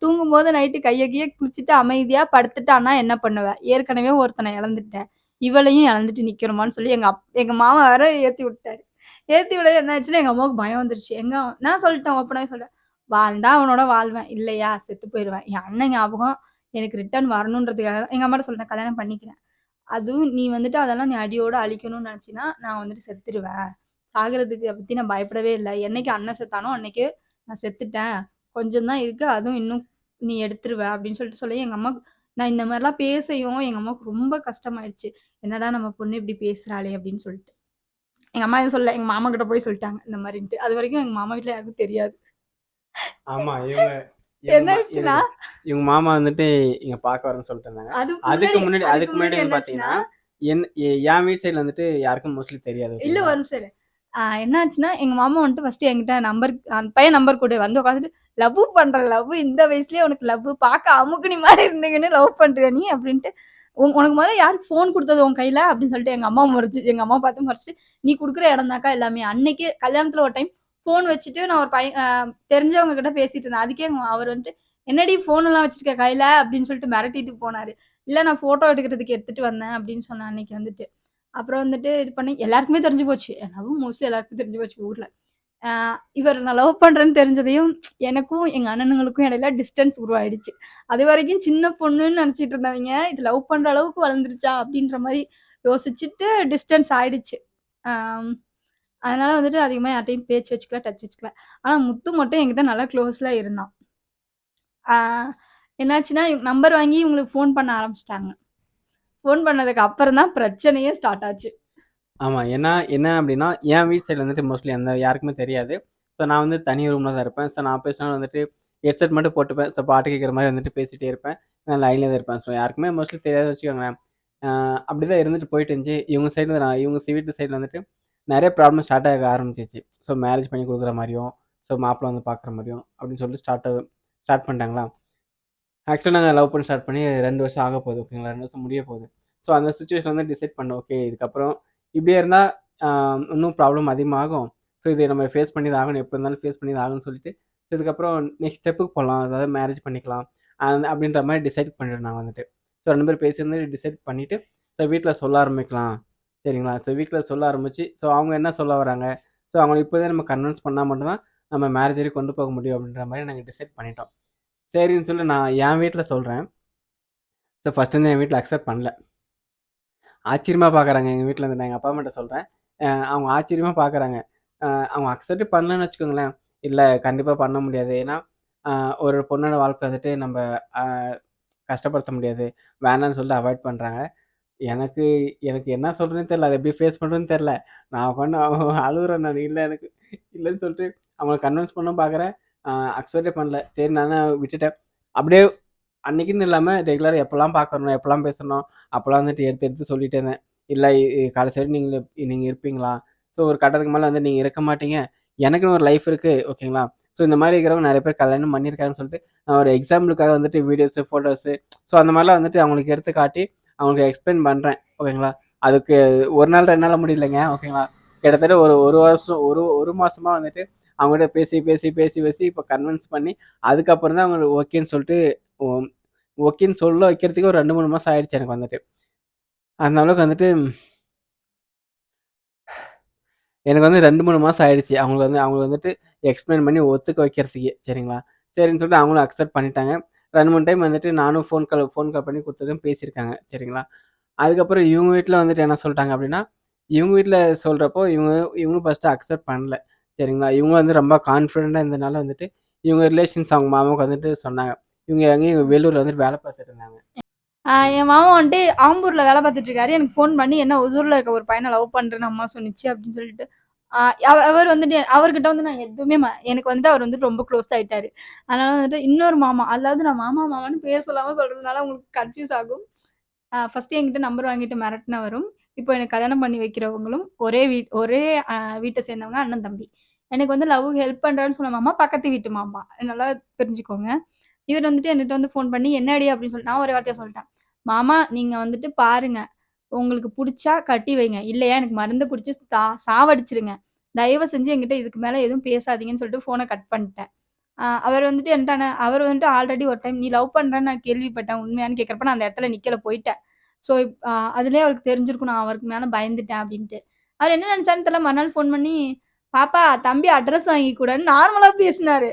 தூங்கும்போது நைட்டு கைய கிய குளிச்சுட்டு அமைதியா படுத்துட்டான்னா என்ன பண்ணுவ? ஏற்கனவே ஒருத்தன இழந்துட்ட. இவளையும் இழந்துட்டு நிக்கிறோமான்னு" சொல்லி எங்க மாமா வேற ஏத்தி விட்டாரு. ஏத்தி விட என்ன ஆச்சுன்னா, எங்க அம்மாவுக்கு பயம் வந்துருச்சு. நான் சொல்லிட்டேன் ஓப்பனாவே சொல்லிட்டேன். வாழ்ந்தா அவனோட வாழ்வேன். இல்லையா செத்து போயிருவேன். என் அண்ணன் ஞாபகம் எனக்கு ரிட்டர்ன் வரணுன்றதுக்காக தான் எங்க அம்மாட்ட சொல்லிட்டேன் கல்யாணம் பண்ணிக்கிறேன். அதுவும் நீ வந்துட்டு அதெல்லாம் நீ அடியோட அழிக்கணும்னு நினைச்சீன்னா, நான் வந்துட்டு செத்துருவேன். சாகுறதுக்கு பத்தி நான் பயப்படவே இல்ல. என்னைக்கு அண்ணன் செத்தானோ அன்னைக்கு நான் செத்துட்டேன். கொஞ்சம் தான் இருக்கு. அதுவும் இன்னும் நீ எடுத்துருவ அப்படின்னு சொல்லிட்டு சொல்லி எங்க அம்மாக்கு நான் இந்த மாரிலாம் பேசவும் எங்க அம்மாவுக்கு ரொம்ப கஷ்டமாயிடுச்சு. என்னடா நம்ம பொண்ணு இப்படி பேசுறாளே அப்படின்னு சொல்லிட்டு. எங்க அம்மா எதுவும் சொல்லல. எங்க மாமா கிட்ட போய் சொல்லிட்டாங்க இந்த மாரின்ட்டு. அதுவரைக்கும் எங்க மாமா வீட்ல யாருக்கும் தெரியாது. ஆமா. இவங்க என்ன ஆச்சுன்னா, இவங்க மாமா வந்துட்டு இங்க பார்க்க வரேன்னு சொல்லிட்டு இருந்தாங்க. அதுக்கு முன்னாடி வந்து என்னாச்சுன்னா, பார்த்தீங்கன்னா, என் வீட்டு சைடுல வந்துட்டு யாருக்கும் மோஸ்ட்லி தெரியாது. இல்ல ஓகேங்களா? ஒரு நிமிஷம் இரு. என்னாச்சுன்னா, எங்க மாமா வந்துட்டு ஃபர்ஸ்ட்டு என்கிட்ட அந்த பையன் நம்பர் குடு. வந்து உட்காந்துட்டு, "லவ் பண்றேன். லவ் இந்த வயசுலயே உனக்கு லவ் பார்க்க அமுக்குனி மாரி இருந்தீங்கன்னு லவ் பண்றியா நீ?" அப்படின்ட்டு. உனக்கு முதல்ல யாரு ஃபோன் குடுத்தது உன் கையில?" அப்படின்னு சொல்லிட்டு எங்க அம்மா எங்க அம்மா பார்த்து முறைச்சுட்டு, "நீ குடுக்குற இடம் தான்க்கா எல்லாமே." அன்னைக்கே கல்யாணத்துல ஒரு டைம் ஃபோன் வச்சுட்டு நான் ஒரு பையன் தெரிஞ்சவங்க கிட்ட பேசிட்டு இருந்தேன். அதுக்கே அவர் வந்துட்டு, "என்னடி ஃபோன்லாம் வச்சிருக்க கையில?" அப்படின்னு சொல்லிட்டு மிரட்டிட்டு போனாரு. "இல்ல நான் ஃபோட்டோ எடுக்கிறதுக்கு எடுத்துட்டு வந்தேன்." அப்படின்னு சொன்னேன் அன்னைக்கு வந்துட்டு. அப்புறம் வந்துட்டு இது பண்ணி எல்லாருக்குமே தெரிஞ்சு போச்சு. லவ் மோஸ்ட்லி எல்லாருக்கும் தெரிஞ்சு போச்சு ஊர்ல. இவர் நான் லவ் பண்றேன்னு தெரிஞ்சதையும் எனக்கும் எங்க அண்ணனுங்களுக்கும் இடையில டிஸ்டன்ஸ் உருவாயிடுச்சு. அதுவரைக்கும் சின்ன பொண்ணுன்னு நினைச்சிட்டு இருந்தவைங்க, இது லவ் பண்ற அளவுக்கு வளர்ந்துருச்சா அப்படின்ற மாரி யோசிச்சுட்டு டிஸ்டன்ஸ் ஆயிடுச்சு. ஆம். அதனால வந்துட்டு அதிகமா யார்ட்டயும் பேச்சு வச்சுக்கல, டச் வச்சுக்கல. ஆனா முத்து மட்டும் என்கிட்ட நல்லா க்ளோஸ்ல இருந்தான். ஆ என்னாச்சுன்னா, நம்பர் வாங்கி இவங்களுக்கு ஃபோன் பண்ண ஆரம்பிச்சுட்டாங்க. ஃபோன் பண்ணதுக்கு அப்புறம் தான் பிரச்சனையே ஸ்டார்ட் ஆச்சு. ஆமா. ஏன்னா என்ன அப்டின்னா, என் வீட்டு சைடுல வந்துட்டு மோஸ்ட்லி யாருக்குமே தெரியாது. ஸோ நான் வந்து தனி ரூம்ல தான் இருப்பேன். ஸோ நான் பேசினாலும் வந்துட்டு ஹெட்செட் மட்டும் போட்டுப்பேன். ஸோ பாட்டு கேட்குற மாரி வந்துட்டு பேசிட்டே இருப்பேன். நான் லைன்ல தான் இருப்பேன். ஸோ யாருக்குமே மோஸ்ட்லி தெரியாதுன்னு வச்சுக்கோங்களேன். அப்படிதான் இருந்துட்டு போயிட்டு இருந்துச்சு. இவங்க வீட்டு சைடுல வந்துட்டு நெறைய ப்ராப்ளம் ஸ்டார்ட் ஆக ஆரம்பிச்சிருச்சு. ஸோ மேரேஜ் பண்ணி குடுக்குற மாரியும், ஸோ மாப்பிள வந்து பார்க்குற மாரியும் அப்படின்னு சொல்லிட்டு ஸ்டார்ட் பண்ணிட்டாங்களா. ஆக்சுவலா நாங்க லவ் பண்ண ஸ்டார்ட் பண்ணி 2 வருஷம் ஆக போகுது. ஓகேங்களா. 2 வருஷம் முடிய போகுது. ஸோ அந்த சிச்சுவேஷன் வந்து டிசைட் பண்ணோம். ஓகே இதுக்கப்புறம் இப்படியே இருந்தா ஆ இன்னும் ப்ராப்ளம் அதிகமாகும். ஸோ இதை நம்ம ஃபேஸ் பண்ணி தான் ஆகணும். எப்போ இருந்தாலும் ஃபேஸ் பண்ணி தான் ஆகணும்னு சொல்லிட்டு, ஸோ இதுக்கப்புறம் நெக்ஸ்ட் ஸ்டெப்புக்கு போலாம். அதாவது மேரேஜ் பண்ணிக்கலாம். அப்படின்ற மாரி டிசைட் பண்ணிட்டோம் நாங்க வந்துட்டு. ஸோ 2 பேரும் பேசியிருந்து டிசைட் பண்ணிட்டு, ஸோ வீட்ல சொல்ல ஆரம்பிக்கலாம். சரிங்களா. ஸோ வீட்ல சொல்ல ஆரம்பிச்சு, ஸோ அவங்க என்ன சொல்ல வராங்க, ஸோ அவங்கள இப்போதே நம்ம கன்வின்ஸ் பண்ணா மட்டும் தான் நம்ம மேரேஜ் வரைக்கும் கொண்டு போக முடியும் அப்படின்ற மாரி நாங்க டிசைட் பண்ணிட்டோம். சரின்னு சொல்லி நான் என் வீட்ல சொல்றேன். ஸோ ஃபர்ஸ்ட் வந்து என் வீட்ல அக்செப்ட் பண்ணல. ஆச்சரியமா பார்க்குறாங்க எங்க வீட்ல இருந்து. நான் எங்க அப்பா அம்மாட்ட சொல்றேன். அவங்க ஆச்சரியமா பார்க்குறாங்க. அவங்க அக்செப்ட் பண்ணலன்னு வச்சுக்கோங்களேன். இல்ல கண்டிப்பா பண்ண முடியாது. ஏன்னா, அ ஒரு பொண்ணோட வாழ்க்கை வந்துட்டு நம்ப அ கஷ்டப்படுத்த முடியாது. வேணான்னு சொல்லிட்டு அவாய்ட் பண்றாங்க. எனக்கு எனக்கு என்ன சொல்றதுன்னு தெரியல. அத எப்படி ஃபேஸ் பண்றதுன்னு தெரியல. நான் உட்காந்து அழுவுறேன் நானு. இல்ல எனக்கு இல்லன்னு சொல்லிட்டு அவங்கள கன்வின்ஸ் பண்ண பார்க்குறேன். அ அக்செப்ட்டே பண்ணல. சரி நானும் விட்டுட்டேன். அப்படியே அன்னைக்குன்னு இல்லாம ரெகுலரா எப்பலாம் பார்க்கறனோ, எப்பலாம் பேசுறனோ, அப்பலாம் வந்துட்டு எடுத்து எடுத்து சொல்லிட்டே இருந்தேன். இல்ல கடைசி வரைக்கும் நீங்க இருப்பீங்களா? ஸோ ஒரு கட்டத்துக்கு மேல வந்து நீங்க இருக்க மாட்டீங்க. எனக்குன்னு ஒரு லைஃப் இருக்கு. ஓகேங்களா? ஸோ இந்த மாரி இருக்கிறவங்க நெறைய பேர் கல்யாணம் பண்ணியிருக்காங்கன்னு சொல்லிட்டு, நான் ஒரு எக்ஸாம்பிளுக்காக வந்துட்டு வீடியோஸு, ஃபோட்டோஸு ஸோ அந்த மாரிலாம் வந்துட்டு அவங்களுக்கு எடுத்து காட்டி, அவங்களுக்கு எக்ஸ்பிளைன் பண்றேன். ஓகேங்களா? அதுக்கு 1 நாள் 2 நாள்ல முடியலைங்க. ஓகேங்களா? கிட்டத்தட்ட ஒரு 1 வருஷம் 1 மாசமா வந்துட்டு அவங்ககிட்ட பேசி, பேசி, பேசி, பேசி இப்ப கன்வின்ஸ் பண்ணி, அதுக்கப்புறம் தான் அவங்க ஓகேன்னு சொல்லிட்டு ஓ ஓகேன்னு சொல்ல வைக்கிறதுக்கு ஒரு 2, 3 மாசம் ஆயிடுச்சு எனக்கு வந்துட்டு. அந்த அளவுக்கு வந்துட்டு எனக்கு வந்து 2, 3 மாசம் ஆயிடுச்சு. அவங்களுக்கு வந்துட்டு எக்ஸ்பிளைன் பண்ணி ஒத்துக்க வைக்கிறதுக்கே. சரிங்களா? சரின்னு சொல்லிட்டு அவங்களும் அக்செப்ட் பண்ணிட்டாங்க. 2, 3 டைம் வந்துட்டு நானும் ஃபோன் கால் பண்ணி குடுத்ததும் பேசியிருக்காங்க. சரிங்களா? அதுக்கப்புறம் இவங்க வீட்ல வந்துட்டு என்ன சொல்ட்டாங்க அப்டின்னா, இவங்க வீட்ல சொல்றப்போ இவங்களும் ஃபர்ஸ்ட்டு அக்செப்ட் பண்ணல. சரிங்களா? இவங்க வந்து ரொம்ப கான்ஃபிடென்ட்டா இருந்தனால வந்துட்டு, இவங்க ரிலேஷன்ஸ் அவங்க மாமாவுக்கு வந்துட்டு சொன்னாங்க. இவங்க எங்கேயும் வேலூர்ல வந்துட்டு வேல பார்த்துட்டு இருந்தாங்க. என் மாமா வந்துட்டு ஆம்பூர்ல வேலை பார்த்துட்டு இருக்காரு. எனக்கு ஃபோன் பண்ணி என்ன ஒசூர்ல இருக்க ஒரு பையனை லவ் பண்றேன்னு அம்மா சொன்னுச்சு அப்படின்னு சொல்லிட்டு. அவர் வந்துட்டு அவர்கிட்ட வந்து நான் எதுவுமே எனக்கு வந்துட்டு அவர் வந்துட்டு ரொம்ப க்ளோஸ் ஆயிட்டாரு. அதனால வந்துட்டு இன்னொரு மாமா, அதாவது நான் மாமா மாமான்னு பேர் சொல்லாம சொல்றதுனால உங்களுக்கு கன்ஃபியூஸ் ஆகும். ஃபர்ஸ்ட் என்கிட்ட நம்பர் வாங்கிட்டு மிரட்டினவரும், இப்போ எனக்கு கல்யாணம் பண்ணி வைக்கிறவங்களும் ஒரே வீட்டை சேர்ந்தவங்க, அண்ணன் தம்பி. எனக்கு வந்து லவ்வுக்கு ஹெல்ப் பண்றான்னு சொன்ன மாமா பக்கத்து வீட்டு மாமா. நல்லா தெரிஞ்சுக்கோங்க. இவர் வந்துட்டு என்கிட்ட வந்து ஃபோன் பண்ணி என்னடி அப்படின்னு சொல்லிட்டு நான் ஒரே வார்த்தையா சொல்லிட்டேன். மாமா நீங்க வந்துட்டு பாருங்க. உங்களுக்கு புடிச்சா கட்டி வைங்க. இல்லையா எனக்கு மருந்து குடிச்சு சாவடிச்சுருங்க. தயவு செஞ்சு என்கிட்ட இதுக்கு மேல எதுவும் பேசாதீங்கன்னு சொல்லிட்டு ஃபோன கட் பண்ணிட்டேன். அவர் வந்துட்டு அவர் வந்துட்டு ஆல்ரெடி ஒரு டைம் நீ லவ் பண்றேன்னு நான் கேள்விப்பட்டேன். உண்மையான்னு கேட்கிறப்ப நான் அந்த இடத்துல நிக்கல போயிட்டேன். ஸோ அதிலயே அவருக்கு தெரிஞ்சிருக்கும் நான் அவருக்கு மேல பயந்துட்டேன் அப்படின்ட்டு. அவர் என்ன நினைச்சாருன்னு தெரியல. மறுநாள் ஃபோன் பண்ணி, "பாப்பா தம்பி அட்ரஸ் வாங்கி குடுன்னு" நார்மலா பேசினாரு.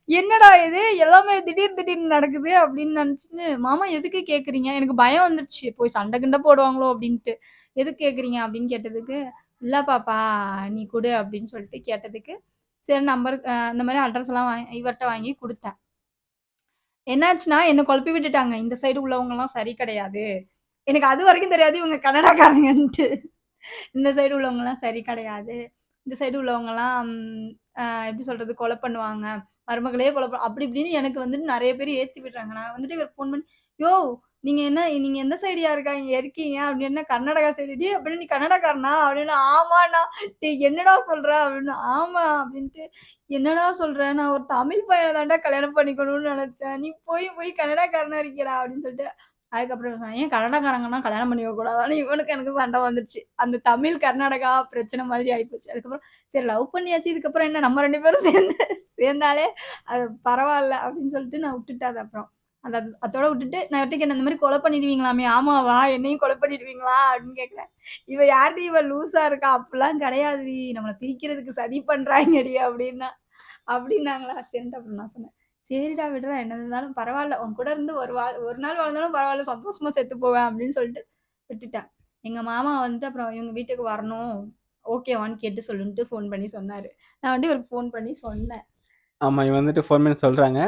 என்னடா இது எல்லாமே திடீர்னு நடக்குது அப்படின்னு நினைச்சுட்டு, "மாமா எதுக்கு கேட்குறீங்க?" எனக்கு பயம் வந்துருச்சு. போய் சண்டை கிண்டை போடுவாங்களோ அப்படின்ட்டு. "எதுக்கு கேட்குறீங்க?" அப்படின்னு கேட்டதுக்கு, "இல்ல பாப்பா நீ குடு" அப்படின்னு சொல்லிட்டு கேட்டதுக்கு, சரி நம்பர் இந்த மாதிரி அட்ரஸ்லாம் இவர்ட்ட வாங்கி குடுத்தேன். என்னாச்சுன்னா, என்ன குழப்பி விட்டுட்டாங்க. இந்த சைடு உள்ளவங்கலாம் சரி கிடையாது. எனக்கு அதுவரைக்கும் தெரியாது இவங்க கன்னடாக்காரங்கன்ட்டு. இந்த சைடு உள்ளவங்கலாம் சரி கிடையாது. இந்த சைடு உள்ளவங்கலாம் எப்படி சொல்றது? கொலை பண்ணுவாங்க. மருமகளே கொலை அப்படி இப்படின்னு எனக்கு வந்துட்டு நெறைய பேர் ஏத்தி விடுறாங்க. நான் வந்துட்டு இவருக்கு ஃபோன் பண்ணி, "யோவ்! நீங்க எந்த சைடுயா இருக்கீங்க?" அப்படின்னு. "கர்நாடகா சைடு." "டேய் அப்படின்னா நீ கன்னடக்காரனா?" அப்படின்னு. "ஆமாண்ணா." "டேய் என்னடா சொல்ற?" அப்படின்னு. "ஆமா." அப்படின்ட்டு. "என்னடா சொல்ற? நான் ஒரு தமிழ் பையன தான்டா கல்யாணம் பண்ணிக்கணும்னு நெனச்சேன். நீ போய் கன்னடக்காரனா இருக்கியேடா." அப்படின்னு சொல்லிட்டு அதுக்கப்புறம் நான் ஏன் கன்னடக்காரங்கன்னா கல்யாணம் பண்ணிக்க கூடாதான்னு இவனுக்கு எனக்கு சண்டை வந்துருச்சு. அந்த தமிழ், கர்நாடகா பிரச்சனை மாதிரி ஆயிப்போச்சு. அதுக்கப்புறம் சரி லவ் பண்ணியாச்சு. இதுக்கப்புறம் என்ன நம்ம 2 பேரும் சேர்ந்தாலே அது பரவால்ல அப்படின்னு சொல்லிட்டு நான் விட்டுட்டேன் அது அப்புறம். அந்த அதோட விட்டுட்டு நான் இவர்ட்ட கேட்டேன், "இந்த மாரி கொலை பண்ணிடுவீங்களாமே?" "ஆமாவா? என்னையும் கொலை பண்ணிடுவீங்களா?" அப்படின்னு கேட்கிறேன். "இவ யார்டி இவ லூசா இருக்கா? அப்படிலாம் கிடையாதுடி. நம்மள பிரிக்கிறதுக்கு சதி பண்றாய்ங்கடி" அப்படின்னாங்களா. சரின்ட்டு அப்புறம் நான் சொன்னேன், "சரிடா விடுடா, என்ன இருந்தாலும் பரவால்ல. உன் கூட இருந்து ஒரு நாள் வாழ்ந்தாலும் பரவால்ல. சந்தோஷமா செத்து போவேன்" அப்படின்னு சொல்லிட்டு விட்டுட்டேன். எங்க மாமா வந்துட்டு அப்புறம் இவங்க வீட்டுக்கு வரணும். ஓகேவான்னு கேட்டு சொல்லுன்ட்டு ஃபோன் பண்ணி சொன்னாரு. நான் வந்துட்டு இவருக்கு ஃபோன் பண்ணி சொன்னேன். ஆமா. இவங்க வந்துட்டு ஃபோன் பண்ணி சொல்றாங்க.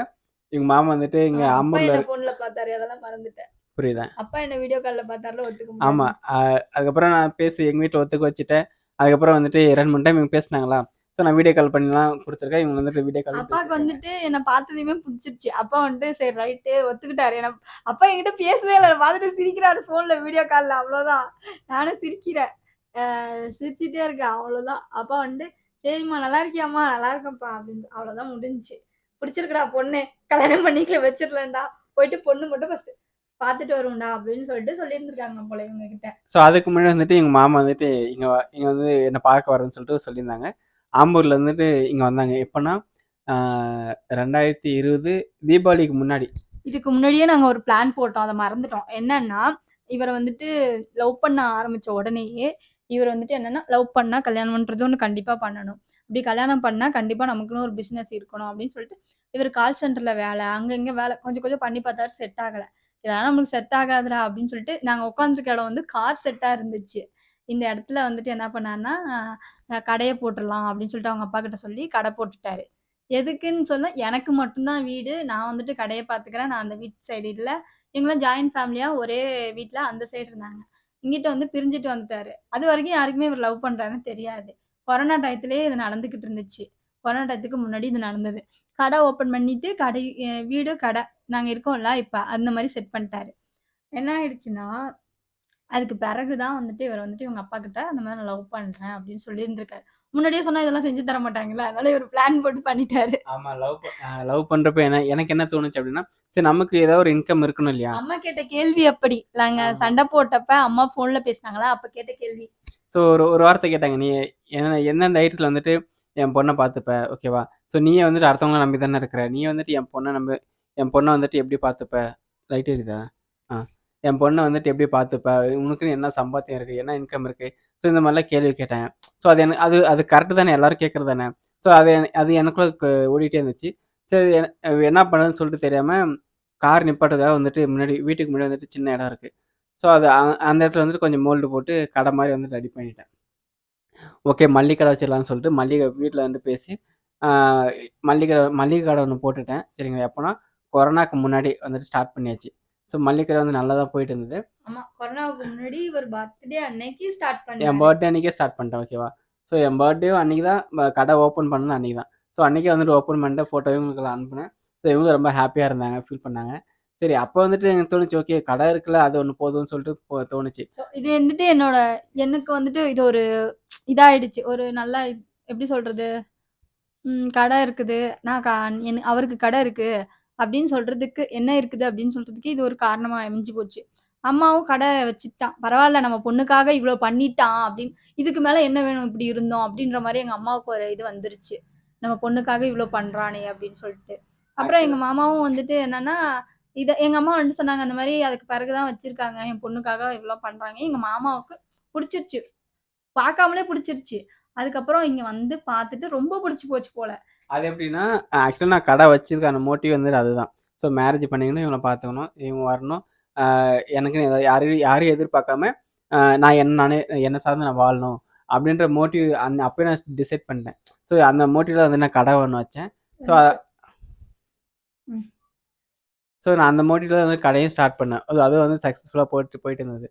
இவங்க மாமா வந்துட்டு இங்க அப்பா ஆம்பூர்ல என்ன ஃபோன்ல பார்த்தாரு. அதெல்லாம் மறந்துட்டேன். புரியல. அப்பா என்ன வீடியோ கால்ல பார்த்தாருல ஒத்துக்க ஆமா. முடியாதுன்னு. அதுக்கப்புறம் நான் பேசி எங்க வீட்ல ஒத்துக்க வச்சுட்டேன். அதுக்கப்புறம் வந்துட்டு 2, 3 டைம் இவங்க பேசுனாங்களா, ஸோ நான் வீடியோ கால் பண்ணிலாம் குடுத்துருக்கேன். இவங்க வந்துட்டு வீடியோ கால்ல அப்பாவுக்கு பேசியிருக்காங்க. வந்துட்டு என்ன பார்த்ததுமே புடிச்சிருச்சு. அப்பா வந்துட்டு சரி ரைட்டு ஒத்துக்கிட்டாரு. அப்பா என்கிட்ட பேசவே இல்ல. பார்த்துட்டு சிரிக்கிறாரு ஃபோன்ல வீடியோ கால்ல அவ்வளோதான். நானும் சிரிக்கிறேன். சிரிச்சுட்டே இருக்கேன் அவ்வளோதான். அப்பா வந்துட்டு சரிம்மா நல்லா இருக்கியாம்மா? நல்லா இருக்கேன்ப்பா அப்படின்னு அவ்வளோதான் முடிஞ்சுச்சு. பிடிச்சிருக்குடா பொண்ணு. கல்யாணம் பண்ணிக்கல வச்சிடலாம்டா. போயிட்டு பொண்ணு மட்டும் ஃபர்ஸ்ட் பார்த்துட்டு வருவோம்டா அப்படின்னு சொல்லிட்டு சொல்லியிருந்திருக்காங்க போல இவங்க கிட்ட. ஸோ அதுக்கு முன்னாடி வந்துட்டு எங்க மாமா வந்துட்டு இங்க வந்து என்ன பார்க்க வரேன்னு சொல்லிட்டு சொல்லியிருந்தாங்க. ஆம்பூர்ல இருந்துட்டு இங்க வந்தாங்க. எப்பன்னா 2020 தீபாவளிக்கு முன்னாடி. இதுக்கு முன்னாடியே நாங்க ஒரு பிளான் போட்டோம். அத மறந்துட்டோம். என்னன்னா, இவர வந்துட்டு லவ் பண்ண ஆரம்பிச்ச உடனேயே, இவர் வந்துட்டு என்னன்னா, லவ் பண்ணா கல்யாணம் பண்றது ஒண்ணு கண்டிப்பா பண்ணணும். அப்படி கல்யாணம் பண்ணா கண்டிப்பா நமக்குன்னு ஒரு பிசினஸ் இருக்கணும் அப்படின்னு சொல்லிட்டு, இவரு கால் சென்டர்ல வேலை, அங்க இங்க வேலை கொஞ்சம் கொஞ்சம் பண்ணி பார்த்தாரு. செட் ஆகல. இதெல்லாம் நம்மளுக்கு செட் ஆகாதுடா அப்படின்னு சொல்லிட்டு, நாங்க உட்காந்துருக்க இடம் வந்து கார் செட்டா இருந்துச்சு. இந்த இடத்துல வந்துட்டு என்ன பண்ணாருன்னா, கடைய போட்டுறலாம் அப்படின்னு சொல்லிட்டு அவங்க அப்பா கிட்ட சொல்லி கடை போட்டுட்டாரு. எதுக்குன்னு சொன்னா, எனக்கு மட்டும் தான் வீடு. நான் வந்துட்டு கடைய பார்த்துக்கிறேன். நான் அந்த வீட்டு சைடு இல்ல. இவங்கலாம் ஜாயிண்ட் ஃபேமிலியா ஒரே வீட்ல அந்த சைடு இருந்தாங்க. இங்கிட்ட வந்து பிரிஞ்சுட்டு வந்துட்டாரு. அதுவரைக்கும் யாருக்குமே இவர் லவ் பண்றாருன்னு தெரியாது. கொரோனா டயத்திலேயே இது நடந்துகிட்டு இருந்துச்சு. கொரோனா டயத்துக்கு முன்னாடி இது நடந்தது. கடை ஓப்பன் பண்ணிட்டு வீடு, கடை நாங்க இருக்கோம்ல இப்ப, அந்த மாரி செட் பண்ணிட்டாரு. என்ன ஆயிடுச்சுன்னா, அதுக்கு பிறகு தான் வந்துட்டு இவர் வந்துட்டு இவங்க அப்பா கிட்ட அந்த மாரி நான் லவ் பண்றேன் அப்படின்னு சொல்லியிருந்திருக்காரு. முன்னாடியே சொன்னா இதெல்லாம் செஞ்சு தர மாட்டாங்கல்ல. அதனால இவரு பிளான் போட்டு பண்ணிட்டாரு. ஆமா. லவ் பண்றப்ப எனக்கு என்ன தோணுச்சு அப்படின்னா, சரி நமக்கு ஏதாவது ஒரு இன்கம் இருக்கணும் இல்லையா? அம்மா கேட்ட கேள்வி அப்படி. நாங்க ஆமா. சண்டை போட்டப்ப அம்மா ஃபோன்ல பேசினாங்களா, அப்ப கேட்ட கேள்வி. ஸோ ஒரு வார்த்தை கேட்டாங்க. "நீ என்ன தைரியத்துல வந்துட்டு என் பொண்ண பார்த்துப்ப, ஓகேவா? ஸோ நீயே வந்துட்டு அடுத்தவங்கள நம்பி தானே இருக்கிற. நீ வந்துட்டு என் பொண்ண வந்துட்டு எப்படி பார்த்துப்ப?" லைட் எரியுதா? ஆ. "என் பொண்ண வந்துட்டு எப்படி பார்த்துப்ப? உனக்குன்னு என்ன சம்பாத்தியம் இருக்கு? என்ன இன்கம் இருக்கு?" ஸோ இந்த மாரிலாம் கேள்வி கேட்டாங்க. ஸோ அது கரெக்ட்டு தானே, எல்லாரும் கேட்கறது தானே. ஸோ அது எனக்குள்ள ஓடிட்டே இருந்துச்சு. சரி என்ன பண்ணுறதுன்னு சொல்லிட்டு தெரியாம, கார் நிப்பாட்டுறதுக்காக வந்துட்டு வீட்டுக்கு முன்னாடி வந்துட்டு சின்ன இடம் இருக்கு. ஸோ அது அந்த இடத்துல வந்துட்டு கொஞ்சம் மோல்டு போட்டு கடை மாரி வந்து ரெடி பண்ணிட்டேன். ஓகே, மல்லிகை கடை வச்சிடலான்னு சொல்லிட்டு வீட்ல வந்து பேசி ஆ மல்லிகை கடை ஒண்ணு போட்டுட்டேன். சரிங்களா? எப்போனா கொரோனாக்கு முன்னாடி வந்துட்டு ஸ்டார்ட் பண்ணியாச்சு. ஸோ மல்லிகை கடை வந்து நல்லா தான் போயிட்டு இருந்தது. ஆமா. கொரோனாவுக்கு முன்னாடி இவர் பர்த்டே அன்னைக்கு ஸ்டார்ட் என் பண்ணாரு. பர்த்டே அன்னைக்கே ஸ்டார்ட் பண்ணிட்டேன், ஓகேவா? ஸோ என் பர்த்டேவும் அன்னைக்கு தான் கடை ஓப்பன் பண்ணதும் அன்னைக்கு தான். ஸோ அன்னைக்கே வந்துட்டு ஓப்பன் பண்ணிட்டு ஃபோட்டோவும் இவங்களுக்கெல்லாம் அனுப்புனேன். ஸோ இவங்க ரொம்ப ஹாப்பியா இருந்தாங்க, ஃபீல் பண்ணாங்க. சரி அப்போ வந்துட்டு எனக்கு தோணுச்சு, ஓகே கடை இருக்குல்ல அது ஒண்ணு போதும்னு சொல்லிட்டு தோணுச்சு. இது வந்துட்டு எனக்கு வந்துட்டு இது ஒரு இதாயிடுச்சு. ஒரு நல்ல எப்படி சொல்றது? கடை இருக்குது. அவருக்கு கடை இருக்கு அப்படின்னு சொல்றதுக்கு என்ன இருக்குது அப்படின்னு சொல்றதுக்கு இது ஒரு காரணமா அமைஞ்சு போச்சு. அம்மாவும் கடை வச்சுட்டான். பரவால்ல நம்ம பொண்ணுக்காக இவ்ளோ பண்ணிட்டான் அப்படின்னு. இதுக்கு மேல என்ன வேணும் இப்படி இருந்தோம் அப்படின்ற மாரி எங்க அம்மாவுக்கு ஒரு இது வந்துருச்சு. நம்ம பொண்ணுக்காக இவ்ளோ பண்றானே அப்படின்னு சொல்லிட்டு. அப்புறம் எங்க மாமாவும் வந்துட்டு என்னன்னா, எங்க அம்மா வந்துட்டு சொன்னாங்க அந்த மாரி அதுக்கு பிறகு தான் வச்சிருக்காங்க. என் பொண்ணுக்காக இவ்ளோ பண்றாங்க. எங்க மாமாவுக்கு புடிச்சிருச்சு. பார்க்காமலே புடிச்சிருச்சு. அதுக்கப்புறம் இங்க வந்து பார்த்துட்டு ரொம்ப புடிச்சு போச்சு போல. அது எப்படின்னா, ஆக்சுவலா நான் கடை வச்சதுக்கான மோட்டிவ் வந்துட்டு அதுதான். ஸோ மேரேஜ் பண்ணிக்கணும், இவங்கள பார்த்துக்கணும், இவங்க வரணும். எனக்குன்னு ஏதாவது யாரையும் எதிர்பார்க்காம, நானே என்ன சார்ந்து நான் வாழணும். அப்படின்ற மோட்டிவ் அப்பயே நான் டிசைட் பண்ணிட்டேன். ஸோ அந்த மோட்டிவ்ல வந்து நான் கடை ஒண்ணு வச்சேன். ஸோ ம். ஸோ நான் அந்த மோட்டிவ்ல வந்து கடையும் ஸ்டார்ட் பண்ணேன். அதுவும் வந்து சக்ஸஸ்ஃபுல்லா போயிட்டு இருந்தது.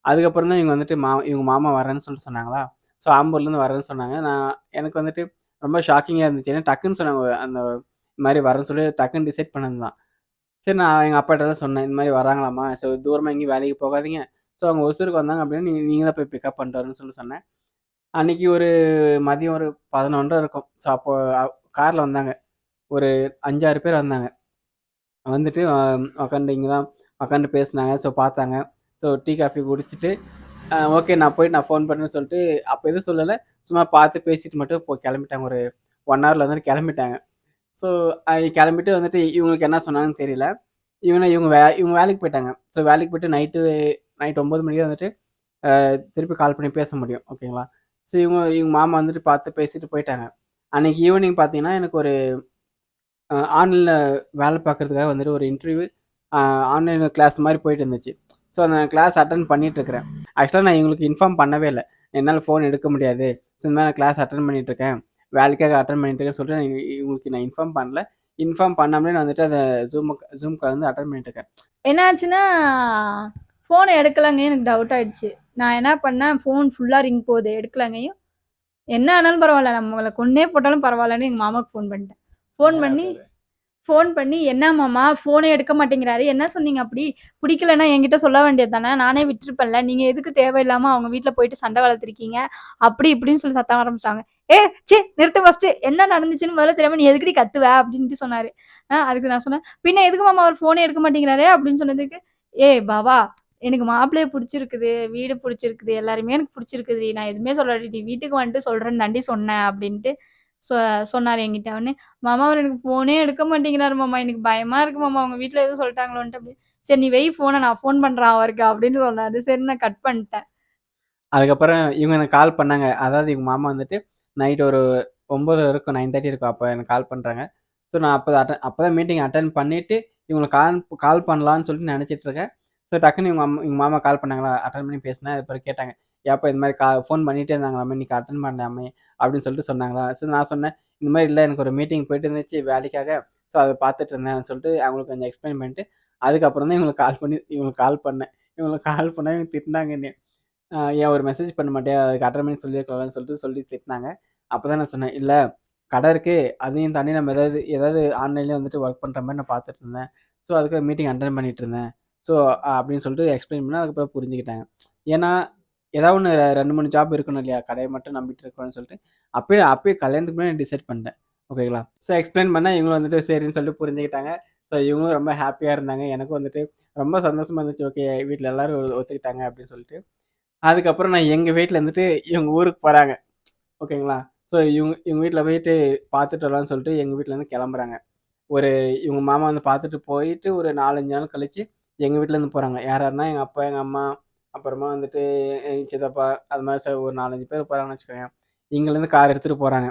அதுக்கப்புறம் தான் இவங்க வந்துட்டு இவங்க மாமா வரேன்னு சொல்லிட்டு சொன்னாங்களா, ஸோ ஆம்பூர்லேருந்து வரேன்னு சொன்னாங்க. எனக்கு வந்துட்டு ரொம்ப ஷாக்கிங்கா இருந்துச்சு. ஏன்னா டக்குன்னு சொன்னாங்க. அந்த மாரி வரேன்னு சொல்லி டக்குன்னு டிசைட் பண்ணது தான். சரி நான் எங்க அப்பாட்ட தான் சொன்னேன். இந்த மாரி வராங்களாம்மா, ஸோ தூரமா எங்கேயும் வேலைக்கு போகாதீங்க. ஸோ அவங்க ஒசூருக்கு வந்தாங்க அப்படின்னா நீங்க தான் போய் பிக்கப் பண்ணிட்டு வரணும்னு சொல்லி சொன்னேன். அன்னைக்கு ஒரு மதியம் ஒரு 11:30 இருக்கும். ஸோ அப்போ கார்ல வந்தாங்க. ஒரு 5, 6 பேர் வந்தாங்க. வந்துட்டு உக்காந்து இங்க தான் உக்காந்து பேசுனாங்க. ஸோ பார்த்தாங்க. ஸோ டீ, காஃபி குடிச்சிட்டு ஓகே நான் ஃபோன் பண்ணேன்னு சொல்லிட்டு அப்போ எதுவும் சொல்லல. சும்மா பார்த்து பேசிட்டு மட்டும் கிளம்பிட்டாங்க. ஒரு 1 ஹவர்ல வந்துட்டு கிளம்பிட்டாங்க. ஸோ கிளம்பிட்டு வந்துட்டு இவங்களுக்கு என்ன சொன்னாங்கன்னு தெரியல. இவங்க வேலைக்கு போயிட்டாங்க. ஸோ வேலைக்கு போயிட்டு நைட் 9 மணிக்கு வந்துட்டு திருப்பி கால் பண்ணி பேச முடியும். ஓகேங்களா? ஸோ இவங்க மாமா வந்துட்டு பார்த்து பேசிட்டு போயிட்டாங்க. அன்னைக்கு ஈவினிங் பார்த்தீங்கன்னா, எனக்கு ஒரு ஆன்லைன்ல வேலை பார்க்கறதுக்காக வந்துட்டு ஒரு இன்டர்வியூ ஆன்லைன் கிளாஸ் மாதிரி போயிட்டு இருந்துச்சு. ஸோ அந்த கிளாஸ் அட்டன் பண்ணிட்டு இருக்கிறேன். ஆக்சுவலாக நான் இவங்களுக்கு இன்ஃபார்ம் பண்ணவே இல்லை. என்னால் ஃபோன் எடுக்க முடியாது. ஸோ இந்த மாதிரி நான் கிளாஸ் அட்டன் பண்ணிட்டு இருக்கேன். வேலைக்காக அட்டன் பண்ணிட்டு இருக்கேன்னு சொல்லிட்டு இவங்களுக்கு நான் இன்ஃபார்ம் பண்ணல. இன்ஃபார்ம் பண்ணாமலே நான் வந்துட்டு அந்த ஜூம் கால் வந்து அட்டன் பண்ணிட்டு இருக்கேன். என்னாச்சுன்னா ஃபோனை எடுக்கலங்க. எனக்கு டவுட் ஆயிடுச்சு. நான் என்ன பண்ணேன், ஃபோன் ஃபுல்லாக ரிங் போகுது, எடுக்கலங்கையும் என்ன ஆனாலும் பரவாயில்ல, நம்மளை கொன்னே போட்டாலும் பரவாயில்லன்னு எங்கள் மாமாவுக்கு ஃபோன் பண்ணிட்டேன். ஃபோன் பண்ணி என்ன மாமா ஃபோனே எடுக்க மாட்டேங்கிறாரு, என்ன சொன்னீங்க, அப்படி பிடிக்கலன்னா என்கிட்ட சொல்ல வேண்டியது தானே, நானே விட்டுருப்பேன்ல, நீங்கள் எதுக்கு தேவையில்லாமல் அவங்க வீட்டில் போயிட்டு சண்டை வளர்த்துருக்கீங்க அப்படி இப்படின்னு சொல்லி சத்தம் ஆரம்பிச்சாங்க. நிறுத்து ஃபர்ஸ்ட், என்ன நடந்துச்சுன்னு முதல்ல தெரியாம நீ எதுக்கடி கத்துவ அப்படின்ட்டு சொன்னாரு. அதுக்கு நான் சொன்னேன், பின்ன எதுக்கு மாமா அவர் ஃபோனே எடுக்க மாட்டேங்கிறாரு அப்படின்னு சொன்னதுக்கு, பாபா எனக்கு மாப்பிள்ளைய பிடிச்சிருக்குது, வீடு பிடிச்சிருக்குது, எல்லாருமே எனக்கு பிடிச்சிருக்குது, நான் எதுவுமே சொல்லடி, வீட்டுக்கு வந்துட்டு சொல்றேன்னு தாண்டி சொன்னேன் அப்படின்ட்டு சொன்னார் என்கிட்ட. உடனே மாமா அவர் எனக்கு ஃபோனே எடுக்க மாட்டேங்கிறாரு மாமா, எனக்கு பயமா இருக்கு மாமா, அவங்க வீட்டில் எதுவும் சொல்லிட்டாங்களோன்ட்டு அப்படி. சரி நீ வெய் ஃபோனை, நான் ஃபோன் பண்றேன் அவருக்கு அப்படின்னு சொன்னாரு. சரி நான் கட் பண்ணிட்டேன். அதுக்கப்புறம் இவங்க எனக்கு கால் பண்ணாங்க. அதாவது எங்கள் மாமா வந்துட்டு நைட் ஒரு 9 இருக்கும், 9:30 இருக்கும். அப்போ எனக்கு கால் பண்ணுறாங்க. ஸோ நான் அப்போ தான் மீட்டிங் அட்டன் பண்ணிவிட்டு இவங்களுக்கு கால் பண்ணலான்னு சொல்லிட்டு நினச்சிட்டு இருக்கேன். ஸோ டக்குன்னு எங்கள் மாமா கால் பண்ணாங்களா, அட்டன் பண்ணி பேசினேன். அதுக்கப்புறம் கேட்டாங்க, ஏப்பா இந்த மாதிரி ஃபோன் பண்ணிகிட்டே இருந்தாங்களாமே, இன்னைக்கு அட்டன் பண்ணலாமே அப்படின்னு சொல்லிட்டு சொன்னாங்களா. ஸோ நான் சொன்னேன், இந்த மாதிரி இல்லை, எனக்கு ஒரு மீட்டிங் போயிட்டு இருந்துச்சு வேலைக்காக, ஸோ அதை பார்த்துட்டு இருந்தேன் சொல்லிட்டு அவங்களுக்கு கொஞ்சம் எக்ஸ்பிளைன் பண்ணிட்டு அதுக்கப்புறம் தான் இவங்களுக்கு கால் பண்ணேன். இவங்களுக்கு கால் பண்ணால் இவங்க திட்டினாங்க என்னை. ஏன் ஒரு மெசேஜ் பண்ண மாட்டியா, அதுக்கு அட்டன் பண்ணி சொல்லியிருக்கலாம்னு சொல்லி திட்டினாங்க. அப்போ தான் நான் சொன்னேன், இல்லை கடை இருக்குது, அதையும் தாண்டி நம்ம ஏதாவது ஆன்லைன்லேயே வந்துட்டு ஒர்க் பண்ணுற மாதிரி நான் பார்த்துட்டு இருந்தேன். ஸோ அதுக்கு மீட்டிங் அட்டன் பண்ணிட்டு இருந்தேன். ஸோ அப்படின்னு சொல்லிட்டு எக்ஸ்பிளைன் பண்ணால் அதுக்கப்புறம் புரிஞ்சுக்கிட்டாங்க. ஏன்னா ஏதாவது ஒன்று 2-3 ஜாப் இருக்கணும் இல்லையா, கடையை மட்டும் நம்பிட்டு இருக்கணும்னு சொல்லிட்டு அப்பயே கல்யாணத்துக்கு முன்னாடி டிசைட் பண்ணிட்டேன். ஓகேங்களா? ஸோ எக்ஸ்பிளைன் பண்ணால் இவங்களும் வந்துட்டு சரின்னு சொல்லிட்டு புரிஞ்சுக்கிட்டாங்க. ஸோ இவங்களும் ரொம்ப ஹாப்பியாக இருந்தாங்க. எனக்கும் வந்துட்டு ரொம்ப சந்தோஷமாக இருந்துச்சு. ஓகே, வீட்டில் எல்லோரும் ஒத்துக்கிட்டாங்க அப்படின்னு சொல்லிட்டு. அதுக்கப்புறம் நான் எங்கள் வீட்டில் இருந்துட்டு இவங்க ஊருக்கு போகிறாங்க. ஓகேங்களா? ஸோ இவங்க வீட்டில் போயிட்டு பார்த்துட்டு வரலான்னு சொல்லிட்டு எங்கள் வீட்டிலேருந்து கிளம்புறாங்க. இவங்க மாமா வந்து பார்த்துட்டு போயிட்டு ஒரு 4-5 நாள் கழிச்சு எங்கள் வீட்டிலேருந்து போகிறாங்க. யாருன்னா எங்கள் அப்பா, எங்கள் அம்மா, அப்புறமா வந்துட்டு எங்கள் சித்தப்பா, அது மாதிரி ஒரு 4-5 பேர் போகிறாங்கன்னு வச்சுக்கோங்க. இங்கேருந்து கார் எடுத்துகிட்டு போகிறாங்க.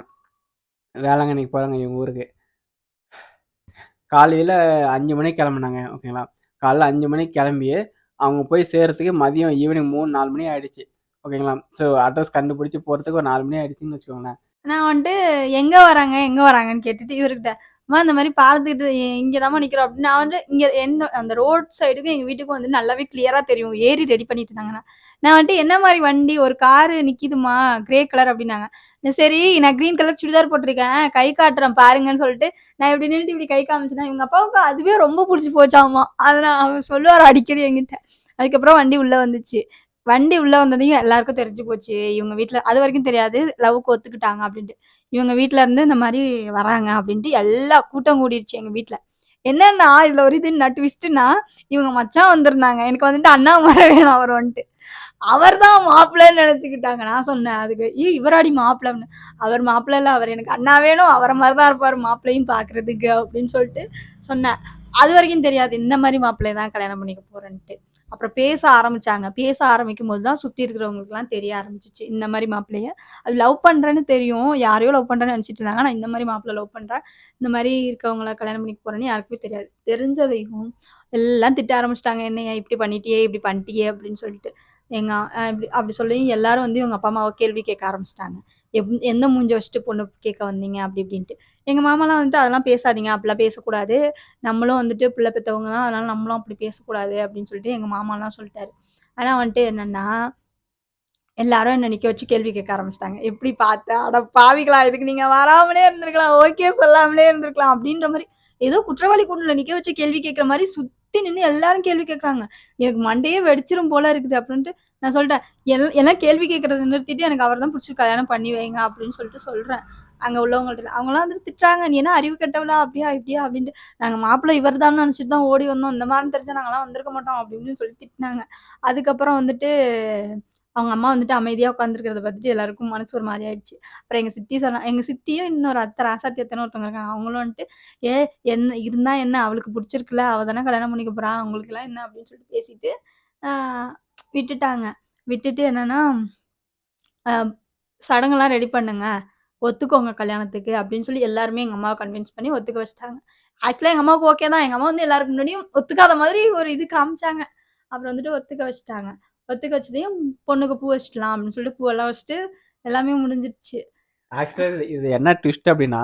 வேளாங்கண்ணிக்கு போகிறாங்க இவங்க ஊருக்கு. காலையில் 5 மணிக்கு கிளம்புனாங்க. ஓகேங்களா? காலைல 5 மணிக்கு கிளம்பி அவங்க போய் சேர்றதுக்கு மதியம் ஈவினிங் 3-4 மணி ஆயிடுச்சு. ஓகேங்களா? ஸோ அட்ரஸ் கண்டுபிடிச்சி போகிறதுக்கு ஒரு 4 மணி ஆயிடுச்சுன்னு வச்சுக்கோங்களேன். நான் வந்துட்டு எங்க வராங்கன்னு கேட்டுட்டு இவர்கிட்ட, இந்த மாதிரி பாலத்துக்கிட்ட இங்கே தான் நிற்கிறோம் அப்படின்னு. நான் வந்து இங்கே அந்த ரோட் சைடுக்கும் எங்கள் வீட்டுக்கும் வந்து நல்லாவே கிளியரா தெரியும். ஏறி ரெடி பண்ணிட்டு இருந்தாங்க. நான் வந்துட்டு என்ன மாதிரி வண்டி, ஒரு காரு நிற்கிதுமா கிரே கலர் அப்படின்னாங்க. சரி நான் கிரீன் கலர் சுடிதார் போட்டிருக்கேன், கை காட்டுறேன் பாருங்கன்னு சொல்லிட்டு நான் இப்படி நின்றுட்டு இப்படி கை காமிச்சுனா இவங்க அப்பாவுக்கு அதுவே ரொம்ப பிடிச்சி போச்சாமா. அதை நான் அவர் சொல்லுவார் அடிக்கடி என்கிட்ட. அதுக்கப்புறம் வண்டி உள்ள வந்துச்சு. வண்டி உள்ள வந்ததையும் எல்லாருக்கும் தெரிஞ்சு போச்சு. இவங்க வீட்டில் அது வரைக்கும் தெரியாது லவ்வுக்கு ஒத்துக்கிட்டாங்க அப்படின்ட்டு. இவங்க வீட்டில் இருந்து இந்த மாதிரி வராங்க அப்படின்ட்டு எல்லா கூட்டம் கூடிருச்சு எங்கள் வீட்டில். என்னன்னா இதில் ஒரு இது ட்விஸ்ட்டுன்னா, இவங்க மச்சான் வந்திருந்தாங்க. எனக்கு வந்துட்டு அண்ணா மாதிரி வேணும் அவர் வந்துட்டு. அவர் தான் மாப்பிள்ளைன்னு நினச்சிக்கிட்டாங்க. நான் சொன்னேன் அதுக்கு, இவராடி மாப்பிள்ளைன்னு. அவர் மாப்பிள்ளை இல்லை, அவர் எனக்கு அண்ணா வேணும், அவரை மாதிரி தான் இருப்பார் மாப்பிள்ளையும் பார்க்குறதுக்கு அப்படின்னு சொல்லிட்டு சொன்னேன். அது வரைக்கும் தெரியாது இந்த மாதிரி மாப்பிள்ளையை தான் கல்யாணம் பண்ணிக்க போகிறேன்ட்டு. அப்புறம் பேச ஆரம்பிச்சாங்க. பேச ஆரம்பிக்கும் போது தான் சுற்றி இருக்கிறவங்களுக்குலாம் தெரிய ஆரம்பிச்சிச்சு இந்த மாதிரி மாப்பிள்ளைய. அது லவ் பண்ணுறேன்னு தெரியும், யாரையோ லவ் பண்ணுறேன்னு நினச்சிட்டு இருந்தாங்க. ஆனால் இந்த மாதிரி மாப்பிள்ளை லவ் பண்ணுறேன், இந்த மாதிரி இருக்கவங்கள கல்யாணம் பண்ணிக்க போகிறேன்னு யாருக்குமே தெரியாது. தெரிஞ்சதையும் எல்லாம் திட்ட ஆரம்பிச்சிட்டாங்க, என்னைய இப்படி பண்ணிட்டியே இப்படி பண்ணிட்டியே அப்படின்னு சொல்லிட்டு. இப்படி அப்படி சொல்லி எல்லாரும் வந்து இவங்க அப்பா அம்மாவை கேள்வி கேட்க ஆரம்பிச்சிட்டாங்க. எந்த மூஞ்ச வச்சுட்டு பொண்ணு கேட்க வந்தீங்க அப்படி இப்படின்ட்டு. எங்கள் மாமாலாம் வந்துட்டு அதெல்லாம் பேசாதீங்க, அப்படிலாம் பேசக்கூடாது, நம்மளும் வந்துட்டு பிள்ளை பெற்றவங்க தான், அதனால நம்மளும் அப்படி பேசக்கூடாது அப்படின்னு சொல்லிட்டு எங்கள் மாமாலாம் சொல்லிட்டாரு. ஆனால் வந்துட்டு என்னென்னா எல்லாரும் என்ன நிற்க வச்சு கேள்வி கேட்க ஆரம்பிச்சிட்டாங்க. எப்படி பார்த்தா, அட பாவிகளா, இதுக்கு நீங்கள் வராமலே இருந்திருக்கலாம், ஓகே சொல்லாமலே இருந்திருக்கலாம் அப்படின்ற மாதிரி ஏதோ குற்றவாளி கூண்டில் நிற்க வச்சு கேள்வி கேட்குற மாதிரி சுற்றி நின்று எல்லாரும் கேள்வி கேட்குறாங்க. எனக்கு மண்டையே வெடிச்சிரும் போல இருக்குது அப்படின்ட்டு நான் சொல்லிட்டேன். எல்லாம் கேள்வி கேட்கறத நிறுத்திட்டு எனக்கு அவர் தான் பிடிச்சி கல்யாணம் பண்ணி வைங்க அப்படின்னு சொல்லிட்டு சொல்கிறேன். அங்கே உள்ளவங்கள்ட்ட அவங்களாம் வந்துட்டு திட்டுறாங்க, நீ என்ன அறிவு கெட்டவளா அப்படியா இப்படியா அப்படின்ட்டு. நாங்கள் மாப்பிள்ளை இவர் தான் நினச்சிட்டு தான் ஓடி வந்தோம், இந்த மாதிரி தெரிஞ்சா நாங்களாம் வந்திருக்க மாட்டோம் அப்படின்னு சொல்லி திட்டினாங்க. அதுக்கப்புறம் வந்துட்டு அவங்க அம்மா வந்துட்டு அமைதியா உட்காந்துருக்கிறத பார்த்துட்டு எல்லாருக்கும் மனசு ஒரு மாரி ஆயிடுச்சு. அப்புறம் எங்க சித்தியும் இன்னொரு அத்தை ராசாத்தி அத்தைன்னு ஒருத்தவங்க இருக்காங்க. அவங்களும் வந்துட்டு, "ஏ என்ன இருந்தா என்ன? அவளுக்கு புடிச்சிருக்குல்ல. அவ தானே கல்யாணம் பண்ணிக்க போறா. அவங்களுக்கெல்லாம் என்ன?" அப்படின்னு சொல்லிட்டு பேசிட்டு, ஆ விட்டுட்டாங்க. விட்டுட்டு என்னன்னா, அ "சடங்கெல்லாம் ரெடி பண்ணுங்க. ஒத்துக்கோங்க கல்யாணத்துக்கு" அப்படின்னு சொல்லி எல்லாருமே எங்க அம்மாவ கன்வின்ஸ் பண்ணி ஒத்துக்க வச்சுட்டாங்க. ஆக்சுவலா எங்க அம்மாவுக்கு ஓகே தான். எங்க அம்மா வந்து எல்லாருக்கு முன்னாடியும் ஒத்துக்காத மாதிரி ஒரு இது காமிச்சாங்க. அப்புறம் வந்துட்டு ஒத்துக்க வச்சுட்டாங்க. ஒத்துக்க வச்சதையும் பொண்ணுக்கு பூ வச்சுடலாம் அப்படின்னு சொல்லிட்டு பூவெல்லாம் வச்சுட்டு எல்லாமே முடிஞ்சிருச்சு. ஆக்சுவலா இது என்ன ட்விஸ்ட் அப்படின்னா,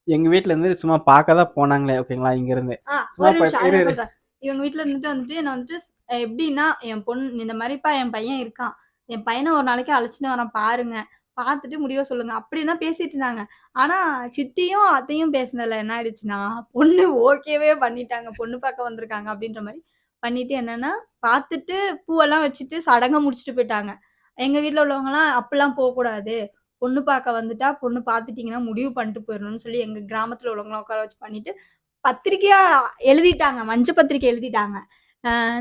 எங்க வீட்ல இருந்து சும்மா பார்க்க தான் போனாங்களே ஓகேங்களா, இங்கருந்து. சும்மா ஒரு நிமிஷம் இரு அதான் இரு. சொல்றேன். இவங்க வீட்ல வந்துட்டு என்ன வந்துட்டு எப்படின்னா, என் பொண்ணு இந்த மாரிப்பா என் பையன் இருக்கான். என் பையன ஒரு நாளைக்கு அழைச்சுட்டு வரேன் பாருங்க. பார்த்துட்டு முடிவ சொல்லுங்க. அப்படின்னு தான் பேசிட்டு இருந்தாங்க. ஆனா சித்தியும், அத்தையும் பேசினதுல என்ன ஆயிடுச்சுன்னா, பொண்ணு ஓகேவே பண்ணிட்டாங்க. பொண்ணு பார்க்க வந்திருக்காங்க அப்படின்ற மாரி பண்ணிட்டு என்னன்னா, பார்த்துட்டு பூவெல்லாம் வச்சுட்டு சடங்க முடிச்சுட்டு போயிட்டாங்க. எங்க வீட்ல உள்ளவங்கலாம் அப்படிலாம் போக்கூடாது. பொண்ணு பார்க்க வந்துட்டா, பொண்ணு பார்த்துட்டீங்கன்னா முடிவு பண்ணிட்டு போயிரணும்னு சொல்லி எங்க கிராமத்துல உள்ளவங்கள உட்கார வச்சு பண்ணிட்டு பத்திரிக்கையா எழுதிட்டாங்க. மஞ்ச பத்திரிக்கை எழுதிட்டாங்க.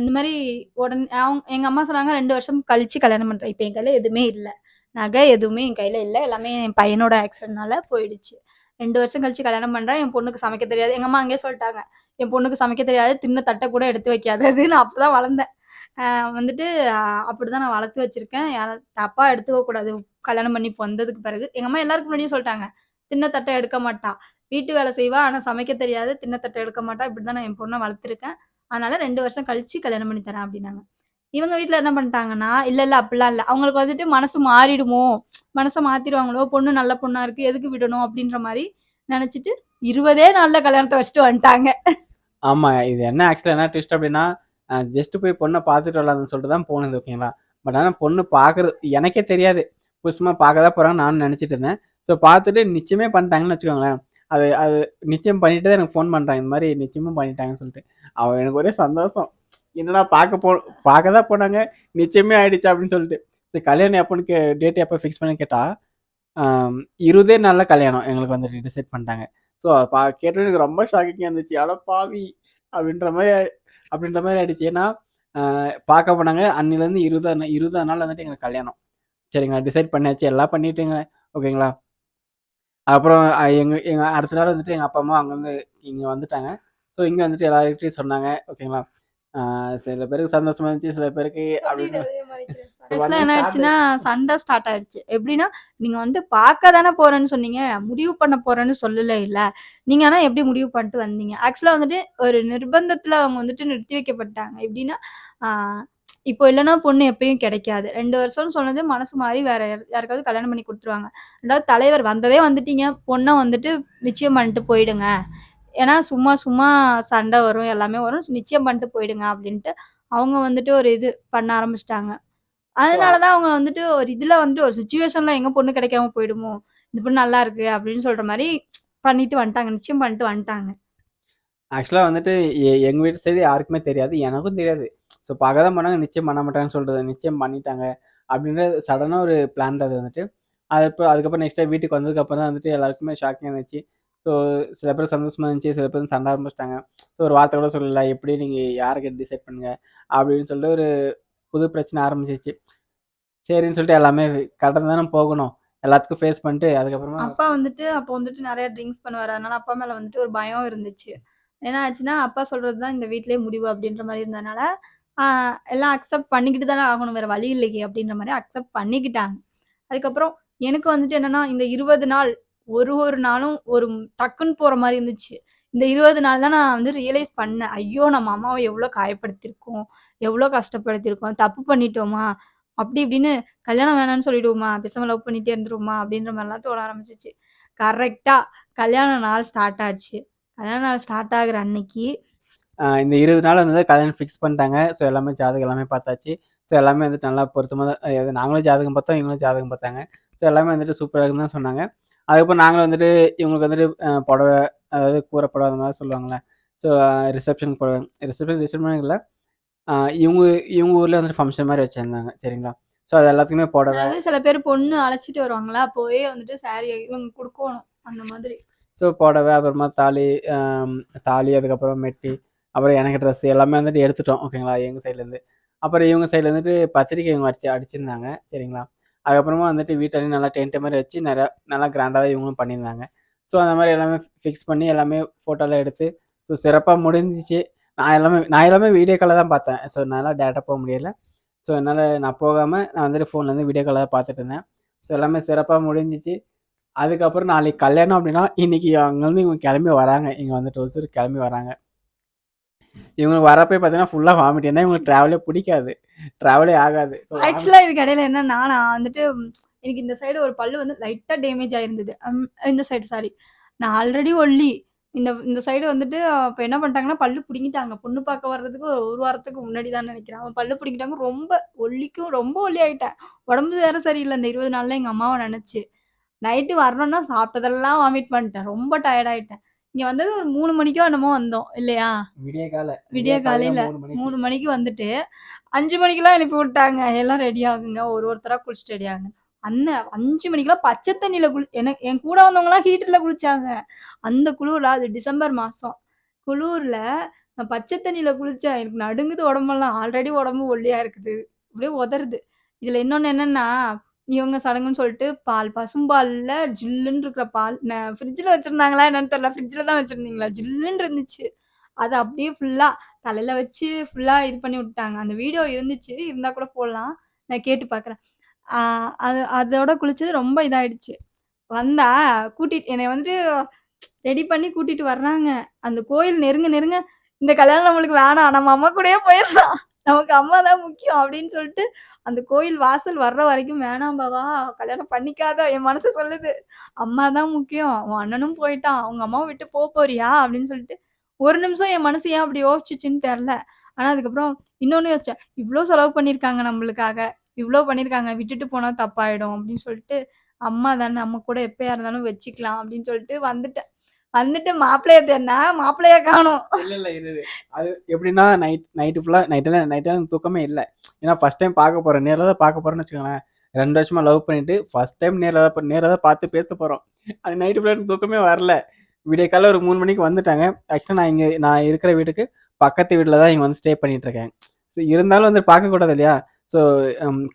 இந்த மாரி எங்க அம்மா சொன்னாங்க 2 வருஷம் கழிச்சு கல்யாணம் பண்றேன். இப்ப என் கையில எதுவுமே இல்ல. நகை எதுவுமே என் கையில இல்ல. எல்லாமே என் பையனோட ஆக்சிடென்ட்னால போயிடுச்சு. 2 வருஷம் கழிச்சு கல்யாணம் பண்றேன். என் பொண்ணுக்கு சமைக்க தெரியாது. எங்க அம்மா அங்கேயே சொல்ட்டாங்க. என் பொண்ணுக்கு சமைக்க தெரியாது. தின்ன தட்ட கூட எடுத்து வைக்காதது. நான் அப்பதான் வளர்ந்தேன். அ வந்துட்டு அ அப்படிதான் நான் வளர்த்து வச்சிருக்கேன். யாரும் தப்பா எடுத்துக்க கூடாது. கல்யாணம் பண்ணி வந்ததுக்கு பிறகு. எங்க அம்மா எல்லாருக்கு முன்னாடியும் சொல்ட்டாங்க. தின்ன தட்ட எடுக்க மாட்டா. வீட்டு வேலை செய்வா. ஆனா சமைக்க தெரியாது. தின்ன தட்ட எடுக்க மாட்டா. இப்படிதான் நான் என் பொண்ண வளர்த்துருக்கேன். அதனால 2 வருஷம் கழிச்சு கல்யாணம் பண்ணி தரேன் அப்படின்னாங்க. இவங்க வீட்ல என்ன பண்ணிட்டாங்கன்னா, இல்ல இல்ல அப்படிலாம் இல்ல. அவங்களுக்கு வந்துட்டு மனசு மாறிடுமோ! மனச மாத்திருவாங்களோ! பொண்ணு நல்ல பொண்ணா இருக்கு. எதுக்கு விடணும் அப்படின்ற மாரி நெனச்சுட்டு 20 நாள்ல கல்யாணத்த வச்சுட்டு வந்துட்டாங்க. ஆமா. இது என்ன ஆக்சுவலா என்ன ட்விஸ்ட் அப்படின்னா, ஜஸ்ட் போய் பொண்ண பார்த்துட்டு வரலாம்னு சொல்லிட்டு தான் போனது ஓகேங்களா. பட் ஆனா பொண்ணு பார்க்குறது எனக்கே தெரியாது. சும்மா பார்க்க தான் போறாங்கன்னு நானும் நெனச்சுட்டு இருந்தேன். ஸோ பார்த்துட்டு நிச்சயமே பண்ணிட்டாங்கன்னு வச்சுக்கோங்களேன். அது அது நிச்சயம் பண்ணிட்டு தான் எனக்கு ஃபோன் பண்றாங்க. இந்த மாரி நிச்சயமும் பண்ணிட்டாங்கன்னு சொல்லிட்டு. எனக்கு ஒரே சந்தோஷம். என்னடா பார்க்க தான் போனாங்க. நிச்சயமே ஆயிடுச்சா அப்படின்னு சொல்லிட்டு. சரி கல்யாணம் எப்போன்னு டேட் எப்போ ஃபிக்ஸ் பண்ணி கேட்டா, 20 நாள்ல கல்யாணம் எங்களுக்கு வந்துட்டு டிசைட் பண்ணிட்டாங்க. ஸோ கேட்டோனே எனக்கு ரொம்ப ஷாக்கிங்கா இருந்துச்சு. அட பாவி! அப்படின்ற மாரி அப்படின்ற மாரி ஆயிடுச்சு. ஏன்னா, பார்க்க போனாங்க. அன்னையிலேருந்து 20 நாள் வந்துட்டு எங்களுக்கு கல்யாணம். சரிங்களா. டிசைட் பண்ணியாச்சு. எல்லாம் பண்ணிட்டுங்க. ஓகேங்களா. அப்புறம் எங்க எங்க அடுத்த நாள் வந்துட்டு எங்க அப்பா, அம்மா அங்கேருந்து இங்க வந்துட்டாங்க. ஸோ இங்க வந்துட்டு எல்லார்கிட்டயும் சொன்னாங்க. ஓகேங்களா. சில பேருக்கு சந்தோஷமா இருந்துச்சு. சில பேருக்கு சொல்லிட்டு அப்படின்னு அதே மாரிக்கிறேன். அது ஆக்சுவலா வந்து என்ன ஸ்டார்ட் ஆயிடுச்சுன்னா, சண்டை ஸ்டார்ட் ஆயிடுச்சு. எப்படின்னா, "நீங்க வந்து பார்க்க தானே போறேன்னு சொன்னீங்க. முடிவு பண்ண போறேன்னு சொல்லல இல்ல. நீங்க ஆனா எப்படி முடிவு பண்ணிட்டு வந்தீங்க?" ஆக்சுவலா வந்துட்டு ஒரு நிர்பந்தத்துல அவங்க வந்துட்டு நிறுத்தி வைக்கப்பட்டாங்க. எப்படின்னா, ஆ இப்போ இல்லன்னா பொண்ணு எப்பயும் கிடைக்காது. 2 வருஷம்னு சொன்னது மனசு மாறி வேற யாருக்காவது கல்யாணம் பண்ணி குடுத்துருவாங்க. 2வது தலைவர் வந்ததே வந்துட்டீங்க. பொண்ண வந்துட்டு நிச்சயம் பண்ணிட்டு போயிடுங்க. ஏன்னா சும்மா சும்மா சண்டை வரும், எல்லாமே வரும். நிச்சயம் பண்ணிட்டு போயிடுங்க அப்படின்ட்டு, அவங்க வந்துட்டு ஒரு இது பண்ண ஆரம்பிச்சுட்டாங்க. ஸோ அதனால தான் அவங்க வந்துட்டு ஒரு இதுல வந்துட்டு ஒரு சிச்சுவேஷன்ல எங்க பொண்ணு கிடைக்காம போயிடுமோ! இந்த பொண்ணு நல்லா இருக்கு அப்படின்னு சொல்ற மாரி பண்ணிட்டு வந்துட்டாங்க. நிச்சயம் பண்ணிட்டு வந்துட்டாங்க. ஆக்சுவலா வந்துட்டு எங்க வீட்டு சைடு யாருக்குமே தெரியாது. எனக்கும் தெரியாது. ஸோ பார்க்க தான் போனாங்க. நிச்சயம் பண்ண மாட்டாங்கன்னு சொல்றது. நிச்சயம் பண்ணிட்டாங்க. அப்படின்ற சடனா ஒரு பிளான் தான் அது வந்துட்டு. அதுக்கப்புறம் நெக்ஸ்ட் டே வீட்டுக்கு வந்ததுக்கப்புறம் தான் வந்துட்டு எல்லாருக்குமே ஷாக்கிங்கா இருந்துச்சு. ஸோ சில பேர் சந்தோஷமா இருந்துச்சு. சில பேர் சண்டை ஆரம்பிச்சுட்டாங்க. ஸோ ஒரு வார்த்தை கூட சொல்லல. எப்படி நீங்க யாருக்கு டிசைட் பண்ணுங்க அப்படின்னு சொல்லிட்டு ஒரு புது பிரச்சனை ஆரம்பிச்சிருச்சு. சரின்னு சொல்லிட்டு எல்லாமே கடந்து தானே போகணும். எல்லாத்துக்கும் ஃபேஸ் பண்ணிட்டு அதுக்கப்புறமா அப்போ வந்துட்டு நெறைய ட்ரிங்க்ஸ் பண்ணுவாரு. அதனால அப்பா மேல வந்துட்டு ஒரு பயம் இருந்துச்சு. என்ன ஆச்சுன்னா, அப்பா சொல்றது தான் இந்த வீட்லயே முடிவு அப்படின்ற மாரி இருந்ததுனால, ஆ எல்லாம் அக்செப்ட் பண்ணிக்கிட்டு தானே ஆகணும். வேற வழி இல்லையே அப்படின்ற மாரி அக்செப்ட் பண்ணிக்கிட்டாங்க. அதுக்கப்புறம் எனக்கு வந்துட்டு என்னன்னா, இந்த 20 நாள் ஒரு நாளும் ஒரு டக்குன்னு போற மாரி இருந்துச்சு. இந்த 20 நாள் தான் நான் வந்து ரியலைஸ் பண்ணேன். ஐயோ! நம்ம அம்மாவ எவ்ளோ காயப்படுத்தியிருக்கோம். எவ்ளோ கஷ்டப்படுத்தியிருக்கோம். தப்பு பண்ணிட்டோமா? அப்படி இப்படின்னு கல்யாணம் வேணான்னு சொல்லிடுவோமா? பேசாம லவ் பண்ணிட்டே இருந்துருவோமா? அப்படின்ற மாரிலாம் தோண ஆரம்பிச்சுச்சு. கரெக்ட்டா கல்யாண நாள் ஸ்டார்ட் ஆச்சு. கல்யாண நாள் ஸ்டார்ட் ஆகுற அன்னைக்கு இந்த 20 நாள் வந்து கல்யாணம் ஃபிக்ஸ் பண்ணிட்டாங்க. ஸோ எல்லாமே ஜாதகம் எல்லாமே பார்த்தாச்சு. ஸோ எல்லாமே வந்துட்டு நல்லா பொருத்தமா தான் நாங்களும் ஜாதகம் பார்த்தோம். இவங்களும் ஜாதகம் பார்த்தாங்க. ஸோ எல்லாமே வந்துட்டு சூப்பரா இருக்குன்னு தான் சொன்னாங்க. அதுக்கப்புறம் நாங்களும் வந்துட்டு இவங்களுக்கு வந்துட்டு புடவை, அதாவது கூரை புடவை அந்த மாதிரி சொல்லுவாங்கல்ல. ஸோ ரிசப்ஷன் புடவை ரிசப்ஷன் இல்ல. அ இவங்க இவங்க ஊர்ல வந்துட்டு ஃபங்ஷன் மாரி வச்சிருந்தாங்க. சரிங்களா. ஸோ அது எல்லாத்துக்குமே புடவை. அதாவது சில பேர் பொண்ணு அழைச்சிட்டு வருவாங்கல்ல, அப்போவே வந்துட்டு சாரி இவங்க குடுக்கோணும். அந்த மாதிரி. ஸோ புடவை, அப்புறமா தாலி, தாலி அதுக்கப்புறம் மெட்டி, அப்புறம் எனக்கு ட்ரெஸ் எல்லாமே வந்துட்டு எடுத்துட்டோம். ஓகேங்களா. எங்க சைட்லேருந்து. அப்புறம் இவங்க சைடில் வந்துட்டு பத்திரிக்கை இவங்க அடிச்சிருந்தாங்க சரிங்களா. அதுக்கப்புறமா வந்துட்டு வீட்டிலையும் நல்லா டென்ட் மாதிரி வச்சு நல்லா கிராண்டாக இவங்களும் பண்ணியிருந்தாங்க. ஸோ அந்த மாதிரி எல்லாமே ஃபிக்ஸ் பண்ணி எல்லாமே ஃபோட்டோலாம் எடுத்து ஸோ சிறப்பாக முடிஞ்சிச்சு. நான் எல்லாமே வீடியோ காலில் தான் பார்த்தேன். ஸோ என்னால் டேரெக்டாக போக முடியல. ஸோ என்னால் நான் போகாமல் நான் வந்துட்டு ஃபோன்லேருந்து வீடியோ காலில் தான் பார்த்துட்டு இருந்தேன். ஸோ எல்லாமே சிறப்பாக முடிஞ்சிச்சு. அதுக்கப்புறம் நாளைக்கு கல்யாணம் அப்படின்னா இன்றைக்கி அங்கேருந்து இவங்க கிளம்பி வராங்க. இங்கே வந்துட்டு ஒருத்தர் கிளம்பி வராங்க. இவங்களுக்கு வரப்போ பார்த்தீங்கன்னா ஃபுல்லாக வாமிட். ஏன்னா இவங்களுக்கு ட்ராவலே பிடிக்காது, ட்ராவலே ஆகாது. ஸோ ஆக்சுவலாக இதுக்கு இடையில என்னன்னா நான் வந்துட்டு எனக்கு இந்த சைடு ஒரு பல்லு வந்து லைட்டாக டேமேஜ் ஆயிருந்தது. இந்த சைடு சாரி, நான் ஆல்ரெடி ஒல்லி. இந்த சைடு வந்துட்டு அப்போ என்ன பண்ணிட்டாங்கன்னா பல்லு பிடிங்கிட்டாங்க. பொண்ணு பார்க்க வர்றதுக்கு ஒரு வாரத்துக்கு முன்னாடி தான் நினைக்கிறேன். அவன் பல்லு பிடிங்கிட்டாங்க. ரொம்ப ஒல்லி ஆகிட்டேன். உடம்பு வேற சரியில்லை இந்த 20 நாளில் எங்கள் அம்மாவை நினச்சி. நைட்டு வரணும்னா சாப்பிட்டதெல்லாம் வாமிட் பண்ணிட்டேன். ரொம்ப டயர்ட் ஆகிட்டேன். இங்கே வந்தது ஒரு 3 மணிக்கோ என்னமோ வந்தோம் இல்லையா? விடிய காலையில் 3 மணிக்கு வந்துட்டு 5 மணிக்கெல்லாம் எழுப்பி விட்டாங்க. எல்லாம் ரெடி ஆகுங்க, ஒருத்தராக குளிச்சுட்டு ரெடி ஆகுங்க. அண்ணன் 5 மணிக்கெல்லாம் பச்சை தண்ணியில் என் கூட வந்தவங்களாம் ஹீட்டரில் குளிச்சாங்க. அந்த குளிரில், அது டிசம்பர் மாதம் குளிரில் நான் பச்சை தண்ணியில் குளித்தேன். எனக்கு நடுங்குது உடம்பெல்லாம். ஆல்ரெடி உடம்பு ஒல்லியாக இருக்குது, அப்படியே உதறுது. இதில் இன்னொன்று என்னென்னா இவங்க சடங்குன்னு சொல்லிட்டு பசும்பாலில் ஜில்லுன்னு இருக்கிற பால் ஃப்ரிட்ஜில் வச்சுருந்தாங்களா என்னன்னு தெரியல. ஃப்ரிட்ஜில் தான் வச்சுருந்தீங்களா, ஜில்லுன்னு இருந்துச்சு. அதை அப்படியே ஃபுல்லாக தலையில் வச்சு ஃபுல்லாக இது பண்ணி விட்டாங்க. அந்த வீடியோ இருந்துச்சு, இருந்தால் கூட போடலாம், நான் கேட்டு பார்க்குறேன். அதோட குளிச்சது ரொம்ப இதாகிடுச்சு. வந்தா என்னை வந்துட்டு ரெடி பண்ணி கூட்டிகிட்டு வர்றாங்க. அந்த கோயில் நெருங்க இந்த கல்யாணம் நம்மளுக்கு வேணாம், நம்ம அம்மா கூடயே போயிடலாம், நமக்கு அம்மா தான் முக்கியம் அப்படின்னு சொல்லிட்டு அந்த கோயில் வாசல் வர்ற வரைக்கும் வேணாம் பாவா, கல்யாணம் பண்ணிக்காத, என் மனசு சொல்லுது அம்மா தான் முக்கியம், உன் அண்ணனும் போயிட்டான், அவங்க அம்மாவை விட்டு போறியா அப்படின்னு சொல்லிட்டு ஒரு நிமிஷம் என் மனசு ஏன் அப்படி யோசிச்சுன்னு தெரில. ஆனால் அதுக்கப்புறம் இன்னொன்று யோசிச்சேன், இவ்வளோ செலவு பண்ணியிருக்காங்க நம்மளுக்காக, இவ்வளோ பண்ணியிருக்காங்க, விட்டுட்டு போனால் தப்பாயிடும் அப்படின்னு சொல்லிட்டு அம்மா தானே, நம்ம கூட எப்பயா இருந்தாலும் வச்சுக்கலாம் அப்படின்னு சொல்லிட்டு வந்துட்டு மாப்பிள்ளைய தேடினா மாப்பிள்ளைய காணும். இல்லை அது எப்படின்னா நைட்டெல்லாம் தூக்கமே இல்லை. ஏன்னா ஃபர்ஸ்ட் டைம் பார்க்க போகிறேன், நேரில் தான் பார்க்க போகிறேன்னு வச்சுக்கோங்களேன். 2 வருஷமா லவ் பண்ணிட்டு ஃபர்ஸ்ட் டைம் நேரில் தான் பார்த்து பேச போகிறோம். அது நைட்டு ஃபுல்லாக தூக்கமே வரல. விடிய காலையில் ஒரு 3 மணிக்கு வந்துட்டாங்க. ஆக்சுவலாக நான் இருக்கிற வீட்டுக்கு பக்கத்து வீட்டில் தான் இங்கே வந்து ஸ்டே பண்ணிட்டு இருக்கேன். ஸோ இருந்தாலும் வந்து பார்க்கக்கூடாது இல்லையா. ஸோ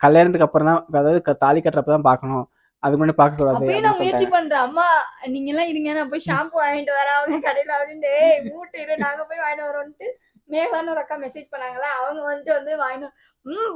கல்யாணத்துக்கு அப்புறம் தான், அதாவது தாலி கட்டுறப்ப தான் பார்க்கணும், அதுக்கு முன்னாடி பார்க்கக்கூடாது. நான் முயற்சி பண்றேன், அம்மா நீங்க எல்லாம் இருங்க, நான் போய் ஷாம்பு வாங்கிட்டு வரேன் அவங்க கடையில் அப்படின்ட்டு. மூட்டு நாங்க போய் வாங்கிட்டு வரோன்ட்டு மேகான்னு ஒரு அக்கா மெசேஜ் பண்ணாங்களா, அவங்க வந்து வாங்கிட்டு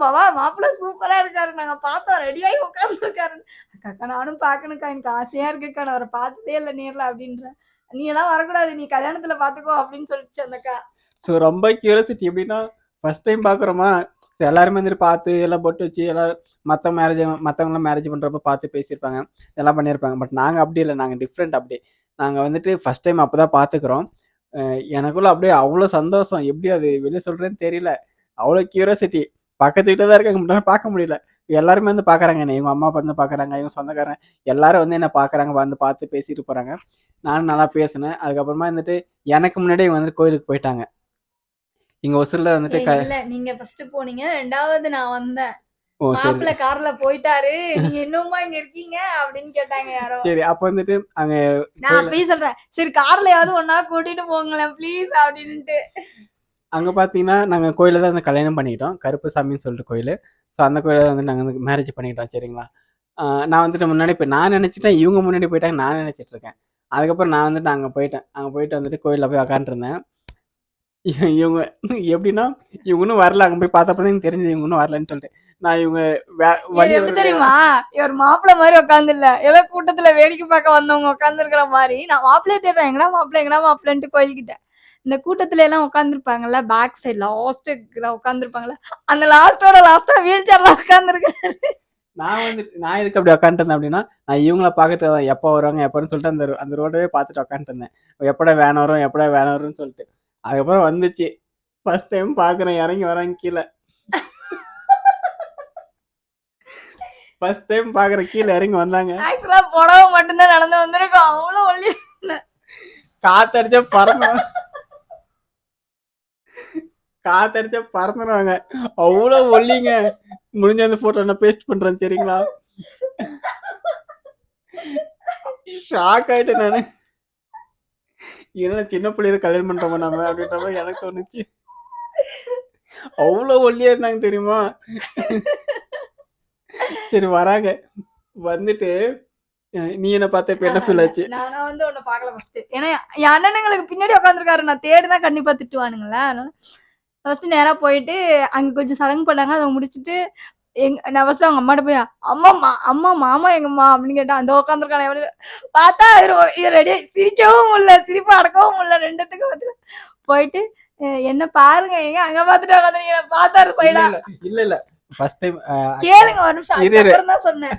பாவா மாப்பிள்ள சூப்பரா இருக்காரு, நாங்க பார்த்தோம், ரெடியாகி உட்காந்துருக்காரு. அக்கா நானும் பார்க்கணுக்கா, எனக்கு ஆசையா இருக்குக்கா, நான் அவரை பார்த்ததே இல்லை நேரில் அப்படின்றேன். நீ எல்லாம் வரக்கூடாது, நீ கல்யாணத்துல பாத்துக்கோ அப்படின்னு சொல்லிச்சு அந்த அக்கா. ஸோ ரொம்ப கியூரியாசிட்டி. எப்படின்னா ஃபர்ஸ்ட் டைம் பார்க்குறோமா, ஸோ எல்லாருமே வந்துட்டு பார்த்து எல்லாம் பொட்டு வச்சு எல்லாம் மற்றவங்களாம் மேரேஜ் பண்ணுறப்ப பார்த்து பேசியிருப்பாங்க, எல்லாம் பண்ணியிருப்பாங்க. பட் நாங்கள் அப்படி இல்லை, நாங்கள் டிஃப்ரெண்ட். அப்படி நாங்கள் வந்துட்டு ஃபர்ஸ்ட் டைம் அப்போ தான் பார்த்துக்குறோம். எனக்குள்ள அப்படியே அவ்வளோ சந்தோஷம், எப்படி அது வெளியே சொல்கிறேன்னு தெரியல. அவ்வளோ கியூரியாசிட்டி. பக்கத்து வீட்டில் தான் இருக்காங்க, மட்டும் பார்க்க முடியல. எல்லாருமே வந்து பார்க்குறாங்க என்ன, இவங்க அம்மா வந்து பார்க்குறாங்க, இவங்க சொந்தக்காரங்க எல்லாரும் வந்து என்ன பார்க்குறாங்க, வந்து பார்த்து பேசிட்டு போகிறாங்க. நானும் நல்லா பேசினேன். அதுக்கப்புறமா வந்துட்டு எனக்கு முன்னாடியே இவங்க வந்துட்டு கோயிலுக்கு போயிட்டாங்க. இங்க ஒசூர்ல வந்துட்டு இல்ல, நீங்க ஃபர்ஸ்ட் போனீங்க, ரெண்டாவது நான் வந்தேன். மாப்பிள்ள கார்ல போயிட்டாரு, நீங்க இன்னுமா இங்க இருக்கீங்க அப்படின்னு கேட்டாங்க யாரோ. சரி, அப்ப வந்துட்டு அங்க நான் அப்பயே சொல்றேன், சரி கார்லயாவது ஒன்னா கூட்டிட்டு போங்களேன் ப்ளீஸ் அப்படின்ட்டு. அங்க பாத்தீங்கன்னா நாங்க கோயில தான் வந்து கல்யாணம் பண்ணிக்கிட்டோம், கருப்பு சாமின்னு சொல்லிட்டு கோயில். ஸோ அந்த கோயில வந்து நாங்க வந்து மேரேஜ் பண்ணிக்கிட்டோம் சரிங்களா. நான் வந்துட்டு முன்னாடி போய் நான் நினைச்சிட்டேன், இவங்க முன்னாடி போயிட்டாங்க, நான் நினைச்சிட்டு இருக்கேன். அதுக்கப்புறம் நான் வந்துட்டு அங்கே போயிட்டு வந்துட்டு கோயிலில் போய் உக்காந்துருந்தேன். இவங்க எப்படின்னா இவங்க இன்னும் வரல, அங்கே போய் பார்த்தப்பதான் தெரிஞ்சது இவங்க இன்னும் வரலன்னு சொல்லிட்டு. நான் இவங்க எப்படி தெரியுமா, இவர் மாப்பிள்ள மாதிரி உட்காந்து இல்ல, ஏதோ கூட்டத்துல வேடிக்கை பார்க்க வந்தவங்க உட்காந்து இருக்கிற மாதிரி நான் மாப்பிள்ளையே தேடுறேன், எங்கடா மாப்பிள்ளன்ட்டு கோயில்கிட்ட. இந்த கூட்டத்துல எல்லாம் உட்காந்துருப்பாங்கல்ல, பேக் சைட் லாஸ்ட் உட்காந்துருப்பாங்கல்ல, அந்த லாஸ்டா வீல் சேர்ல உட்காந்துருக்கேன். நான் இதுக்கு அப்படி உட்காந்துருந்தேன் அப்படின்னா, நான் இவங்கள பார்க்கறது தான், எப்போ வருவாங்க எப்போன்னு சொல்லிட்டு அந்த ரோடவே பார்த்துட்டு உட்காந்துருந்தேன். எப்படா வேன் வரும்னு சொல்லிட்டு. அதுக்கப்புறம் வந்துச்சு, ஃபர்ஸ்ட் டைம் பார்க்குறேன், இறங்கி வராங்க கீழே. ஃபர்ஸ்ட் டைம் பார்க்குறேன், கீழே இறங்கி வந்தாங்க. ஆக்சுவலா புடவை மட்டும்தான் நடந்து வந்திருக்கோம், அவ்வளோ ஒல்லி. காத்தடிச்சா பறந்துடுவாங்க, அவ்வளோ ஒல்லிங்க. முடிஞ்ச அந்த போட்டோ நான் பேஸ்ட் பண்றேன் சரிங்களா. ஷாக் ஆயிட்டேன் நானு. என்ன சின்ன பிள்ளைய கல்யாணம் பண்றோமா நம்ம அப்படின்ற மாதிரி எனக்கு தோணுச்சு. அவ்வளோ ஒல்லியா இருந்தாங்க தெரியுமா? சரி வராங்க. வந்துட்டு நீ என்ன பார்த்த இப்ப என்ன ஃபீல் ஆச்சு? நானா வந்து உன்னை பார்க்கல ஃபர்ஸ்ட். ஏன்னா என் அண்ணனுங்களுக்கு பின்னாடி உட்காந்துருக்காரு. நான் தேடினா கண்டிப்பா திட்டுவானுங்களா. அதனால ஃபர்ஸ்ட் நேரா போயிட்டு அங்க கொஞ்சம் சடங்கு பண்ணாங்க. அதை முடிச்சுட்டு நான் ஃபர்ஸ்ட் அவங்க அம்மாட்ட போய் அம்மா மாமா எங்கம்மா அப்படின்னு கேட்டா அந்த உட்காந்துருக்கானே பார்த்தா ரெடியா சிரிக்கவும் முடியல, சிரிப்பு அடக்கவும் முடியல, ரெண்டுத்துக்கும் வந்து போயிட்டு என்ன பாருங்க எங்க அங்க பாத்துட்டு உட்காந்துருக்கீங்க பார்த்தாரு சைடா. இல்ல இல்ல ஃபர்ஸ்ட் டைம் கேளுங்க ஒரு நிமிஷம். அதுக்கப்புறம் தான் சொன்னேன்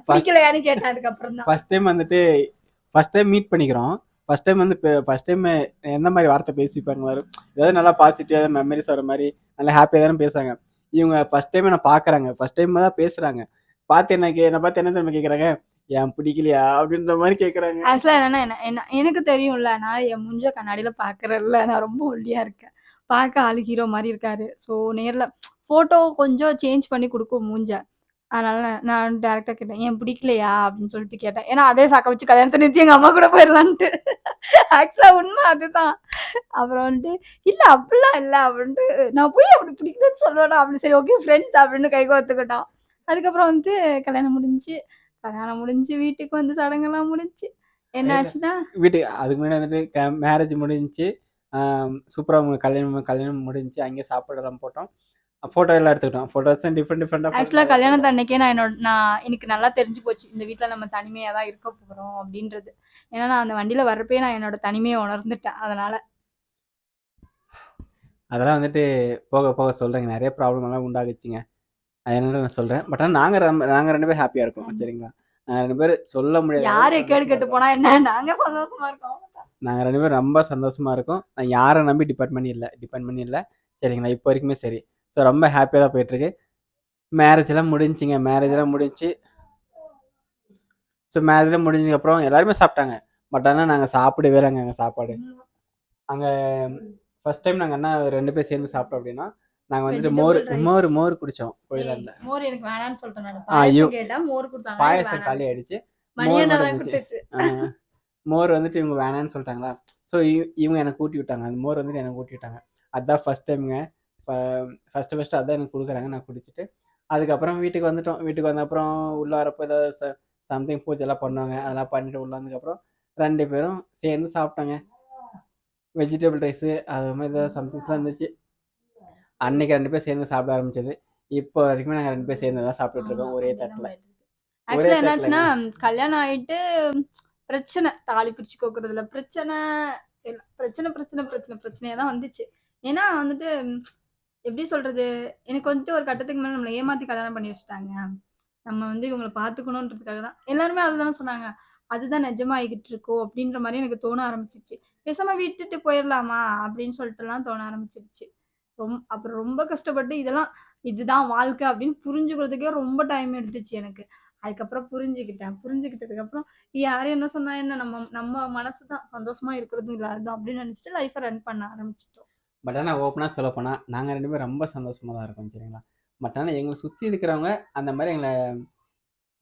பிடிக்கலையான்னு கேட்டேன். அதுக்கப்புறம் தான் ஃபர்ஸ்ட் டைம் வந்துட்டு ஃபர்ஸ்ட் டைம் மீட் பண்ணிக்கிறோம். ஃபர்ஸ்ட் டைம் வந்து ஃபர்ஸ்ட் டைம் எந்த மாதிரி வார்த்தை பேசிப்பாங்க எல்லாரும், ஏதாவது நல்லா பாசிட்டிவாக மெமரிஸ் வர மாதிரி நல்லா ஹாப்பியாக தானே பேசுறாங்க. இவங்க ஃபர்ஸ்ட் டைம் என்ன பார்க்குறாங்க, ஃபர்ஸ்ட் டைம் தான் பேசுறாங்க. பார்த்து என்னை பார்த்து என்ன தெரியுமா கேட்குறாங்க, ஏன் பிடிக்கலையா அப்படின்ற மாதிரி கேட்குறாங்க. ஆக்சுவலா என்னன்னா எனக்கு தெரியும்ல, நான் என் முஞ்ச கண்ணாடியில பாக்குறேன்ல, நான் ரொம்ப ஒல்லியா இருக்கேன். பார்க்க ஆளு ஹீரோ மாதிரி இருக்காரு. ஸோ நேர்ல போட்டோ கொஞ்சம் சேஞ்ச் பண்ணி கொடுக்கும் மூஞ்ச. அதனால நான் டேரக்டா கேட்டேன், ஏன் பிடிக்கலையா அப்படின்னு சொல்லிட்டு கேட்டேன். ஏன்னா அதே சாக்க வச்சு கல்யாணத்தை நிறுத்தி எங்க அம்மா கூட போயிடலான்ட்டு. ஆக்சுவலா உண்மை அதுதான். அப்புறம் வந்துட்டு இல்ல அப்படிலாம் இல்ல அப்படின்ட்டு நான் போய் அப்படி பிடிக்கலன்னு சொல்லுவேனா அப்படி. சரி ஓகே ஃப்ரெண்ட்ஸ் அப்படின்னு கை கோத்துக்கிட்டோம். அதுக்கப்புறம் வந்து கல்யாணம் முடிஞ்சு வீட்டுக்கு வந்து சடங்கெல்லாம் முடிஞ்சு என்ன ஆச்சுன்னா வீட்டுக்கு அதுக்கு முன்னாடி வந்துட்டு மேரேஜ் முடிஞ்சிச்சு. சூப்பராக கல்யாணம் முடிஞ்சு அங்கே சாப்பாடெல்லாம் போட்டோம். ஃபோட்டோ எல்லாம் எடுத்துக்கிட்டோம். ஃபோட்டோஸ் டிஃப்ரெண்டாக. ஆக்சுவலா கல்யாணத்து அன்னைக்கே நான் எனக்கு நல்லா தெரிஞ்சு போச்சு இந்த வீட்டில் நம்ம தனிமையாக தான் இருக்க போகிறோம் அப்படின்றது. ஏன்னா நான் அந்த வண்டியில் வர்றப்பே நான் என்னோட தனிமையை உணர்ந்துட்டேன். அதெல்லாம் வந்துட்டு போக போக சொல்கிறேங்க, நிறைய ப்ராப்ளம் எல்லாம் உண்டாகுச்சுங்க. அது என்னன்னு நான் சொல்கிறேன். பட் ஆனால் நாங்கள் 2 பேரும் ஹாப்பியாக இருக்கோம். சரிங்களா, நாங்கள் 2 பேரும் சொல்ல முடியாது. யார் கேட்டு போனா என்ன, நாங்கள் சந்தோஷமா இருக்கோம். நாங்கள் 2 பேரும் ரொம்ப சந்தோஷமா இருக்கோம். நான் யாரை நம்பி டிபெண்ட் பண்ணி இல்லை. சரிங்களா, இப்போ வரைக்குமே சரி. ஸோ ரொம்ப ஹாப்பியாக தான் போயிட்டுருக்கு. மேரேஜெல்லாம் முடிஞ்சுங்க. மேரேஜெல்லாம் முடிஞ்சு ஸோ மேரேஜெல்லாம் முடிஞ்சதுக்கப்புறம் எல்லாருமே சாப்பிட்டாங்க. பட் ஆனால் நாங்கள் சாப்பிடவே இல்லைங்க. அங்கே சாப்பாடு அங்கே ஃபர்ஸ்ட் டைம் நாங்கள் என்ன 2 பேர் சேர்ந்து சாப்பிட்டோம் அப்படின்னா, நாங்கள் வந்துட்டு மோர் குடித்தோம் கோயிலில். மோர் எனக்கு வேணான்னு சொல்லிட்டேன். நான் கேட்டேன், மோர் கொடுத்தாங்க. பாயசம் காலி ஆயிடுச்சு. மோர் வந்துட்டு இவங்க வேணான்னு சொல்லிட்டாங்களா. ஸோ இவங்க எனக்கு ஊட்டி விட்டாங்க. அந்த மோர் வந்துட்டு எனக்கு ஊட்டி விட்டாங்க. அதுதான் ஃபர்ஸ்ட் டைமுங்க. ஃபர்ஸ்ட் அதான் எனக்கு கொடுக்குறாங்க. நான் குடிச்சிட்டு அதுக்கப்புறம் வீட்டுக்கு வந்துட்டோம். வீட்டுக்கு வந்த அப்புறம் உள்ள வரப்போ ஏதாவது சம்திங் பூஜைலாம் பண்ணுவாங்க. அதெல்லாம் பண்ணிட்டு உள்ள வந்ததுக்கப்புறம் 2 பேரும் சேர்ந்து சாப்பிட்டாங்க. வெஜிடபிள் ரைஸு அது மாதிரி ஏதாவது சம்திங்ஸ்லாம் இருந்துச்சு. அன்னைக்கு 2 பேர் சேர்ந்து சாப்பிட ஆரம்பிச்சது. இப்போ வரைக்குமே நாங்கள் 2 பேர் சேர்ந்து தான் சாப்பிட்டுட்டு இருக்கோம் ஒரே தட்டில். ஆக்சுவலா என்னாச்சுன்னா கல்யாணம் ஆயிட்டு பிரச்சனை, தாலி பிரிச்சு கோக்குறதுல பிரச்சனையா தான் வந்துச்சு. ஏன்னா வந்துட்டு எப்படி சொல்றது, எனக்கு வந்துட்டு ஒரு கட்டத்துக்கு மேலே நம்மளை ஏமாத்தி கல்யாணம் பண்ணி வச்சுட்டாங்க. நம்ம வந்து இவங்களை பார்த்துக்கணுன்றதுக்காக தான் எல்லாருமே அதுதானே சொன்னாங்க. அதுதான் நிஜமாகிக்கிட்டு இருக்கோ அப்படின்ற மாதிரி எனக்கு தோண ஆரம்பிச்சிருச்சு. பேசாம விட்டுட்டு போயிடலாமா அப்படின்னு சொல்லிட்டுலாம் தோண ஆரம்பிச்சிருச்சு. அப்புறம் ரொம்ப கஷ்டப்பட்டு இதுதான் வாழ்க்கை அப்படின்னு புரிஞ்சுக்கிறதுக்கே ரொம்ப டைம் எடுத்துச்சு எனக்கு. அதுக்கப்புறம் புரிஞ்சுக்கிட்டதுக்கப்புறம் யாரும் என்ன சொன்னா என்ன, நம்ம மனசு தான் சந்தோஷமா இருக்கிறதும் இல்லாததும் அப்படின்னு நினைச்சிட்டு லைஃப்பை ரன் பண்ண ஆரம்பிச்சிட்டோம். பட் ஆனால் ஓப்பனாக சொல்ல போனால் நாங்கள் 2 பேரும் ரொம்ப சந்தோஷமாக தான் இருக்கோம். சரிங்களா, பட் ஆனால் எங்களை சுற்றி இருக்கிறவங்க அந்த மாதிரி எங்களை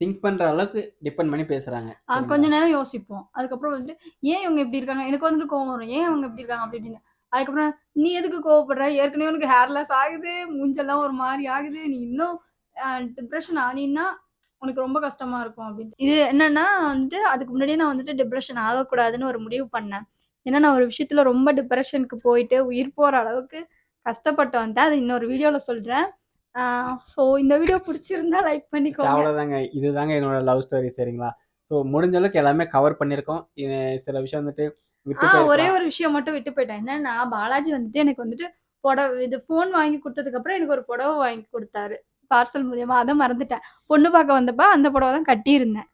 திங்க் பண்ணுற அளவுக்கு டிபெண்ட் பண்ணி பேசுகிறாங்க. கொஞ்ச நேரம் யோசிப்போம். அதுக்கப்புறம் வந்துட்டு ஏன் இவங்க இப்படி இருக்காங்க, எனக்கு வந்துட்டு கோவம் வரும், ஏன் அவங்க இப்படி இருக்காங்க அப்படி இப்படின்னு. அதுக்கப்புறம் நீ எதுக்கு கோவப்படுற, ஏற்கனவே உனக்கு ஹேர்லெஸ் ஆகுது, மூஞ்செல்லாம் ஒரு மாதிரி ஆகுது, நீ இன்னும் டிப்ரெஷன் ஆனீன்னா உனக்கு ரொம்ப கஷ்டமா இருக்கும் அப்படின்னு. இது என்னன்னா வந்துட்டு அதுக்கு முன்னாடியே நான் வந்துட்டு டிப்ரெஷன் ஆகக்கூடாதுன்னு ஒரு முடிவு பண்ணேன். ஏன்னா நான் ஒரு விஷயத்துல ரொம்ப டிப்ரெஷனுக்கு போயிட்டு உயிர் போற அளவுக்கு கஷ்டப்பட்டு வந்தேன். அது இன்னொரு வீடியோல சொல்றேன். ஸோ இந்த வீடியோ பிடிச்சிருந்தா லைக் பண்ணிக்கோங்க. அவ்வளோதாங்க, இதுதாங்க என்னோட லவ் ஸ்டோரி. சரிங்களா, ஸோ முடிஞ்ச அளவுக்கு எல்லாமே கவர் பண்ணியிருக்கோம். சில விஷயம் வந்துட்டு ஒரே ஒரு விஷயம் மட்டும் விட்டு போயிட்டேன். என்னன்னா பாலாஜி வந்துட்டு எனக்கு வந்துட்டு இது ஃபோன் வாங்கி கொடுத்ததுக்கு அப்புறம் எனக்கு ஒரு புடவை வாங்கி கொடுத்தாரு பார்சல் மூலியமா. அதை மறந்துட்டேன். பொண்ணு பார்க்க வந்தப்ப அந்த புடவை தான் கட்டியிருந்தேன்.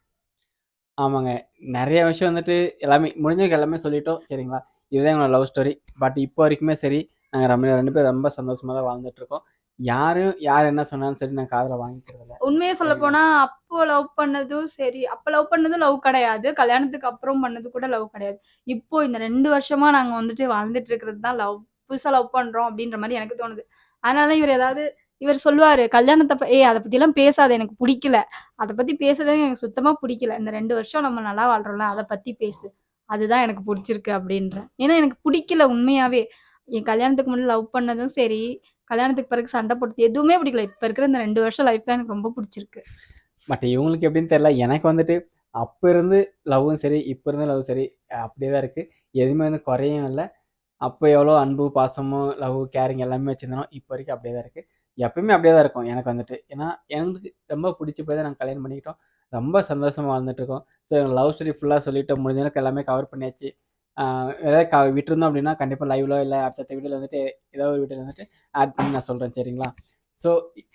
ஆமாங்க, நிறைய விஷயம் வந்துட்டு எல்லாமே முடிஞ்சதுக்கு எல்லாமே சொல்லிட்டோம். சரிங்களா, இதுதான் என்னோட லவ் ஸ்டோரி. பட் இப்போ வரைக்குமே சரி, நாங்கள் 2 பேரும் ரொம்ப சந்தோஷமாக தான் வாழ்ந்துட்டு இருக்கோம். யார் என்ன சொன்னாலும் சரி நான் காதில் வாங்கிக்கிறதில்ல. உண்மையை சொல்ல போனா அப்போ லவ் பண்ணதும் சரி, அப்போ லவ் பண்ணதும் லவ் கிடையாது, கல்யாணத்துக்கு அப்புறம் பண்ணது கூட லவ் கிடையாது. இப்போ இந்த 2 வருஷமா நாங்க வந்துட்டு வாழ்ந்துட்டு இருக்கிறது தான் லவ். புதுசா லவ் பண்றோம் அப்படின்ற மாதிரி எனக்கு தோணுது. அதனாலதான் இவர் சொல்லுவாரு கல்யாணத்தை அதை பத்தி எல்லாம் பேசாத, எனக்கு பிடிக்கல, அதை பத்தி பேசுறது எனக்கு சுத்தமா பிடிக்கல, இந்த 2 வருஷம் நம்ம நல்லா வாழ்றோம்ல அதை பத்தி பேசு, அதுதான் எனக்கு பிடிச்சிருக்கு அப்படின்ற. ஏன்னா எனக்கு பிடிக்கல உண்மையாவே. என் கல்யாணத்துக்கு முன்னாடி லவ் பண்ணதும் சரி, கல்யாணத்துக்கு பிறகு சண்டை போட்டது எதுவுமே பிடிக்கல. இப்ப இருக்கிற இந்த 2 வருஷம் லைஃப் தான் எனக்கு ரொம்ப பிடிச்சிருக்கு. பட் இவங்களுக்கு எப்படின்னு தெரியல. எனக்கு வந்துட்டு அப்ப இருந்து லவ்வும் சரி, இப்ப இருந்த லவ் சரி அப்படியே தான் இருக்கு. எதுவுமே வந்து குறையும் இல்ல. அப்போ எவ்வளோ அன்பு, பாசமும், லவ், கேரிங் எல்லாமே வச்சிருந்தோம். இப்போ வரைக்கும் அப்படியே தான் இருக்கு. எப்பயுமே அப்படியே தான் இருக்கும் எனக்கு வந்துட்டு. ஏன்னா எனக்கு ரொம்ப பிடிச்சி போய் தான் நாங்கள் கல்யாணம் பண்ணிக்கிட்டோம். ரொம்ப சந்தோஷமா வாழ்ந்துட்டு இருக்கோம். ஸோ எங்கள் லவ் ஸ்டோரி ஃபுல்லாக சொல்லிட்டு முடிஞ்ச அளவுக்கு எல்லாமே கவர் பண்ணியாச்சு. ஏதாவது விட்டுருந்தோம் அப்படின்னா கண்டிப்பாக லைவ்ல இல்லை அடுத்த வீடியோவில் வந்துட்டு ஏதாவது ஒரு வீடியோவில் வந்துட்டு ஆட் பண்ணி நான் சொல்கிறேன் சரிங்களா. ஸோ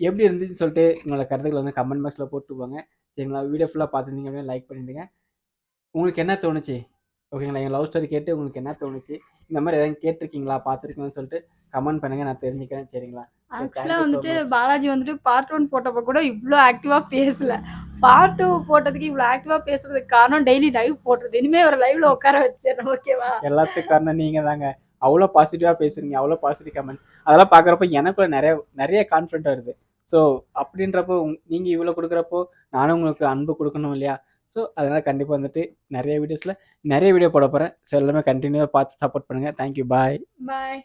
எப்படி இருந்துச்சுன்னு சொல்லிட்டு உங்களோட கருத்துக்களை வந்து கமெண்ட் பாக்ஸில் போட்டு போங்க சரிங்களா. வீடியோ ஃபுல்லாக பார்த்துருந்தீங்க அப்படின்னா லைக் பண்ணிடுங்க. உங்களுக்கு என்ன தோணுச்சு ஓகேங்களா? எங்கள் லவ் ஸ்டோரி கேட்டு உங்களுக்கு என்ன தோணுச்சு? இந்த மாதிரி எதாவது கேட்டிருக்கீங்களா, பார்த்துருக்கீங்கன்னு சொல்லிட்டு கமெண்ட் பண்ணுங்க, நான் தெரிஞ்சுக்கிறேன் சரிங்களா. ஆக்சுவலா வந்துட்டு பாலாஜி வந்துட்டு பார்ட் 1 போட்டப்ப கூட இவ்ளோ ஆக்டிவா பேசல. பார்ட் 2 போட்டதுக்கு இவ்ளோ ஆக்டிவா பேசுறதுக்கு காரணம் டெய்லி லைவ் போடுறது. இனிமே ஒரு லைவ்ல உட்கார வச்சிடறேன். ஓகேவா? எல்லாத்துக்கும் காரணம் நீங்க தாங்க. அவ்வளோ பாசிட்டிவா பேசுறீங்க, அவ்வளோ பாசிட்டிவ் கமெண்ட். அதெல்லாம் பார்க்குறப்ப எனக்குள்ள நிறைய நிறைய கான்ஃபிடென்ட் வருது. ஸோ அப்படின்றப்போ நீங்க இவ்வளோ கொடுக்குறப்போ நானும் உங்களுக்கு அன்பு கொடுக்கணும் இல்லையா? ஸோ அதனால கண்டிப்பாக வந்துட்டு நிறைய வீடியோஸில் நிறைய வீடியோ போட போகிறேன். ஸோ எல்லாமே கண்டினியூவாக பார்த்து சப்போர்ட் பண்ணுங்கள். தேங்க்யூ, பாய். பாய்.